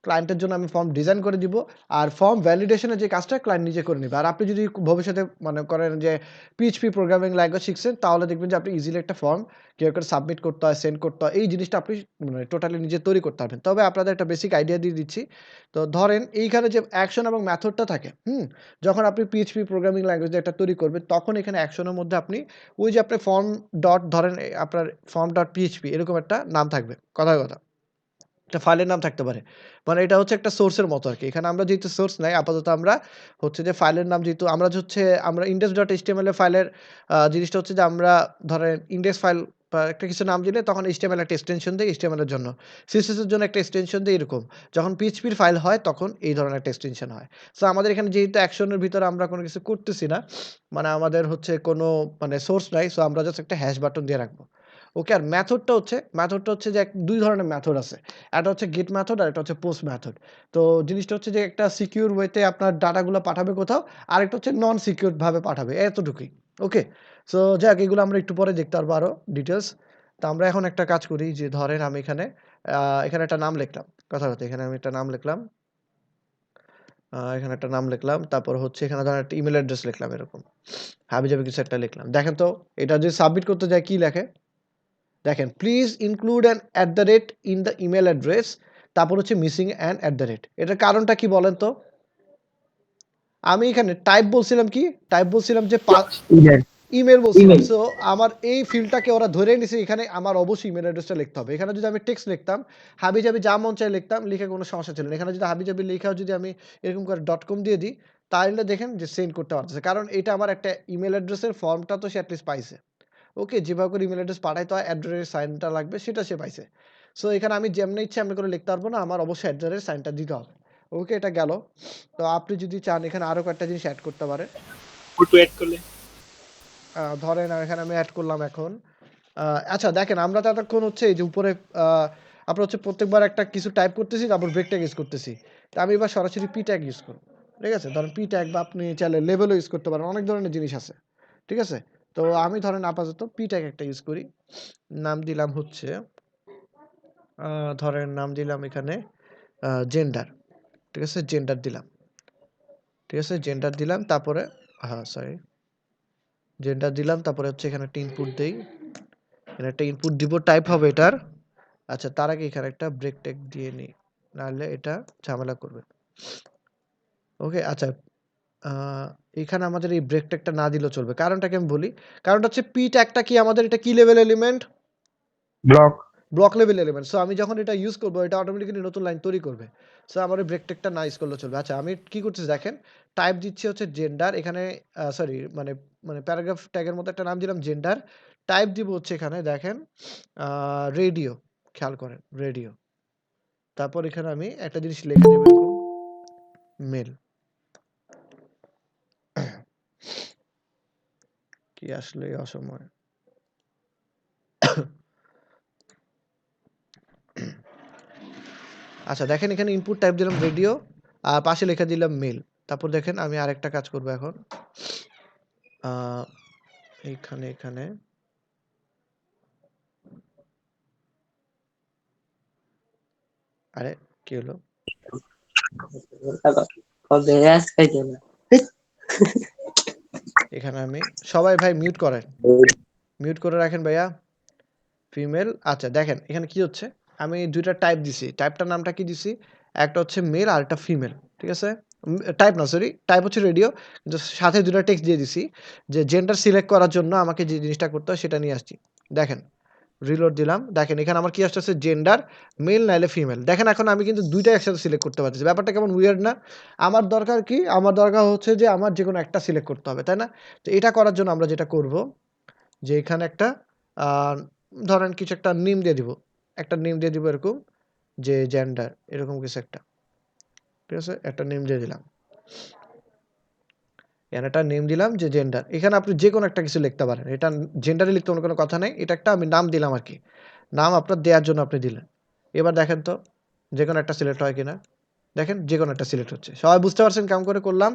ক্লায়েন্টের জন্য আমি ফর্ম ডিজাইন করে দিব। আর ফর্ম ভ্যালিডেশন এর যে কাজটা ক্লায়েন্ট নিজে করে নিবে। আর আপনি যদি ভবিষ্যতে মনে করেন যে PHP প্রোগ্রামিং ল্যাঙ্গুয়েজ শিখছেন তাহলে দেখবেন যে আপনি ইজিলি একটা ফর্ম কিভাবে করে সাবমিট করতে হয়, সেন্ড করতে হয় এই জিনিসটা আপনি মানে টোটালি নিজে তৈরি করতে পারবেন। তবে আপনাদের একটা বেসিক আইডিয়া দিয়ে দিচ্ছি। তো ধরেন এইখানে যে অ্যাকশন এবং মেথডটা থাকে, যখন আপনি PHP প্রোগ্রামিং ল্যাঙ্গুয়েজ দিয়ে একটা তৈরি করবেন তখন এখানে অ্যাকশনের মধ্যে আপনি ওই যে আপনার ফর্ম ডট ধরেন আপনার ফর্ম ডট PHP এরকম একটা নাম থাকবে। কথায় কথা। একটা ফাইলের নাম থাকতে পারে। মানে এটা হচ্ছে একটা সোর্সের মতো আরকি। এখানে আমরা যেহেতু সোর্স নাই আপাতত আমরা হচ্ছে যে ফাইলের নাম যেহেতু আমরা index.html এর ফাইলের জিনিসটা হচ্ছে যে আমরা ধরেন ইনডেক্স ফাইল বা একটা কিছু নাম দিলে তখন HTML একটা এক্সটেনশন দেই HTML এর জন্য। CSS এর জন্য একটা এক্সটেনশন দেই এরকম। যখন PHP এর ফাইল হয় তখন এই ধরনের একটা এক্সটেনশন হয়। সো আমাদের এখানে যেহেতু অ্যাকশন এর ভিতরে আমরা কোনো কিছু করতেছি না। মানে আমাদের হচ্ছে কোনো মানে সোর্স নাই। সো আমরা জাস্ট একটা হ্যাশ বাটন দিয়ে রাখবো। ওকে? আর মেথডটা হচ্ছে যে ২ ধরনের মেথড আছে। একটা হচ্ছে গেট মেথড আর একটা হচ্ছে পোস্ট মেথড। তো জিনিসটা হচ্ছে যে একটা সিকিউর ওয়েতে আপনার ডাটাগুলো পাঠাবে কোথাও। আরেকটা হচ্ছে নন সিকিউরড ভাবে পাঠাবে। এতটুকুই। ওকে? সো যাক এগুলো আমরা একটু পরে দেখতে পারবো আরো ডিটেইলস। তো আমরা এখন একটা কাজ করি যে ধরেন আমি এখানে একটা নাম লিখলাম। কথা কথা এখানে আমি একটা নাম লিখলাম। এখানে একটা নাম লিখলাম। তারপর হচ্ছে এখানে ধরেন একটা ইমেইল অ্যাড্রেস লিখলাম এরকম। হাবিজাবি কিছু একটা লিখলাম। দেখেন তো এটা যদি সাবমিট করতে যাই কি লেখে? দেখেন please include an at the rate in the email address তারপর হচ্ছে missing an at the rate এটার কারণটা কি বলেন তো? আমি এখানে টাইপ বলছিলাম যে ইমেল বলছিলাম। ইমেল সো আমার এই ফিল্ডটাকে ওরা ধরে নিছে এখানে আমার অবশ্যই ইমেল অ্যাড্রেসটা লিখতে হবে। এখানে যদি আমি টেক্সট লিখতাম, হাবিজাবি যা মন চায় লিখতাম, লিখে কোনো সমস্যা ছিল না। এখানে যদি হাবিজাবি লেখাও যদি আমি এরকম করে .com দিয়ে দিই, তাহলে দেখেন যে সেন্ড করতে পারতেছে। কারণ এটা আমার একটা ইমেল অ্যাড্রেসের ফর্মটা তো সে এট লিস্ট পাইছে। ওকে? যেভাবে করে ইমেল অ্যাড্রেস পাঠাইতে হয়, এট দ্য রেট সাইনটা লাগবে সেটা সে পাইছে। সো এখানে আমি যেমনি ইচ্ছা এমনি করে লিখতে পারবো না। আমার অবশ্যই এট দ্য রেট সাইনটা দিতে হবে। ওকে? এটা গেল। তো আপনি যদি চান এখানে আরো কয়েকটা জিনিস এড করতে পারেন। ফটো এড করলে ধরেন এখানে আমি এড করলাম এখন। আ আচ্ছা দেখেন আমরা তো এতক্ষণ হচ্ছে এই যে উপরে আ আমরা হচ্ছে প্রত্যেকবার একটা কিছু টাইপ করতেছি তারপর ব্রেক ট্যাগ ইউজ করতেছি। তো আমি এবার সরাসরি p ট্যাগ ইউজ করব। ঠিক আছে? ধরেন p ট্যাগ বা আপনি চাইলে লেবেলও ইউজ করতে পারেন। অনেক ধরনের জিনিস আছে। ঠিক আছে? তো আমি ধরেন আপাতত p ট্যাগ একটা ইউজ করি। নাম দিলাম হচ্ছে আ ধরেন নাম দিলাম এখানে জেন্ডার। ঠিক আছে? জেন্ডার দিলাম। ঠিক আছে? জেন্ডার দিলাম তারপরে সরি। জেন্ডার দিলাম তারপরে হচ্ছে এখানে একটা ইনপুট দেই। এখানে একটা ইনপুট দিব টাইপ হবে এটার। আচ্ছা তার আগে এখানে একটা ব্রেক ট্যাগ দিয়ে নিই। নাহলে এটা ঝামেলা করবে। ওকে আচ্ছা আ এখানে আমাদের এই ব্রেক ট্যাগটা না দিলেও চলবে। কারণটা কি আমি বলি। কারণটা হচ্ছে p ট্যাগটা কি আমাদের এটা কি level element? Block block level element. So আমি যখন এটা ইউজ করব এটা অটোমেটিক্যালি নতুন লাইন তৈরি করবে। সো আমার ওই ব্রেক ট্যাগটা না ইউজ করলেও চলবে। আচ্ছা আমি কি করতেছি দেখেন। টাইপ দিচ্ছি হচ্ছে জেন্ডার এখানে সরি মানে প্যারাগ্রাফ ট্যাগের মতো একটা নাম দিলাম জেন্ডার। টাইপ দিব হচ্ছে এখানে দেখেন আ রেডিও খেয়াল করেন রেডিও। তারপর এখানে আমি একটা জিনিস লিখে দেব এরকম মেল। কি আসলে অসময়। আচ্ছা দেখেন এখানে ইনপুট টাইপ দিলাম রেডিও আর পাশে লিখে দিলাম মেল। তারপর দেখেন আমি আরেকটা কাজ করব এখন। আ এখানে আরে কি হলো? এখানে আমি সবাই ভাই মিউট করেন। মিউট করে রাখেন ভাইয়া। ফিমেল আচ্ছা দেখেন এখানে কি হচ্ছে? আমি ২ টা টাইপ দিছি। টাইপটার নামটা কি দিছি? একটা হচ্ছে মেল আর একটা ফিমেল। ঠিক আছে? টাইপ না সরি, টাইপ হচ্ছে রেডিও। কিন্তু সাথে ২ টা টেক্সট দিয়ে দিছি যে জেন্ডার সিলেক্ট করার জন্য আমাকে যে জিনিসটা করতে হয় সেটা নিয়ে আসছি। দেখেন রিলোড দিলাম। দেখেন এখানে আমার কি আসতেছে জেন্ডার মেল নাইলে ফিমেল। দেখেন এখন আমি কিন্তু ২ টা একসাথে সিলেক্ট করতে পারতেছি। ব্যাপারটা কেমন উইয়ার্ড না? আমার দরকার কি? আমার দরকার হচ্ছে যে আমার যেকোনো একটা সিলেক্ট করতে হবে, তাই না? তো এটা করার জন্য আমরা যেটা করব যে এখানে একটা আ ধরেন কিছু একটা নেম দিয়ে দিব। একটা নেম দিয়ে দিব এরকম যে জেন্ডার এরকম কিছু একটা। ঠিক আছে? একটা নেম দিয়ে দিলাম। এখানে একটা নেম দিলাম যে জেন্ডার। এখানে আপনি যেকোনো একটা কিছু লিখতে পারেন। এটা জেন্ডারে লিখতে কোনো কথা নাই। এটা একটা আমি নাম দিলাম আরকি। নাম আপনার দেয়ার জন্য আপনি দিলেন। এবার দেখেন তো যেকোনো একটা সিলেক্ট হয় কিনা? দেখেন যেকোনো একটা সিলেক্ট হচ্ছে। সবাই বুঝতে পারছেন কেমন করে করলাম?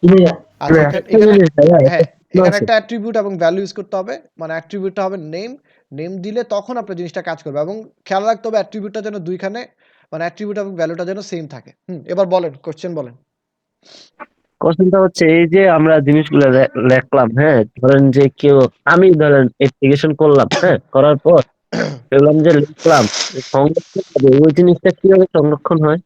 জি ভাইয়া। আচ্ছা এখানে হ্যাঁ, এখানে আছে। একটা অ্যাট্রিবিউট এবং ভ্যালু ইউজ করতে হবে। মানে অ্যাট্রিবিউটটা হবে নেম। নেম দিলে তখন আপনার জিনিসটা কাজ করবে এবং খেয়াল রাখতে হবে অ্যাট্রিবিউটটা যেন ২ খানে মানে অ্যাট্রিবিউট এবং ভ্যালুটা যেন সেম থাকে। এবার বলেন, কোয়েশ্চেন বলেন। কোশ্চেনটা হচ্ছে এই যে আমরা জিনিসগুলো লেখলাম, হ্যাঁ, ধরেন যে কেউ আমি ধরেন অ্যাপ্লিকেশন করলাম, হ্যাঁ, করার পর দেখলাম যে লিখলাম সংরক্ষণ হবে, ওই জিনিসটা কিভাবে সংরক্ষণ হয়?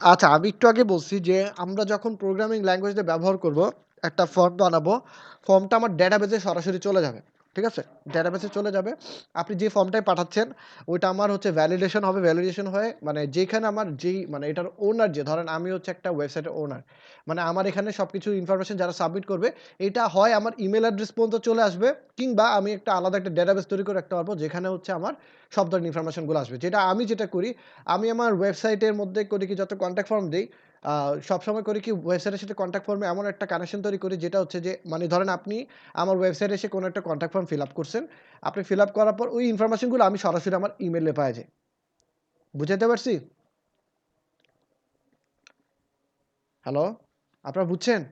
আচ্ছা, আমি একটু আগে বলছি যে আমরা যখন প্রোগ্রামিং ল্যাঙ্গুয়েজটা ব্যবহার করব, একটা ফর্ম বানাবো। ফর্মটা আমার ডেটাবেসে সরাসরি চলে যাবে। ঠিক আছে? ডেটাবেসে চলে যাবে। আপনি যে ফর্মটাই পাঠাচ্ছেন, ওইটা আমার হচ্ছে ভ্যালিডেশন হবে। ভ্যালিডেশন হয়ে মানে যেখানে আমার যেই মানে এটার ওনার যে ধরেন আমি হচ্ছে একটা ওয়েবসাইটের ওনার। মানে আমার এখানে সবকিছু ইনফরমেশন যারা সাবমিট করবে, এটা হয় আমার ইমেইল অ্যাড্রেস পর্যন্ত চলে আসবে কিংবা আমি একটা আলাদা একটা ডেটাবেস তৈরি করে রাখতে পারবো যেখানে হচ্ছে আমার সব ধরনের ইনফরমেশনগুলো আসবে। যেটা করি আমি আমার ওয়েবসাইটের মধ্যে করি কি যত কনট্যাক্ট ফর্ম দেই, সবসময় করি কি ওয়েবসাইটের সাথে কনট্যাক্ট ফর্মে এমন একটা কানেকশন তৈরি করি যেটা হচ্ছে যে মানে ধরেন আপনি আমার ওয়েবসাইটে এসে কোনো একটা কনট্যাক্ট ফর্ম ফিল আপ করছেন। আপনি ফিল আপ করার পর ওই ইনফরমেশনগুলো আমি সরাসরি আমার ইমেইলে পাওয়া যায়। বুঝাইতে পারছি? হ্যালো? আপনারা বুঝছেন?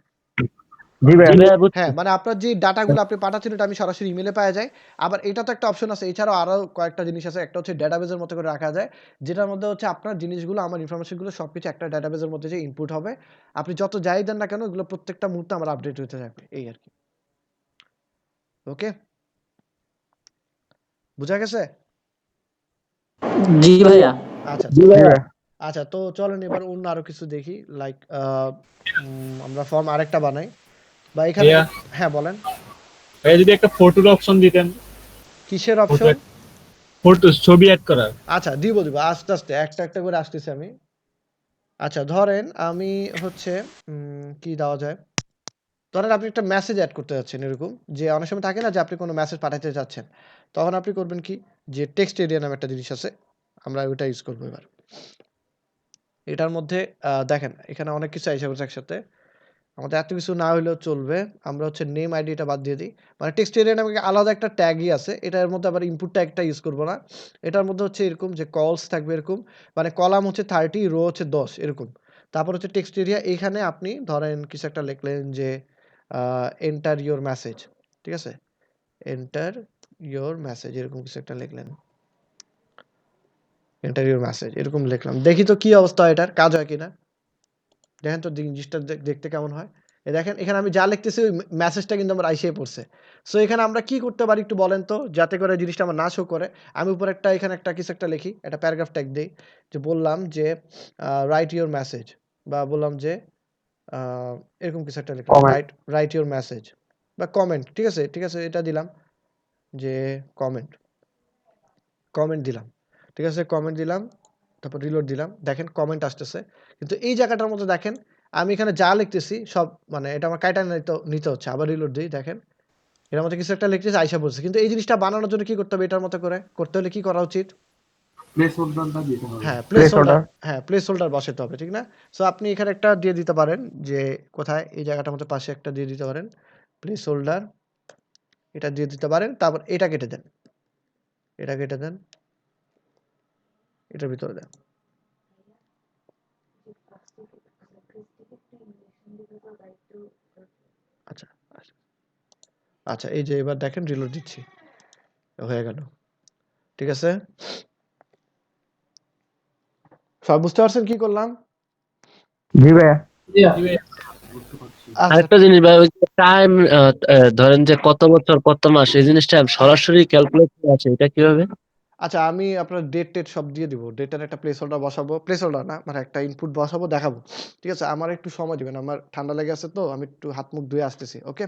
জি ভাইয়া। হ্যাঁ, মানে আপনার যে ডাটাগুলো আপনি পাঠাচ্ছেন ওটা আমি সরাসরি ইমেইলে পাওয়া যায়। আবার এটা তো একটা অপশন আছে। এছাড়াও আরো কয়েকটা জিনিস আছে। একটা হচ্ছে ডেটাবেসের মতো করে রাখা যায়। যেটার মধ্যে হচ্ছে আপনার জিনিসগুলো আমার ইনফরমেশনগুলো সবকিছু একটা ডেটাবেসের মধ্যে যে ইনপুট হবে। আপনি যত যাই দেন না কেন এগুলো প্রত্যেকটা মুহূর্তে আমার আপডেট হতে থাকবে। এই আরকি। ওকে? বুঝা গেছে? জি ভাইয়া। আচ্ছা জি তো ভাইয়া। আচ্ছা তো চলেন এবার অন্য আরো কিছু দেখি। লাইক আমরা ফর্ম আরেকটা বানাই। বা এখানে ভাইয়া হ্যাঁ, বলেন। ভাইয়া যদি একটা ফটোর অপশন দিতেন, কিসের ফটো অপশন? ফটো ছবি অ্যাড করার। আচ্ছা দিব। আস্তে, আস্তে একটা করে আসতেছি আমি। আচ্ছা ধরেন আমি হচ্ছে কি দেওয়া যায়? ধরেন আপনি একটা মেসেজ এড করতে যাচ্ছেন এরকম যে অনেক সময় থাকে না যে আপনি কোনো মেসেজ পাঠাতে চাচ্ছেন। তখন আপনি করবেন কি? যে টেক্সট এরিয়া নামে একটা জিনিস আছে। আমরা ওইটা ইউজ করব এবার। এটার মধ্যে দেখেন এখানে অনেক কিছু আইসা পড়ছে একসাথে। আমাদের এত কিছু না হইলেও চলবে। আমরা হচ্ছে নেম আইডি এটা বাদ দিয়ে দিই। মানে টেক্সট এরিয়া নামে আলাদা একটা ট্যাগই আছে। এটার মধ্যে আবার ইনপুট ট্যাগটা ইউজ করব না। এটার মধ্যে হচ্ছে এরকম যে কলস থাকবে এরকম। মানে কলাম হচ্ছে 30 রো হচ্ছে 10 এরকম। তারপর হচ্ছে টেক্সট এরিয়া এইখানে আপনি ধরেন কিছু একটা লিখলেন যে এন্টার ইওর মেসেজ। ঠিক আছে? এন্টার ইওর মেসেজ এরকম কিছু একটা লিখলেন। এন্টার ইওর মেসেজ এরকম লিখলাম। দেখি তো কি অবস্থা হয় এটার কাজ হয় কিনা? দেখেন তো জিনিসটা দেখতে কেমন হয়? দেখেন এখানে আমি যা লিখতেছি ওই মেসেজটা কিন্তু আমার আইসাই পড়ছে। সো এখানে আমরা কি করতে পারি একটু বলেন তো? যাতে করে জিনিসটা আমার না শো করে। আমি উপরে এখানে একটা কিছু একটা লিখি। একটা প্যারাগ্রাফ ট্যাগ দেই। যে বললাম যে রাইট ইওর মেসেজ বা বললাম যে আ এরকম কিছু একটা লিখলাম। কমেন্ট। রাইট ইওর মেসেজ বা কমেন্ট। ঠিক আছে এটা দিলাম যে কমেন্ট। কমেন্ট দিলাম। ঠিক আছে? কমেন্ট দিলাম। তারপর রিলোড দিলাম। দেখেন কমেন্ট আসতেছে। কিন্তু এই জায়গাটার মধ্যে দেখেন আমি এখানে যা লিখতেছি সব মানে এটা আমার কাইটা নিতে হচ্ছে। আবার রিলোড দেই দেখেন। এটার মধ্যে কিছু একটা লিখতেছি আইসা পড়ছে। কিন্তু এই জিনিসটা বানানোর জন্য কি করতে হবে এটার মতো করে? করতে হলে কি করা উচিত? প্লেস হোল্ডারটা দিতে হবে। হ্যাঁ, প্লেস হোল্ডার হ্যাঁ, প্লেস হোল্ডার বসাতে হবে। ঠিক না? সো আপনি এখানে একটা দিয়ে দিতে পারেন যে কোথায় এই জায়গাটার মধ্যে পাশে একটা দিয়ে দিতে পারেন। প্লেস হোল্ডার এটা দিয়ে দিতে পারেন। তারপর এটা কেটে দেন। এটা কেটে দেন। এটার ভিতরে দেন। আচ্ছা, আচ্ছা। আচ্ছা এই যে এবার দেখেন রিলোড দিচ্ছি। হয়ে গেল। ঠিক আছে? সবাই বুঝতে পারছেন কি করলাম? জি ভাইয়া। জি ভাইয়া। বুঝতে পারছি। আচ্ছা, আরেকটা জিনিস ভাই, ওই যে টাইম, ধরেন যে কত বছর কত মাস এই জিনিসটা সরাসরি ক্যালকুলেট করা আছে, এটা কিভাবে? আচ্ছা আমি আপনার ডেট সব দিয়ে দিব। ডেটের একটা প্লেস হোল্ডার বসাবো। প্লেস হোল্ডার না, মানে একটা ইনপুট বসাবো, দেখাবো। ঠিক আছে? আমার একটু সময় দিবেন। আমার ঠান্ডা লেগে আছে তো আমি একটু হাত মুখ ধুয়ে আসতেছি। ওকে?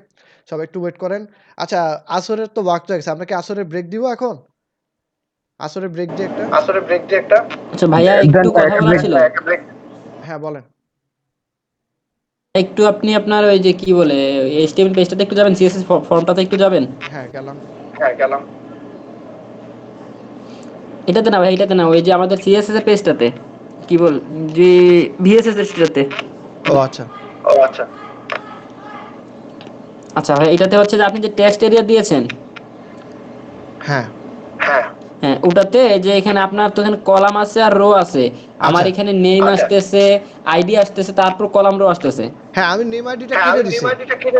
সবাই একটু ওয়েট করেন। আচ্ছা আসরের তো ওয়াক্ত হয়ে গেছে। আমরা কি আসরের ব্রেক দিব এখন? আসরের ব্রেক দিই একটা? আচ্ছা ভাইয়া একটু কথা বলার ছিল। হ্যাঁ বলেন। একটু আপনি আপনার ওই যে কি বলে HTML পেজটাতে একটু যাবেন, CSS ফর্মটাতে একটু যাবেন। হ্যাঁ গেলাম। এটাতে না ভাই, এটাতে না, ওই যে আমাদের CSS এর পেজটাতে কি বল যে VSS এর পেজটাতে। ও আচ্ছা। আচ্ছা ভাই, এটাতে হচ্ছে যে আপনি যে টেক্সট এরিয়া দিয়েছেন, হ্যাঁ। হ্যাঁ ওটাতে যে এখানে আপনার তো এখানে কলাম আছে আর রো আছে। আমার আচ্ছা। এখানে নেম আসতেছে, আইডি আসতেছে, তারপর কলাম রো আসতেছে। হ্যাঁ আমি নেম আইডিটা কেটে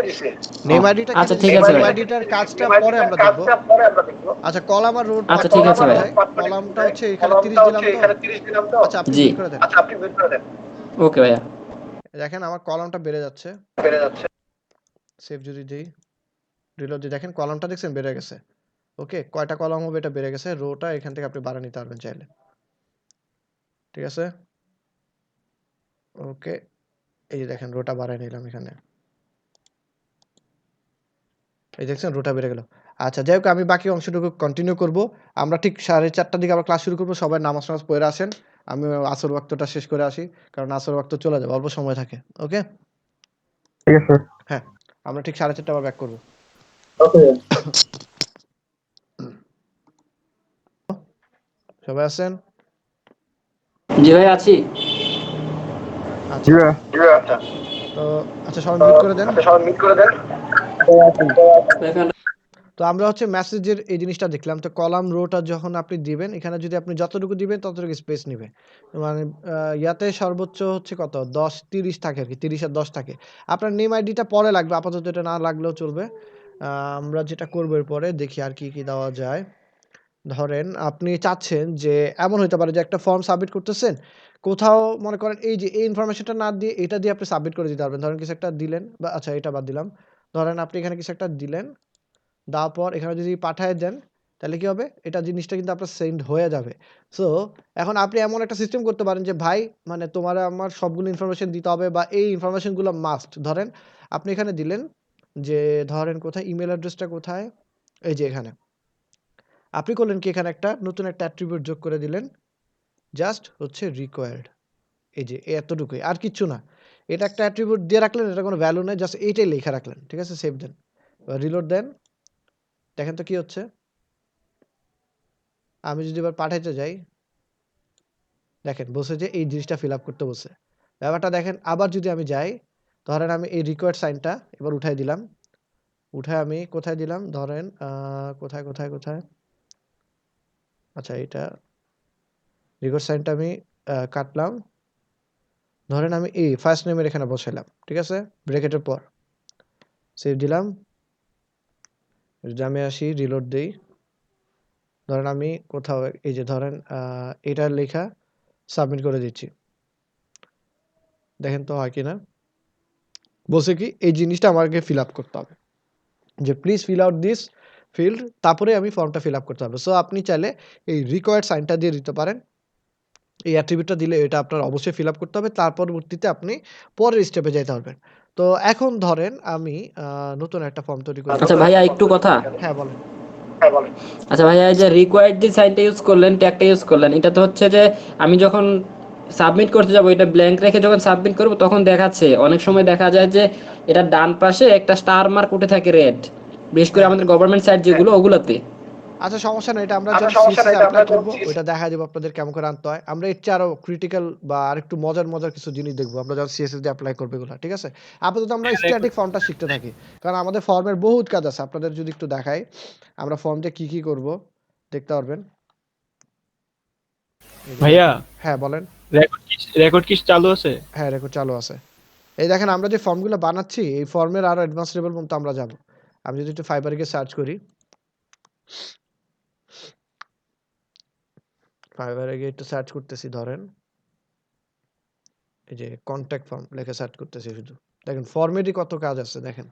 দিছি। নেম আইডিটা আচ্ছা কেটে ঠিক দিছি। আছে নেম ভাই। আইডিটার কাজটা পরে আমরা দেখব। আচ্ছা কলাম আর রোড আচ্ছা ঠিক পার্থক্য আছে ভাই। কোথায়? কলামটা হচ্ছে এখানে 30 দিলাম তো? আচ্ছা আপনি জি বের করে দেন। ওকে ভাইয়া। দেখেন আমার কলামটা বেড়ে যাচ্ছে। সেভ যদি দেই, রিলোড দিয়ে দেখেন কলামটা দেখছেন বেড়ে গেছে। ওকে? কয়টা কলাম হবে এটা বেড়ে গেছে। রোটা এখান থেকে আপনি বাড়ায় নিতে পারবেন চাইলে। ঠিক আছে? ওকে। এই যে দেখেন রোটা বাড়ায় নিলাম এখানে। এই দেখছেন রোটা বেড়ে গেল। আচ্ছা যাই হোক আমি বাকি অংশটুকু কন্টিনিউ করব। আমরা ঠিক 4:30টার দিকে আবার ক্লাস শুরু করব। সবাই নামাজ পড়ে আসেন। আমি আসর ওয়াক্তটা শেষ করে আসি। কারণ আসর ওয়াক্ত চলে যাবে। অল্প সময় থাকে। ওকে? ঠিক আছে হ্যাঁ। আমরা ঠিক 4:30 আবার ব্যাক করব। ওকে সবাই আছেন? জি ভাই আছি। আচ্ছা। তো আচ্ছা সবাই মিউট করে দেন। তো আমরা হচ্ছে মেসেজের এই জিনিসটা দেখলাম। তো কলাম রোটা যখন আপনি দিবেন, এখানে যদি আপনি যতটুকু দিবেন ততটুকু স্পেস নিবে। মানে ইয়াতে সর্বোচ্চ হচ্ছে কত? 10, 30 থাকে আরকি। 30 আর 10 থাকে। আপনার নেম আইডিটা পরে লাগবে। আপাতত এটা না লাগলেও চলবে। আমরা যেটা করব এরপরে দেখি আর কি দেওয়া যায়। ধরেন আপনি চাচ্ছেন যে এমন হইতে পারে যে একটা ফর্ম সাবমিট করতেছেন। কোথাও মনে করেন এই যে এই ইনফরমেশনটা না দিয়ে এটা দিয়ে আপনি সাবমিট করে দিতে পারবেন। ধরেন কিছু একটা দিলেন বা আচ্ছা এটা বাদ দিলাম। ধরেন আপনি এখানে কিছু একটা দিলেন। দেওয়ার পর এখানে যদি পাঠায় দেন, তাহলে কি হবে? এটা জিনিসটা কিন্তু আপনার সেন্ড হয়ে যাবে। সো এখন আপনি এমন একটা সিস্টেম করতে পারেন যে ভাই মানে তোমার আমার সবগুলো ইনফরমেশন দিতে হবে বা এই ইনফরমেশন গুলো মাস্ট। ধরেন আপনি এখানে দিলেন যে ধরেন কোথায় ইমেল অ্যাড্রেসটা কোথায়? এই যে এখানে। আপনি করলেন কি এখানে একটা নতুন একটা অ্যাট্রিবিউট যোগ করে দিলেন। জাস্ট হচ্ছে রিকোয়ার্ড। এই যে এতটুকুই আর কিচ্ছু না। এটা একটা অ্যাট্রিবিউট দিয়ে রাখলেন, এটা কোনো ভ্যালু নাই, জাস্ট এইটাই লেখা রাখলেন। ঠিক আছে? সেভ দেন। এবার রিলোড দেন। দেখেন তো কি হচ্ছে? আমি যদি এবার পাঠাইতে যাই, দেখেন বলছে যে এই জিনিসটা ফিল আপ করতে বলছে। ব্যাপারটা দেখেন আবার যদি আমি যাই, ধরেন আমি এই রিকোয়ার্ড সাইনটা এবার উঠাই দিলাম। উঠায় আমি কোথায় দিলাম? ধরেন কোথায়? আচ্ছা এটা রিকোয়ার্ড সাইনটা আমি কাটলাম। ধরেন আমি এই ফার্স্ট নেমের এখানে বসাইলাম। ঠিক আছে? ব্র্যাকেটের পর। সেভ দিলাম। যদি আমি আসি রিলোড দেই। ধরেন আমি কোথাও এই যে ধরেন এটা লেখা সাবমিট করে দিচ্ছি। দেখেন তো হয় কিনা? বলছে কি এই জিনিসটা আমাকে ফিল আপ করতে হবে। যে please fill out this field, তারপরে আমি ফর্মটা ফিল আপ করতে হবে। সো আপনি চাইলে এই রিকোয়ার্ড সাইনটা দিয়ে দিতে পারেন। এই অ্যাট্রিবিউটটা দিলে এটা আপনার অবশ্যই ফিল আপ করতে হবে। তার পরবর্তীতে আপনি পরের স্টেপে যাইতে পারবেন। তো এখন ধরেন আমি নতুন একটা ফর্ম তৈরি করে আচ্ছা ভাইয়া একটু কথা। হ্যাঁ বলেন। আচ্ছা ভাইয়া এই যে রিকোয়ার্ড যে সাইনটা ইউজ করলেন, ট্যাগটা ইউজ করলেন, এটা তো হচ্ছে যে আমি যখন সাবমিট করতে যাব এটা ব্ল্যাঙ্ক রেখে যখন সাবমিট করব তখন দেখাচ্ছে, অনেক সময় দেখা যায় যে এটা ডান পাশে একটা স্টার মার্ক উঠে থাকে রেড, বিশেষ করে হ্যাঁ। আমাদের গভর্নমেন্ট সাইট যেগুলো ওগুলোতে। আচ্ছা সমস্যা নাই। এটা আমরা যখন সিএসএস এ এপ্লাই করব ওইটা দেখা যাবে আপনাদের কেমন করে আনতে হয়। আমরা এর চেয়ে আরো ক্রিটিক্যাল বা আরেকটু মজার কিছু জিনিস দেখব আমরা যখন সিএসএস দিয়ে এপ্লাই করব এগুলা। ঠিক আছে? আপাতত আমরা স্ট্যাটিক ফর্মটা শিখতে থাকি। কারণ আমাদের ফর্মের বহুত কাজ আছে। আপনাদের যদি একটু দেখাই, আমরা ফর্ম দিয়ে কি করব দেখতে পারবেন। এই যে ভাইয়া হ্যাঁ বলেন। রেকর্ড কি চালু আছে? হ্যাঁ রেকর্ড চালু আছে। এই দেখেন আমরা যে ফর্মগুলো বানাচ্ছি এই ফর্মের আরো অ্যাডভান্স লেভেল পর্যন্ত আমরা যাব। আমি যদি একটু ফাইবারে গিয়ে সার্চ করি, ফাইবারে গিয়ে একটু সার্চ করতেছি ধরেন এই যে কন্টাক্ট ফর্ম লেখা সার্চ করতেছি শুধু। দেখেন ফর্মেটই কত কাজ আছে দেখেন।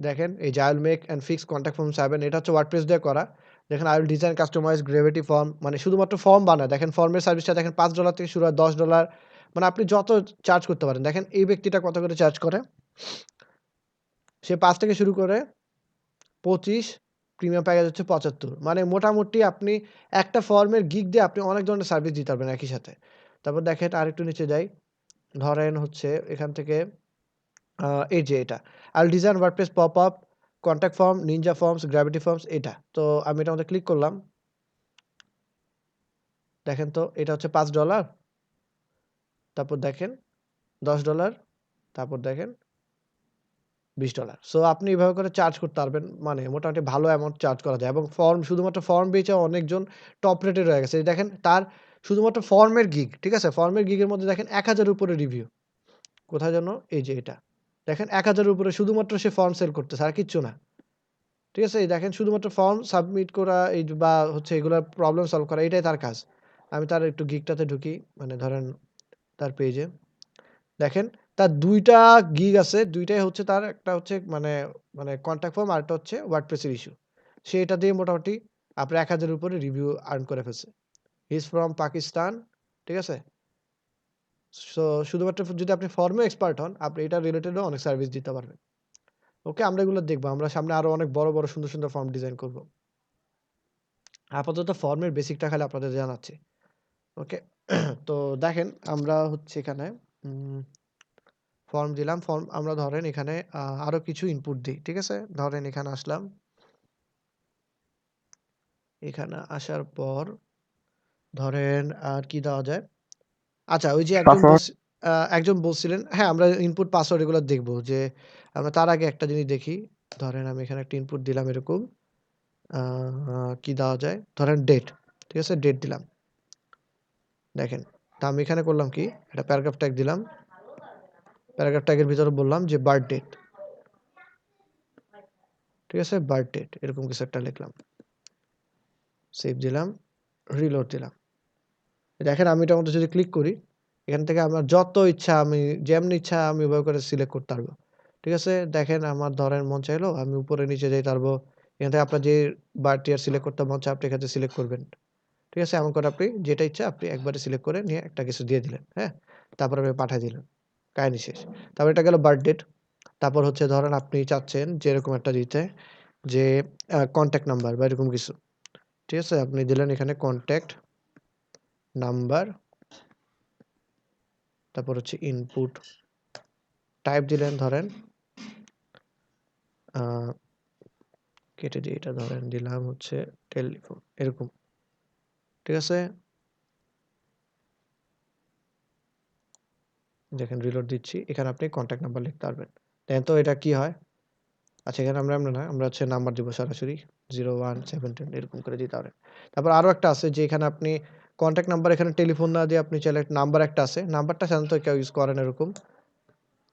দেখেন এই যে I will make and fix contact form 7 এটা হচ্ছে ওয়ার্ডপ্রেস দিয়ে করা। দেখেন I will design customize gravity form মানে শুধুমাত্র ফর্ম বানায়। দেখেন ফর্মের সার্ভিসটা দেখেন $5 থেকে শুরু হয় $10 মানে আপনি যত চার্জ করতে পারেন। দেখেন এই ব্যক্তিটা কত করে চার্জ করে? সে 5 থেকে শুরু করে 25 প্রিমিয়াম প্যাকেজ হচ্ছে 75 মানে মোটামুটি আপনি একটা ফর্মের গিগ দিয়ে আপনি অনেক ধরনের সার্ভিস দিতে পারবেন একই সাথে। তারপর দেখেন আরেকটু নিচে যাই। ধরেন হচ্ছে এখান থেকে এই যে এটা I will design WordPress popup, contact form, ninja forms, gravity forms এটা। তো আমি এটার মধ্যে ক্লিক করলাম। দেখেন তো এটা হচ্ছে $5 তারপর দেখেন $10 তারপর দেখেন $20 সো আপনি এভাবে করে চার্জ করতে পারবেন মানে মোটামুটি ভালো অ্যামাউন্ট চার্জ করা যায় এবং ফর্ম শুধুমাত্র ফর্ম বেচে অনেকজন টপ রেটেড হয়ে গেছে। এই দেখেন তার শুধুমাত্র ফর্মের গিগ, ঠিক আছে? ফর্মের গিগের মধ্যে দেখেন 1000 এর উপরে রিভিউ। কোথায় যেন? এই যে এটা। দেখেন 1000 এর উপরে শুধুমাত্র সে ফর্ম সেল করতেছে আর কিচ্ছু না। ঠিক আছে? এই দেখেন শুধুমাত্র ফর্ম সাবমিট করা এই বা হচ্ছে এগুলার প্রবলেম সলভ করা এটাই তার কাজ। আমি তার একটু গিগটাতে ঢুকি মানে ধরেন তার পেজে। দেখেন তার ২ টা গিগ আছে। ২ টাই হচ্ছে তার একটা হচ্ছে মানে কন্টাক্ট ফর্ম আরেকটা হচ্ছে ওয়ার্ডপ্রেস এর ইস্যু। সে এটা দিয়ে মোটামুটি আপনার ১০০০ এর উপরে রিভিউ আর্ন করে ফেলছে। হি ইস ফ্রম পাকিস্তান। ঠিক আছে? সো শুধুমাত্র যদি আপনি ফর্মে এক্সপার্ট হন, আপনি এটা রিলেটেডও অনেক সার্ভিস দিতে পারবেন। ওকে আমরা এগুলো দেখব। আমরা সামনে আরো অনেক বড়, বড় সুন্দর, সুন্দর ফর্ম ডিজাইন করব। আপাতত ফর্মের বেসিকটা খালি আপনাদের জানাচ্ছি। ওকে? তো দেখেন আমরা হচ্ছে এখানে উম ফর্ম দিলাম। ফর্ম আমরা ধরেন এখানে আরো কিছু ইনপুট দিই। ঠিক আছে? ধরেন এখানে আসলাম। এখানে আসার পর ধরেন আর কি দেওয়া যায়? আচ্ছা ওই যে পাসওয়ার্ড একজন বলছিলেন হ্যাঁ, আমরা ইনপুট পাসওয়ার্ড এগুলো দেখব যে আমরা তার আগে একটা জিনিস দেখি। ধরেন আমি এখানে একটা ইনপুট দিলাম এরকম। আ কি দেওয়া যায়? ধরেন ডেট। ঠিক আছে? ডেট দিলাম। দেখেন। তা আমি এখানে করলাম কি? একটা প্যারাগ্রাফ ট্যাগ দিলাম। প্যারাগ্রাফ ট্যাগের ভিতরে বললাম যে বার্থ ডেট। ঠিক আছে? বার্থ ডেট এরকম কিছু একটা লিখলাম। সেভ দিলাম, রিলোড দিলাম। দেখেন আমি এটার মধ্যে যদি ক্লিক করি, এখান থেকে আমার যত ইচ্ছা আমি যেমনি ইচ্ছা আমি ওভাবে করে সিলেক্ট করতে পারবো। ঠিক আছে? দেখেন আমার ধরেন মন চাইলো আমি উপরে নিচে যাইতে পারবো। এখান থেকে আপনার যে বার্থ ইয়ার সিলেক্ট করতে মন চায় আপনি এখান থেকে সিলেক্ট করবেন। ঠিক আছে? এমন করে আপনি যেটা ইচ্ছা আপনি একবারে সিলেক্ট করে নিয়ে একটা কিছু দিয়ে দিলেন। হ্যাঁ? তারপর আপনি পাঠায় দিলেন। কাহিনী শেষ। তারপর এটা গেল বার্থ ডেট। তারপর হচ্ছে ধরেন আপনি চাচ্ছেন যে এরকম একটা দিতে যে কনট্যাক্ট নাম্বার বা এরকম কিছু। ঠিক আছে? আপনি দিলেন এখানে কনট্যাক্ট নাম্বার তারপর হচ্ছে ইনপুট টাইপ দিলেন ধরেন আ কেটে দিয়ে এটা ধরেন দিলাম হচ্ছে টেলিফোন এরকম। ঠিক আছে? দেখেন রিলোড দিচ্ছি। এখানে আপনি কনট্যাক্ট নাম্বার লিখতে পারবেন। দেখেন তো এটা কি হয়? আচ্ছা এখানে আমরা এমনি না, আমরা হচ্ছে নাম্বার দিব সরাসরি 01710 এরকম করে দিতে পারেন। তারপর আরো একটা আছে যে এখানে আপনি কনট্যাক্ট নাম্বার এখানে টেলিফোন না দিয়ে আপনি চাইলে নাম্বার একটা আছে। নাম্বারটা সাধারণত কেউ ইউজ করে না এরকম।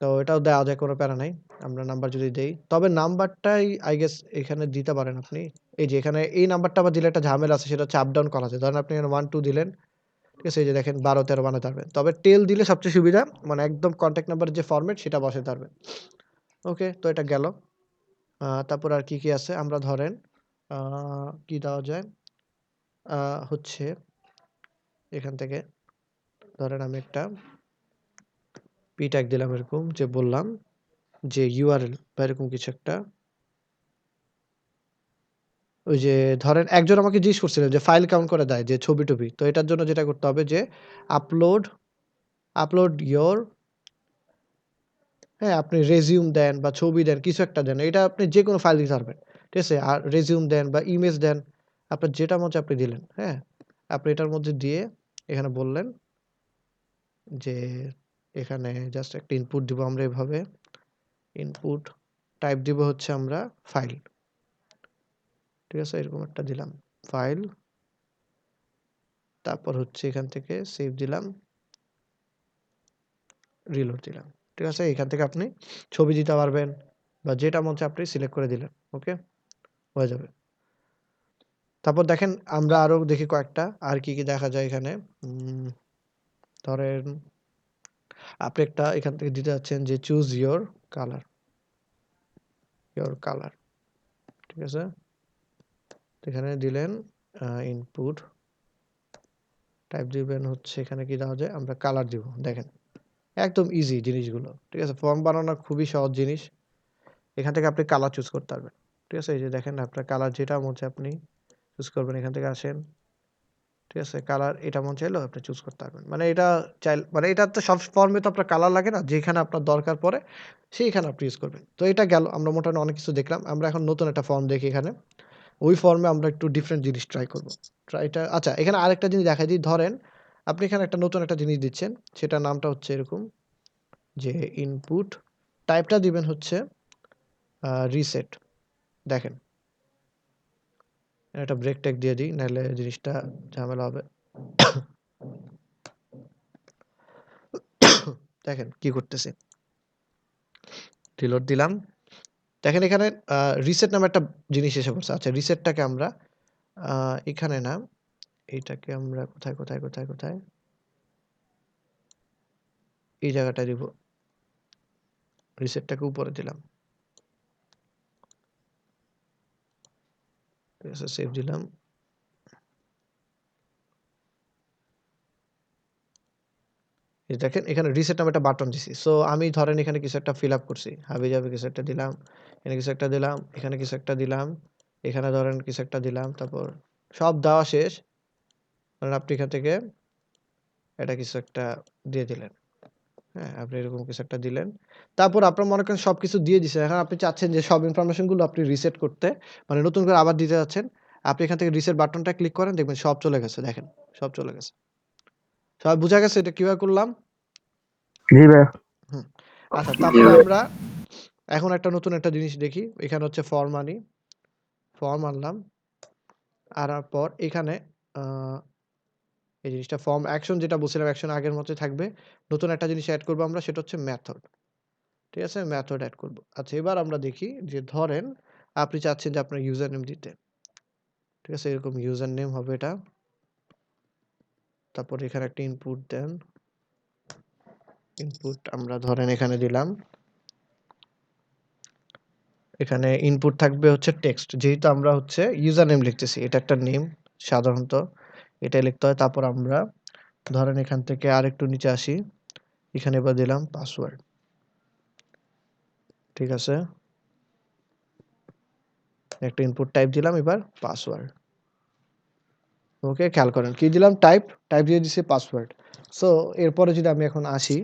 তো এটাও দেওয়া যায় কোনো প্যারা নাই। আমরা নাম্বার যদি দেই, তবে নাম্বারটাই আই গেস এখানে দিতে পারেন আপনি। এই যে এখানে এই নাম্বারটা আবার দিলে একটা ঝামেলা আছে সেটা হচ্ছে আপ ডাউন করা যায়। ধরেন আপনি এখানে 1 2 দিলেন। ঠিক আছে? এই যে দেখেন 12 13 বানাতে পারবেন। তবে টেল দিলে সবচেয়ে সুবিধা মানে একদম কনট্যাক্ট নাম্বারের যে ফরমেট সেটা বসাতে পারবেন। ওকে তো এটা গেল। তারপর আর কি, কি আছে? আমরা ধরেন আ কি দেওয়া যায়? আ হচ্ছে এখান থেকে ধরেন আমি একটা p ট্যাগ দিলাম এরকম যে বললাম যে URL বা এরকম কিছু একটা ওই যে ধরেন একজন আমাকে জিজ্ঞেস করছিলেন যে ফাইল কাউন্ট করে দেয় যে ছবি-টবি। তো এটার জন্য যেটা করতে হবে যে আপলোড, আপলোড ইওর হ্যাঁ, আপনি রেজিউম দেন বা ছবি দেন, কিছু একটা দেন। এটা আপনি যেকোনো ফাইল দিতে পারবেন। ঠিক আছে? আর রেজিউম দেন বা ইমেজ দেন। আপনার যেটা মন চায় আপনি দিলেন। হ্যাঁ? আপনি এটার মধ্যে দিয়ে এখানে বললেন যে এখানে জাস্ট একটা ইনপুট দিব আমরা এভাবে। ইনপুট টাইপ দিব হচ্ছে আমরা ফাইল। ঠিক আছে? এরকম একটা দিলাম। ফাইল তারপর হচ্ছে এখান থেকে সেভ দিলাম, রিলোড দিলাম। ঠিক আছে? এখান থেকে আপনি ছবি দিতে পারবেন বা যেটা মন চায় আপনি সিলেক্ট করে দিলেন। ওকে? হয়ে যাবে। তারপর দেখেন আমরা আরো দেখি কয়েকটা। আর কি, কি দেখা যায় এখানে? ধরেন আপনি একটা এখান থেকে দিতে যাচ্ছেন যে choose your colour. your color, ঠিক আছে? এখানে দিলেন ইনপুট, টাইপ দিবেন হচ্ছে এখানে কি দেওয়া যায়, আমরা কালার দিব। দেখেন একদম ইজি জিনিসগুলো, ঠিক আছে? ফর্ম বানানো খুবই সহজ জিনিস। এখান থেকে আপনি কালার চুজ করতে পারবেন, ঠিক আছে? এই যে দেখেন আপনার কালার যেটা মন চায় আপনি চুজ করবেন, এখান থেকে আসেন, ঠিক আছে? কালার এটা মন চাইলেও আপনি চুজ করতে পারবেন। মানে এটা মানে এটা তো সব ফর্মে তো আপনার কালার লাগে না, যেখানে আপনার দরকার পড়ে সেইখানে আপনি ইউজ করবেন। তো এটা গেল, আমরা মোটামুটি অনেক কিছু দেখলাম। আমরা এখন নতুন একটা ফর্ম দেখি এখানে। ওই ফর্মে আমরা একটু ডিফারেন্ট জিনিস ট্রাই করব। ট্রাইটা আচ্ছা, এখানে আরেকটা জিনিস দেখাই দিই। ধরেন আপনি এখানে একটা নতুন একটা জিনিস দিচ্ছেন, সেটার নামটা হচ্ছে এরকম যে ইনপুট, টাইপটা দিবেন হচ্ছে রিসেট। দেখেন একটা ব্রেক ট্যাগ দিয়ে দিই, নাহলে জিনিসটা ঝামেলা হবে। দেখেন কি করতেছি, রিলোড দিলাম। দেখেন এখানে রিসেট নামে একটা জিনিস এসে পড়ছে। আচ্ছা, রিসেটটাকে আমরা এখানে না, এইটাকে আমরা কোথায় কোথায় কোথায় কোথায় এই জায়গাটায় দিব। রিসেটটাকে উপরে দিলাম, ঠিক আছে? সেভ দিলাম। এই দেখেন এখানে রিসেট নামে একটা বাটন দিছি। সো আমি ধরেন এখানে কিছু একটা ফিল আপ করছি, হাবি জাবি কিছু একটা দিলাম, এখানে কিছু একটা দিলাম, এখানে কিছু একটা দিলাম, এখানে ধরেন কিছু একটা দিলাম, তারপর সব দেওয়া শেষ। ধরেন আপনি এখান থেকে এটা কিছু একটা দিয়ে দিলেন, হ্যাঁ? আপনি এরকম কিছু একটা দিলেন। তারপর আপনার মনে করেন সবকিছু দিয়ে দিছেন। এখন আপনি চাচ্ছেন যে সব ইনফরমেশন গুলো আপনি রিসেট করতে, মানে নতুন করে আবার দিতে যাচ্ছেন। আপনি এখান থেকে রিসেট বাটনটা ক্লিক করেন, দেখবেন সব চলে গেছে। দেখেন সব চলে গেছে। সবাই বুঝা গেছে এটা কিভাবে করলাম? জি ভাইয়া। হুম। আচ্ছা, তারপরে আমরা এখন একটা নতুন একটা জিনিস দেখি। এখানে হচ্ছে ফর্ম আনি, ফর্ম আনলাম। আনার পর এখানে আ এই জিনিসটা ফর্ম অ্যাকশন যেটা বলছিলাম, অ্যাকশন আগের মতোই থাকবে। নতুন একটা জিনিস এড করব আমরা, সেটা হচ্ছে মেথড। ঠিক আছে? মেথড এড করব। আচ্ছা, এবার আমরা দেখি যে ধরেন আপনি চাচ্ছেন যে আপনার ইউজার নেম দিতে। ঠিক আছে? এরকম ইউজার নেম হবে এটা। তারপর এখানে একটা ইনপুট দেন। ইনপুট আমরা ধরেন এখানে দিলাম। এখানে ইনপুট থাকবে হচ্ছে টেক্সট। যেহেতু আমরা হচ্ছে ইউজার নেম লিখতেছি, এটা একটা নেম সাধারণত এটাই লিখতে হয়। তারপর আমরা ধরেন এখান থেকে আরেকটু নিচে আসি। এখানে এবার দিলাম পাসওয়ার্ড। ঠিক আছে? একটা ইনপুট টাইপ দিলাম, এবার পাসওয়ার্ড। ওকে, খেয়াল করেন কি দিলাম, টাইপ দিয়ে দিছি পাসওয়ার্ড। সো এরপরে যদি আমি এখন আসি,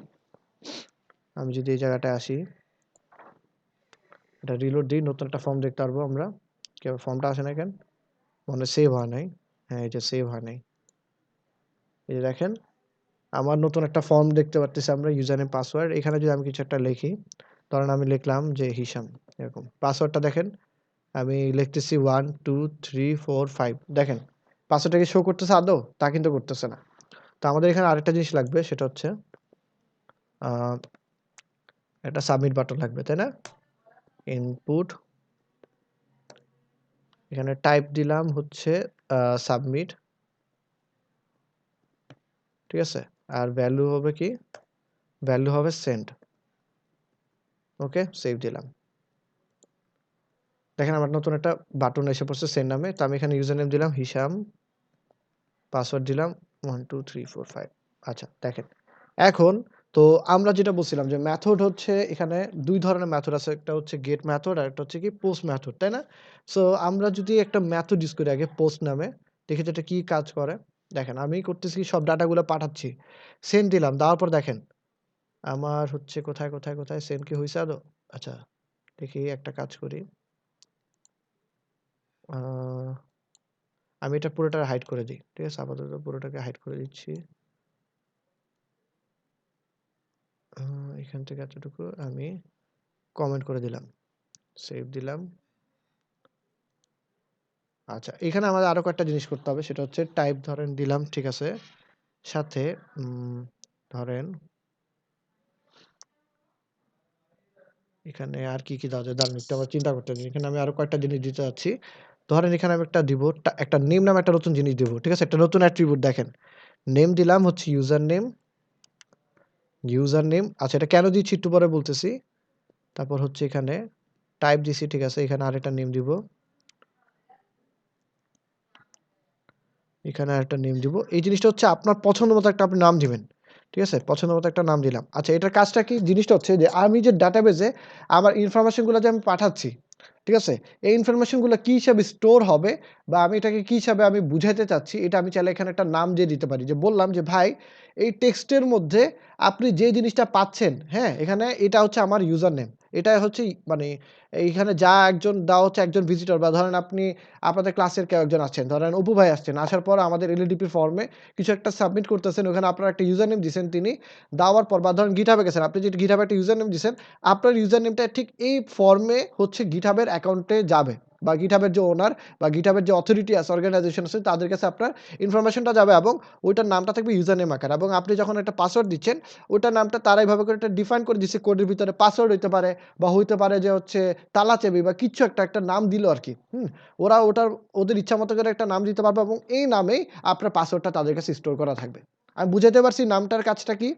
আমি যদি এই জায়গাটায় আসি, এটা রিলোড দিই, নতুন একটা ফর্ম দেখতে পারবো আমরা। কি ফর্মটা আসে না কেন? মনে সেভ হয় নাই। হ্যাঁ, এই যে সেভ হয় নাই। এই যে দেখেন আমার নতুন একটা ফর্ম দেখতে পারতেছি আমরা, ইউজার নেম পাসওয়ার্ড। এখানে যদি আমি কিছু একটা লিখি, ধরেন আমি লিখলাম যে হিসাম, এরকম। পাসওয়ার্ডটা দেখেন আমি লিখতেছি 1 2 3 4 5। দেখেন পাসওয়ার্ডটা কি শো করতেছে আদৌ? তা কিন্তু করতেছে না। তো আমাদের এখানে আরেকটা জিনিস লাগবে, সেটা হচ্ছে একটা সাবমিট বাটন লাগবে, তাই না? ইনপুট, এখানে টাইপ দিলাম হচ্ছে সাবমিট। ঠিক আছে? আর ভ্যালু হবে কি? ভ্যালু হবে সেন্ড। ওকে, সেভ দিলাম। দেখেন আমার নতুন একটা বাটন এসে পড়ছে সেন্ড নামে। তো আমি এখানে ইউজার নেম দিলাম হিসাম, পাসওয়ার্ড দিলাম 1 2 3 4 5। আচ্ছা, দেখেন এখন তো আমরা যেটা বলছিলাম যে মেথড হচ্ছে এখানে ২ ধরনের মেথড আছে। একটা হচ্ছে গেট মেথড আর একটা হচ্ছে কি পোস্ট মেথড, তাই না? সো আমরা যদি একটা মেথড ইউজ করি আগে পোস্ট নামে, দেখি যে এটা কি কাজ করে। দেখেন আমি করতেছি কি, সব ডাটাগুলো পাঠাচ্ছি। সেন্ড দিলাম, দেওয়ার পর দেখেন আমার হচ্ছে কোথায় কোথায় কোথায় সেন্ড কি হইছে আদৌ? আচ্ছা, দেখি একটা কাজ করি। আ আমি এটা পুরোটা হাইড করে দিই। ঠিক আছে? আপাতত পুরোটাকে হাইড করে দিচ্ছি। আ এখান থেকে এতটুকু আমি কমেন্ট করে দিলাম। সেভ দিলাম। আচ্ছা, এখানে আমাদের আরো কয়েকটা জিনিস করতে হবে। সেটা হচ্ছে টাইপ ধরেন দিলাম, ঠিক আছে? সাথে ধরেন এখানে আর কি দেওয়া যায়? দাঁড়ান একটু আমার চিন্তা করতে দিন। এখানে আমি আরো কয়েকটা জিনিস দিতে চাচ্ছি। ধরেন এখানে আমি একটা দিব, একটা নেম নামে একটা নতুন জিনিস দিব। ঠিক আছে? একটা নতুন অ্যাট্রিবিউট দেখেন। নেম দিলাম হচ্ছে ইউজার নেম। আচ্ছা, এটা কেন দিচ্ছি একটু পরে বলতেছি। তারপর হচ্ছে এখানে টাইপ দিছি, ঠিক আছে। এখানে আরেকটা নেম দিব। এখানে আরেকটা নেম দিব। এই জিনিসটা হচ্ছে আপনার পছন্দ মতো একটা আপনি নাম দিবেন। ঠিক আছে? পছন্দ মতো একটা নাম দিলাম। আচ্ছা, এটার কাজটা কি? জিনিসটা হচ্ছে যে আমি যে ডাটাবেজে আমার ইনফরমেশন গুলো যে আমি পাঠাচ্ছি, ঠিক আছে? এই ইনফরমেশন গুলো কি হিসাবে স্টোর হবে বা আমি এটাকে কি হিসাবে আমি বুঝাইতে চাচ্ছি, এটা আমি চাইলে এখানে একটা নাম দিয়ে দিতে পারি। যে বললাম যে, "ভাই, এই টেক্সটের মধ্যে আপনি যে জিনিসটা পাচ্ছেন, হ্যাঁ? এখানে এটা হচ্ছে আমার ইউজার নেম। এটা হচ্ছে মানে এইখানে যা একজন দেওয়া হচ্ছে একজন ভিজিটর বা ধরেন আপনি আপনাদের ক্লাসের কেউ একজন আছেন। ধরেন অপু ভাই আসছেন। আসার পর আমাদের এলএডিপি ফর্মে কিছু একটা সাবমিট করতেছেন। ওখানে আপনারা একটা ইউজার নেম দিছেন। তিনি দেওয়ার পর বা ধরেন GitHub এ গেছেন। আপনি যে GitHub এ একটা ইউজার নেম দিছেন, আপনার ইউজার নেমটা ঠিক এই ফর্মে হচ্ছে GitHub এর অ্যাকাউন্টে যাবে বা GitHub এর যে ওনার বা GitHub এর যে অথরিটি আছে, অর্গানাইজেশন আছে, তাদের কাছে আপনার ইনফরমেশনটা যাবে এবং ওইটার নামটা থাকবে ইউজার নেম আকারে এবং আপনি যখন একটা পাসওয়ার্ড দিচ্ছেন, ওইটার নামটা তারা এভাবে করে একটা ডিফাইন করে দিচ্ছে কোডের ভিতরে। পাসওয়ার্ড হইতে পারে বা হইতে পারে যে হচ্ছে তালা চাবি বা কিচ্ছু একটা নাম দিল আরকি। ওরা ওদের ইচ্ছা মতো করে একটা নাম দিতে পারবে এবং এই নামেই আপনার পাসওয়ার্ডটা তাদের কাছে স্টোর করা থাকবে। আমি বুঝাতে পারছি নামটার কাজটা কি?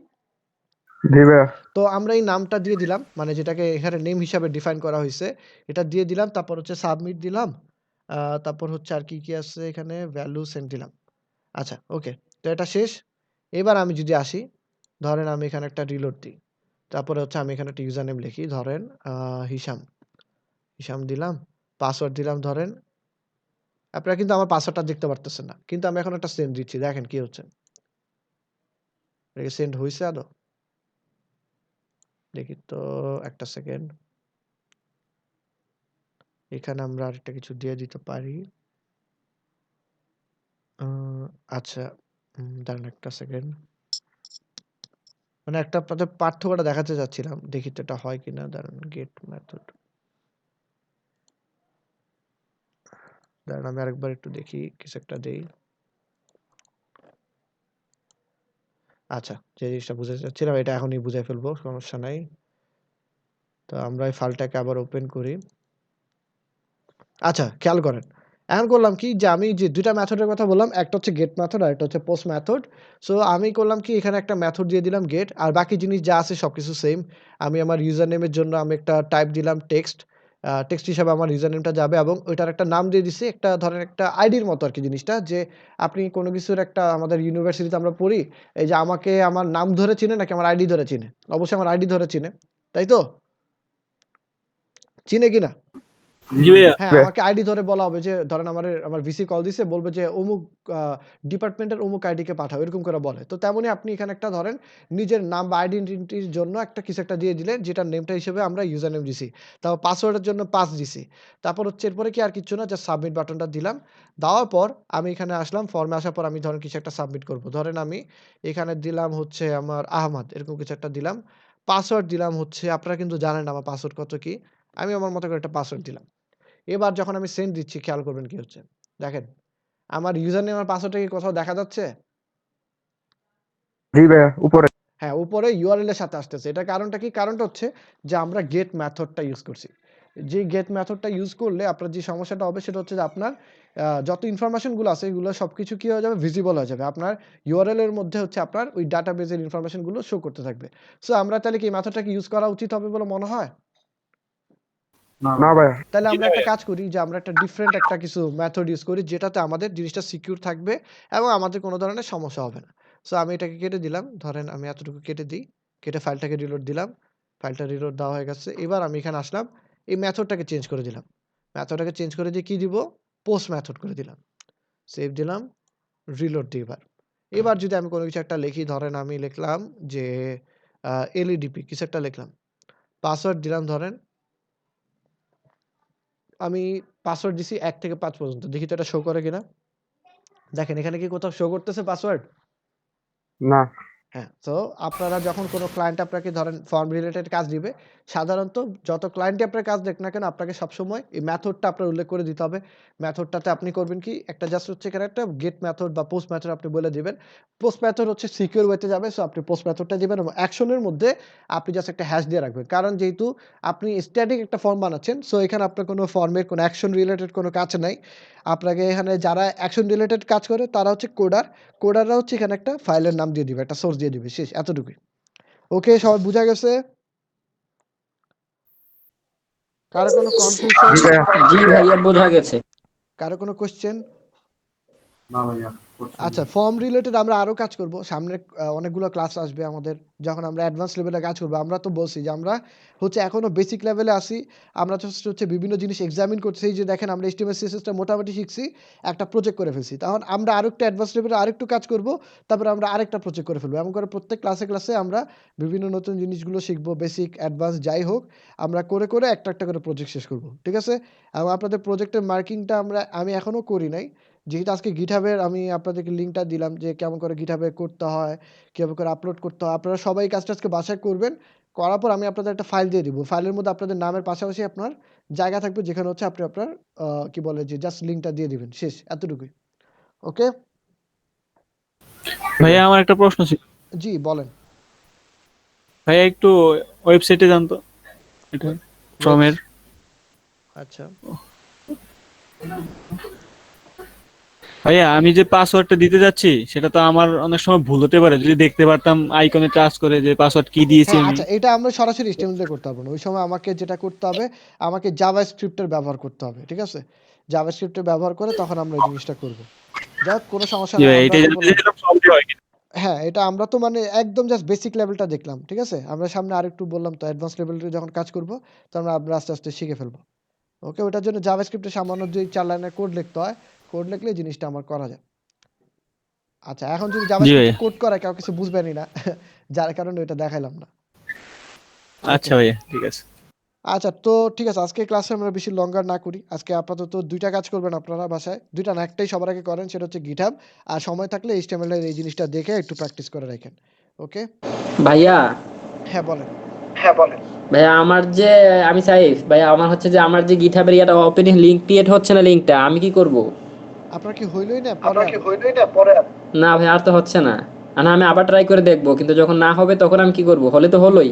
জি ভাইয়া। তো আমরা এই নামটা দিয়ে দিলাম, মানে যেটাকে এখানে নেম হিসাবে ডিফাইন করা হইছে। এটা দিয়ে দিলাম। তারপর হচ্ছে সাবমিট দিলাম। তারপর হচ্ছে আর কি আছে এখানে ভ্যালু সেন্ড দিলাম। আচ্ছা, ওকে। তো এটা শেষ। এবার আমি যদি আসি, ধরেন আমি এখানে একটা রিলোড দিই। তারপরে হচ্ছে আমি এখানে একটা ইউজার নেম লিখি। ধরেন হিশাম। হিশাম দিলাম। পাসওয়ার্ড দিলাম ধরেন। আপনারা কিন্তু আমার পাসওয়ার্ডটা দেখতে পারতেছেন না। কিন্তু আমি এখন একটা সেন্ড দিচ্ছি। দেখেন কি হচ্ছে। এটা কি সেন্ড হইছে আদৌ? দেখি তো, একটা সেকেন্ড। এখানে আমরা আরেকটা কিছু দিয়ে দিতে পারি। আ আচ্ছা, দাঁড়ান একটা সেকেন্ড। মানে একটা আপনাদের পার্থক্যটা দেখাতে চাচ্ছিলাম। দেখি তো এটা হয় কিনা। দাঁড়ান, গেট মেথড। দাঁড়ান আমি আরেকবার একটু দেখি, কিছু একটা দেই। আচ্ছা, যে জিনিসটা বুঝাতে চাচ্ছিলাম এটা এখনই বুঝাই ফেলবো। সমস্যা নাই। তো আমরা এই ফাইলটাকে আবার ওপেন করি। আচ্ছা, খেয়াল করেন। এখন করলাম কি যে আমি যে ২ টা মেথডের কথা বললাম, একটা হচ্ছে গেট মেথড আর একটা হচ্ছে পোস্ট মেথড। সো আমি করলাম কি এখানে একটা মেথড দিয়ে দিলাম গেট আর বাকি জিনিস যা আছে সবকিছু সেইম। আমি আমার ইউজার নেমের জন্য আমি একটা টাইপ দিলাম টেক্সট। টেক্সট হিসাবে আমার ইউজার নেমটা যাবে এবং ওইটার একটা নাম দিয়ে দিছি। একটা ধরেন একটা আইডির মতো আরকি জিনিসটা যে আপনি কোন কিছুর একটা আমাদের ইউনিভার্সিটিতে আমরা পড়ি, এই যে আমাকে আমার নাম ধরে চিনে নাকি আমার আইডি ধরে চিনে? অবশ্যই আমার আইডি ধরে চিনে। তাই তো? চিনে কিনা? জি ভাইয়া। হ্যাঁ, আমাকে আইডি ধরে বলা হবে যে ধরেন আমার ভিসি কল দিছে বলবে যে অমুক আ ডিপার্টমেন্টের অমুক আইডিকে পাঠাও। এরকম করে বলে। তো তেমনি আপনি এখানে একটা ধরেন নিজের নাম বা আইডেন্টিটির জন্য একটা কিছু একটা দিয়ে দিলেন যেটার নেমটা হিসেবে আমরা ইউজার নেম দিছি। তারপর পাসওয়ার্ডের জন্য পাস দিছি। তারপর হচ্ছে এরপরে কি আর কিচ্ছু না, জাস্ট সাবমিট বাটনটা দিলাম। দেওয়ার পর আমি এখানে আসলাম। ফর্মে আসার পর আমি ধরেন কিছু একটা সাবমিট করব। ধরেন আমি এখানে দিলাম হচ্ছে আমার আহমাদ এরকম কিছু একটা দিলাম। পাসওয়ার্ড দিলাম হচ্ছে আপনারা কিন্তু জানেন আমার পাসওয়ার্ড কত কি। আমি আমার মতো করে একটা পাসওয়ার্ড দিলাম। এবার যখন আমি সেন্ড দিচ্ছি খেয়াল করবেন কি হচ্ছে। দেখেন, আমার ইউজার নেম আর পাসওয়ার্ডটা কি কোথাও দেখা যাচ্ছে? জি ভাইয়া, উপরে। হ্যাঁ, উপরে URL এর সাথে আসতেছে। এটার কারণটা কি? কারণটা হচ্ছে যে আমরা গেট মেথডটা ইউজ করছি। যে গেট মেথডটা ইউজ করলে আপনার যে সমস্যাটা হবে সেটা হচ্ছে যে আপনার যত ইনফরমেশন গুলো আছে এগুলো সবকিছু কি হয়ে যাবে? ভিজিবল হয়ে যাবে। আপনার URL এর মধ্যে হচ্ছে আপনার ওই ডাটাবেজের ইনফরমেশন গুলো শো করতে থাকবে। সো আমরা তাহলে কি এই মেথডটাকে ইউজ করা উচিত হবে বলে মনে হয়? না ভাইয়া। তাহলে জি আমরা একটা ভাইয়া। কাজ করি যে আমরা একটা ডিফারেন্ট একটা কিছু মেথড ইউজ করি যেটাতে আমাদের জিনিসটা সিকিউর থাকবে এবং আমাদের কোনো ধরনের সমস্যা হবে না। সো আমি এটাকে কেটে দিলাম। ধরেন আমি এতটুকু কেটে দিই। কেটে ফাইলটাকে রিলোড দিলাম। ফাইলটা রিলোড দেওয়া হয়ে গেছে। এবার আমি এখানে আসলাম। এই মেথডটাকে চেঞ্জ করে দিলাম। মেথডটাকে চেঞ্জ করে দিয়ে কি দিব? পোস্ট মেথড করে দিলাম। সেভ দিলাম। রিলোড দিই এবার। এবার যদি আমি কোনো কিছু একটা লিখি, ধরেন আমি লিখলাম যে LEDP কিছু একটা লিখলাম। পাসওয়ার্ড দিলাম ধরেন। আমি পাসওয়ার্ড দিছি ১ থেকে ৫ পর্যন্ত। দেখি তো এটা শো করে কিনা? দেখেন এখানে কি কোথাও শো করতেছে পাসওয়ার্ড? না। হ্যাঁ, তো আপনারা যখন কোনো ক্লায়েন্ট আপনাকে ধরেন ফর্ম রিলেটেড কাজ দিবে, সাধারণত যত ক্লায়েন্টই আপনার কাজ দেখ না কেন আপনাকে সবসময় এই মেথডটা আপনার উল্লেখ করে দিতে হবে। মেথডটাতে আপনি করবেন কি? একটা জাস্ট হচ্ছে এখানে একটা গেট মেথড বা পোস্ট মেথড আপনি বলে দিবেন। পোস্ট মেথড হচ্ছে সিকিউর ওয়েতে যাবে। সো আপনি পোস্ট মেথডটা দিবেন এবং অ্যাকশনের মধ্যে আপনি জাস্ট একটা হ্যাশ দিয়ে রাখবেন। কারণ যেহেতু আপনি স্ট্যাটিক একটা ফর্ম বানাচ্ছেন, সো এখানে আপনার কোনো ফর্মের কোনো অ্যাকশন রিলেটেড কোনো কাজ নাই। আপনাকে এখানে যারা অ্যাকশন রিলেটেড কাজ করে তারা হচ্ছে কোডার। কোডাররা হচ্ছে এখানে একটা ফাইলের নাম দিয়ে দিবে, একটা সোর্স দিয়ে দিবে। শেষ এতটুকুই। ওকে, সবার বুঝা গেছে? কারো কোনো কনফিউশন? জি ভাইয়া বোঝা গেছে। কারো কোনো কোশ্চেন? না ভাইয়া করছি আচ্ছা, ফর্ম রিলেটেড আমরা আরো কাজ করব। সামনে অনেকগুলো ক্লাস আসবে আমাদের। যখন আমরা অ্যাডভান্স লেভেলে কাজ করব, আমরা তো বলছি যে আমরা হচ্ছে এখনো বেসিক লেভেলে আছি। আমরা জাস্ট হচ্ছে বিভিন্ন জিনিস এক্সামিন করছি। এই যে দেখেন আমরা HTML CSS টা মোটামুটি শিখছি, একটা প্রজেক্ট করে ফেলছি। তখন আমরা আরেকটু অ্যাডভান্স লেভেলে আরেকটু কাজ করব, তারপরে আমরা আরেকটা প্রজেক্ট করে ফেলবো। এমন করে প্রত্যেক ক্লাসে আমরা বিভিন্ন নতুন জিনিসগুলো শিখবো, বেসিক, অ্যাডভান্স যাই হোক। আমরা করে একটা করে প্রজেক্ট শেষ করব। ঠিক আছে? এবং আপনাদের প্রজেক্টের মার্কিংটা আমি এখনো করি নাই। যেহেতু আজকে গিটহাবের আমি আপনাদেরকে লিঙ্কটা দিলাম যে কেমন করে গিটহাবে করতে হয়, কিভাবে করে আপলোড করতে হয়। আপনারা সবাই কাজটা আজকে বাসায় করবেন। করার পর আমি আপনাদের একটা ফাইল দিয়ে দিব। ফাইলের মধ্যে আপনাদের নামের পাশাপাশি আপনার জায়গা থাকবে যেখানে হচ্ছে আপনি আপনার কি বলে যে জাস্ট লিঙ্কটা দিয়ে দিবেন। শেষ, এতটুকুই। ওকে? ভাইয়া আমার একটা প্রশ্ন ছিল। জি, বলেন। ভাইয়া একটু ওয়েবসাইটে যান তো, এটা ফ্রমের। আচ্ছা। ভাইয়া আমি যে পাসওয়ার্ডটা দিতে যাচ্ছি সেটা তো আমার অনেক সময় ভুল হতে পারে, যদি দেখতে পারতাম আইকনে টাচ করে যে পাসওয়ার্ড কি দিয়েছি হ্যাঁ, আমি। আচ্ছা, এটা আমরা সরাসরি HTML দিয়ে করতে পারবো না। ওই সময় আমাকে যেটা করতে হবে, আমাকে জাভাস্ক্রিপ্ট এর ব্যবহার করতে হবে। ঠিক আছে? জাভাস্ক্রিপ্ট এর ব্যবহার করে তখন আমরা এই জিনিসটা করব। যাই হোক, কোনো সমস্যা জি নাই। ভাই, আমরা এটাই তো জানতে বললাম, চাইছিলাম সহজে হয় কিনা। হ্যাঁ, এটা আমরা তো মানে একদম জাস্ট বেসিক লেভেলটা দেখলাম। ঠিক আছে? আমরা সামনে আরেকটু বললাম তো অ্যাডভান্স লেভেলে যখন কাজ করব, তখন আমরা আস্তে শিখে ফেলবো। ওকে? ওটার জন্য জাভাস্ক্রিপ্টে সামান্য ২-৪ লাইনের কোড লিখতে হয়। কোড লিখলে এই জিনিসটা আমার করা যায়। আচ্ছা, এখন যদি জি জাভাস্ক্রিপ্টে ভাইয়া। কোড করা কেউ কিছু বুঝবেনই না। যার কারণে ওটা দেখাইলাম না। ওকে। আচ্ছা ভাইয়া, ঠিক আছে। আচ্ছা, তো ঠিক আছে। আজকে ক্লাসে আমরা বেশি লঙ্গার না করি। আজকে আপাতত ২ টা কাজ করবেন আপনারা বাসায়। ২ টা না, একটাই সবার আগে করেন, সেটা হচ্ছে GitHub। আর সময় থাকলে HTML এর এই জিনিসটা দেখে একটু প্র্যাকটিস করে রাখেন। ওকে? ভাইয়া, হ্যাঁ, বলেন। ভাইয়া আমার যে আমি সাইফ ভাইয়া, আমার হচ্ছে যে আমার যে গিটহাবের ইয়াটা ওপেনিং লিংক ক্রিয়েট হচ্ছে না, লিংকটা আমি কি করব? আপনার কি হইলই না? পরে আর? না ভাই, আর তো হচ্ছে না। না, আমি আবার ট্রাই করে দেখবো, কিন্তু যখন না হবে তখন আমি কি করব? হলে তো হলোই,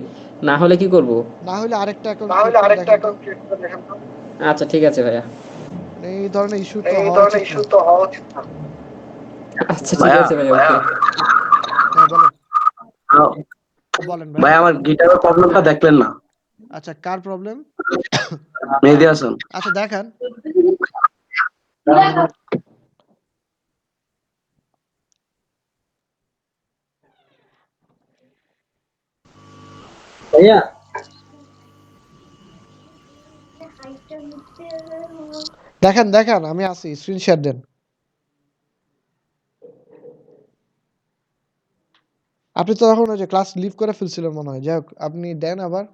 না হলে কি করব? না হলে আরেকটা অ্যাকাউন্ট ক্রিয়েট করে দেখেন তো। আচ্ছা ঠিক আছে ভাইয়া। মানে এই ধরনের ইস্যু তো হওয়া উচিত না। আচ্ছা ঠিক ভাইয়া আছে ভাইয়া, ওকে। হ্যাঁ, বলেন। আহ, বলেন ভাই। ভাই আমার গিটারের প্রবলেমটা দেখলেন না? আচ্ছা, কার প্রবলেম? মেহেদী হাসান। আচ্ছা, দেখান। ভাইয়া দেখান, আমি আছি। স্ক্রিন শেয়ার দেন। আপনি তো তখন ওই যে ক্লাস লিভ করে ফেলছিলেন মনে হয়। যাই হোক, আপনি দেন আবার।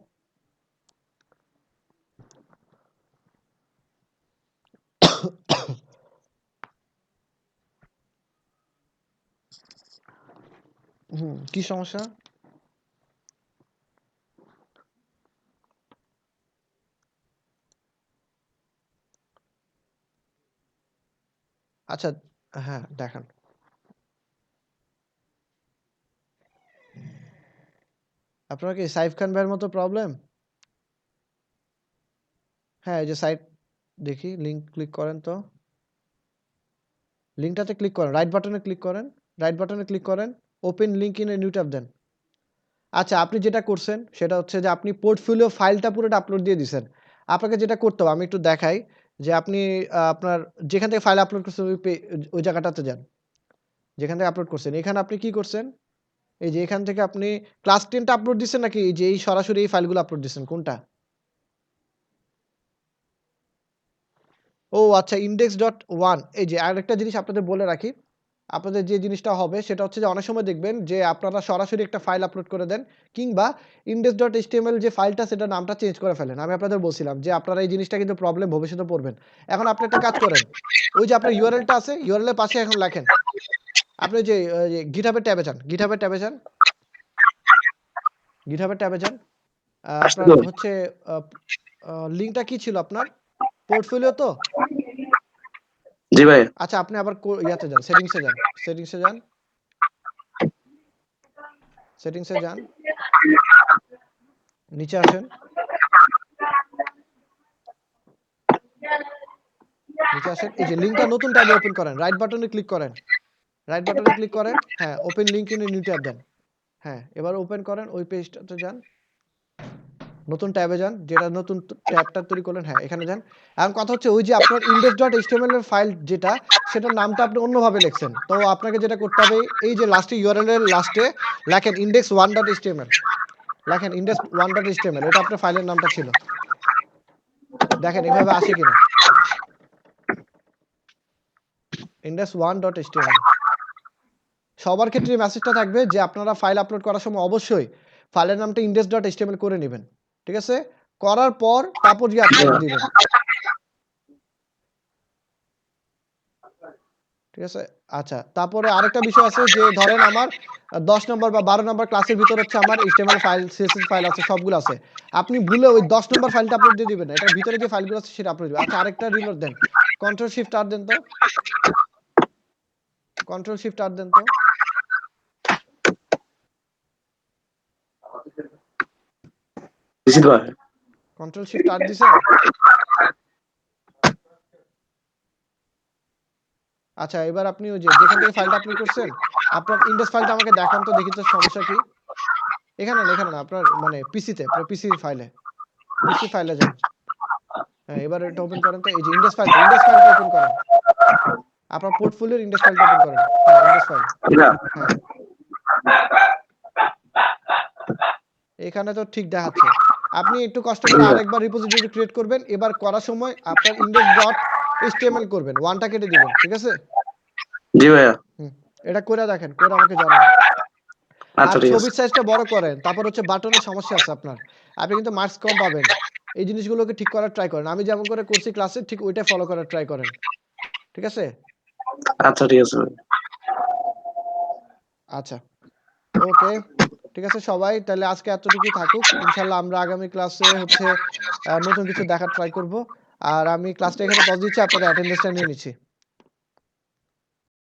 কি সমস্যা? আচ্ছা, হ্যাঁ, দেখান। আপনার কি সাইফ খান ভাইয়ের মতো প্রবলেম? হ্যাঁ, এই যে সাইট দেখি, লিংক ক্লিক করেন তো। লিংকটাতে ক্লিক করেন, রাইট বাটনে ক্লিক করেন। রাইট বাটনে ক্লিক করেন, open link in a new tab দেন। আচ্ছা, আপনি যেটা করছেন সেটা হচ্ছে যে আপনি পোর্টফোলিও ফাইলটা পুরোটা আপলোড দিয়ে দিছেন। আপনাকে যেটা করতে হবে, আমি একটু দেখাই যে আপনি আপনার যেখান থেকে ফাইল আপলোড করছেন ওই জায়গাটাতে যান। যেখান থেকে আপলোড করছেন, এখানে আপনি কি করছেন? এই যে এখান থেকে আপনি ক্লাস 10 টা আপলোড দিচ্ছেন নাকি এই যে এই সরাসরি এই ফাইলগুলো আপলোড দিচ্ছেন, কোনটা? ও আচ্ছা, index.1। এই যে আরেকটা জিনিস আপনাদের বলে রাখি। আপনাদের যে জিনিসটা হবে সেটা হচ্ছে যে অনেক সময় দেখবেন যে আপনারা সরাসরি একটা ফাইল আপলোড করে দেন, কিংবা index.html যে ফাইলটা সেটার নামটা চেঞ্জ করে ফেলেন। আমি আপনাদের বলছিলাম যে আপনারা এই জিনিসটা কিন্তু প্রবলেম ভবিষ্যতে পড়বেন। এখন আপনি একটা কাজ করেন। ওই যে আপনার URL টা আছে, URL এর পাশে এখন লেখেন। আপনি যে GitHub এর ট্যাবে যান। GitHub এর ট্যাবে যান। GitHub এর ট্যাবে যান। আপনার হচ্ছে আ আ লিংকটা কি ছিল আপনার? পোর্টফোলিও তো? জি ভাই। আচ্ছা, আপনি আবার ইয়াতে যান, সেটিংসে যান। সেটিংসে যান। সেটিংসে যান। নিচে আসেন। নিচে আসেন। এই যে লিংকটা নতুন ট্যাবে ওপেন করেন। রাইট বাটনে ক্লিক করেন। রাইট বাটনে ক্লিক করেন। হ্যাঁ, open link in a new tab দেন। হ্যাঁ, এবার ওপেন করেন, ওই পেজটাতে যান। নতুন ট্যাবে যান, যেটা নতুন ট্যাবটা তৈরি করলেন, হ্যাঁ এখানে যান। এখন কথা হচ্ছে ওই যে আপনার index.html এর ফাইল যেটা, সেটার নামটা আপনি অন্যভাবে লিখছেন। তো আপনাকে যেটা করতে হবে, এই যে লাস্টে ইউআরএল এর লাস্টে লেখেন index1.html, লেখেন index1.html, এটা আপনার ফাইলের নামটা ছিল। দেখেন এভাবে আসে কিনা, index1.html। সবার ক্ষেত্রে মেসেজটা থাকবে যে আপনারা ফাইল আপলোড করার সময় অবশ্যই ফাইলের নামটা index.html করে নেবেন, ঠিক আছে? করার পর তারপর গিয়ে আপলোড দিবেন, ঠিক আছে? আচ্ছা, তারপরে আরেকটা বিষয় আছে যে ধরেন আমার 10 নম্বর বা 12 নম্বর ক্লাসের ভিতর হচ্ছে আমার HTML ফাইল, CSS ফাইল আছে, সবগুলো আছে। আপনি ভুলে ওই 10 নম্বর ফাইলটা আপলোড দিয়ে দিবেন না। এটার ভিতরে যে ফাইলগুলো আছে সেটা আপলোড দিবেন। আচ্ছা, আরেকটা রিলোড দেন। কন্ট্রোল শিফট আর দেন তো। কন্ট্রোল শিফট আর দেন তো। কন্ট্রোল শিফট আর দিছেন? আচ্ছা, এবার আপনি ওই যে যেখান থেকে ফাইলটা আপলোড করছেন, আপনার ইনডেক্স ফাইলটা আমাকে দেখান তো, দেখি তো সমস্যা কি। এখানে না, আপনার মানে পিসিতে, আপনার পিসি ফাইলে, পিসি ফাইলে যান। হ্যাঁ, এবার এটা ওপেন করেন তো। এই যে ইনডেক্স ফাইলটা ওপেন করেন। আপনার পোর্টফোলিওর ইনডেক্স ফাইলটা ওপেন করেন। হ্যাঁ, ইনডেক্স ফাইল। হ্যাঁ, এখানে তো ঠিক দেখাচ্ছে। আপনি একটু কষ্ট করে আরেকবার রিপোজিটরি ক্রিয়েট করবেন। এবার করার সময় আপনার index.html করবেন, ওয়ানটা কেটে দিবেন, ঠিক আছে? জি ভাইয়া। এটা করে দেখেন, করে আমাকে জানান। আর আচ্ছা ঠিক আছে। ছবির সাইজটা বড় করেন। তারপর হচ্ছে বাটনের সমস্যা আছে আপনার, আপনি কিন্তু মার্কস কম পাবেন। এই জিনিসগুলোকে ঠিক করার ট্রাই করেন। আমি যেমন করে করছি ক্লাসে, ঠিক ওইটাই ফলো করার ট্রাই করেন, ঠিক আছে? আচ্ছা ঠিক আছে। আচ্ছা, ওকে, ঠিক আছে সবাই, তাহলে আজকে এতটুকুই থাকুক। ইনশাল্লাহ আমরা আগামী ক্লাসে হচ্ছে নতুন কিছু দেখার ট্রাই করব। আর আমি ক্লাসটা এখানে পজ দিচ্ছি, আপনাদের অ্যাটেন্ডেন্সটা নিয়ে নিচ্ছি।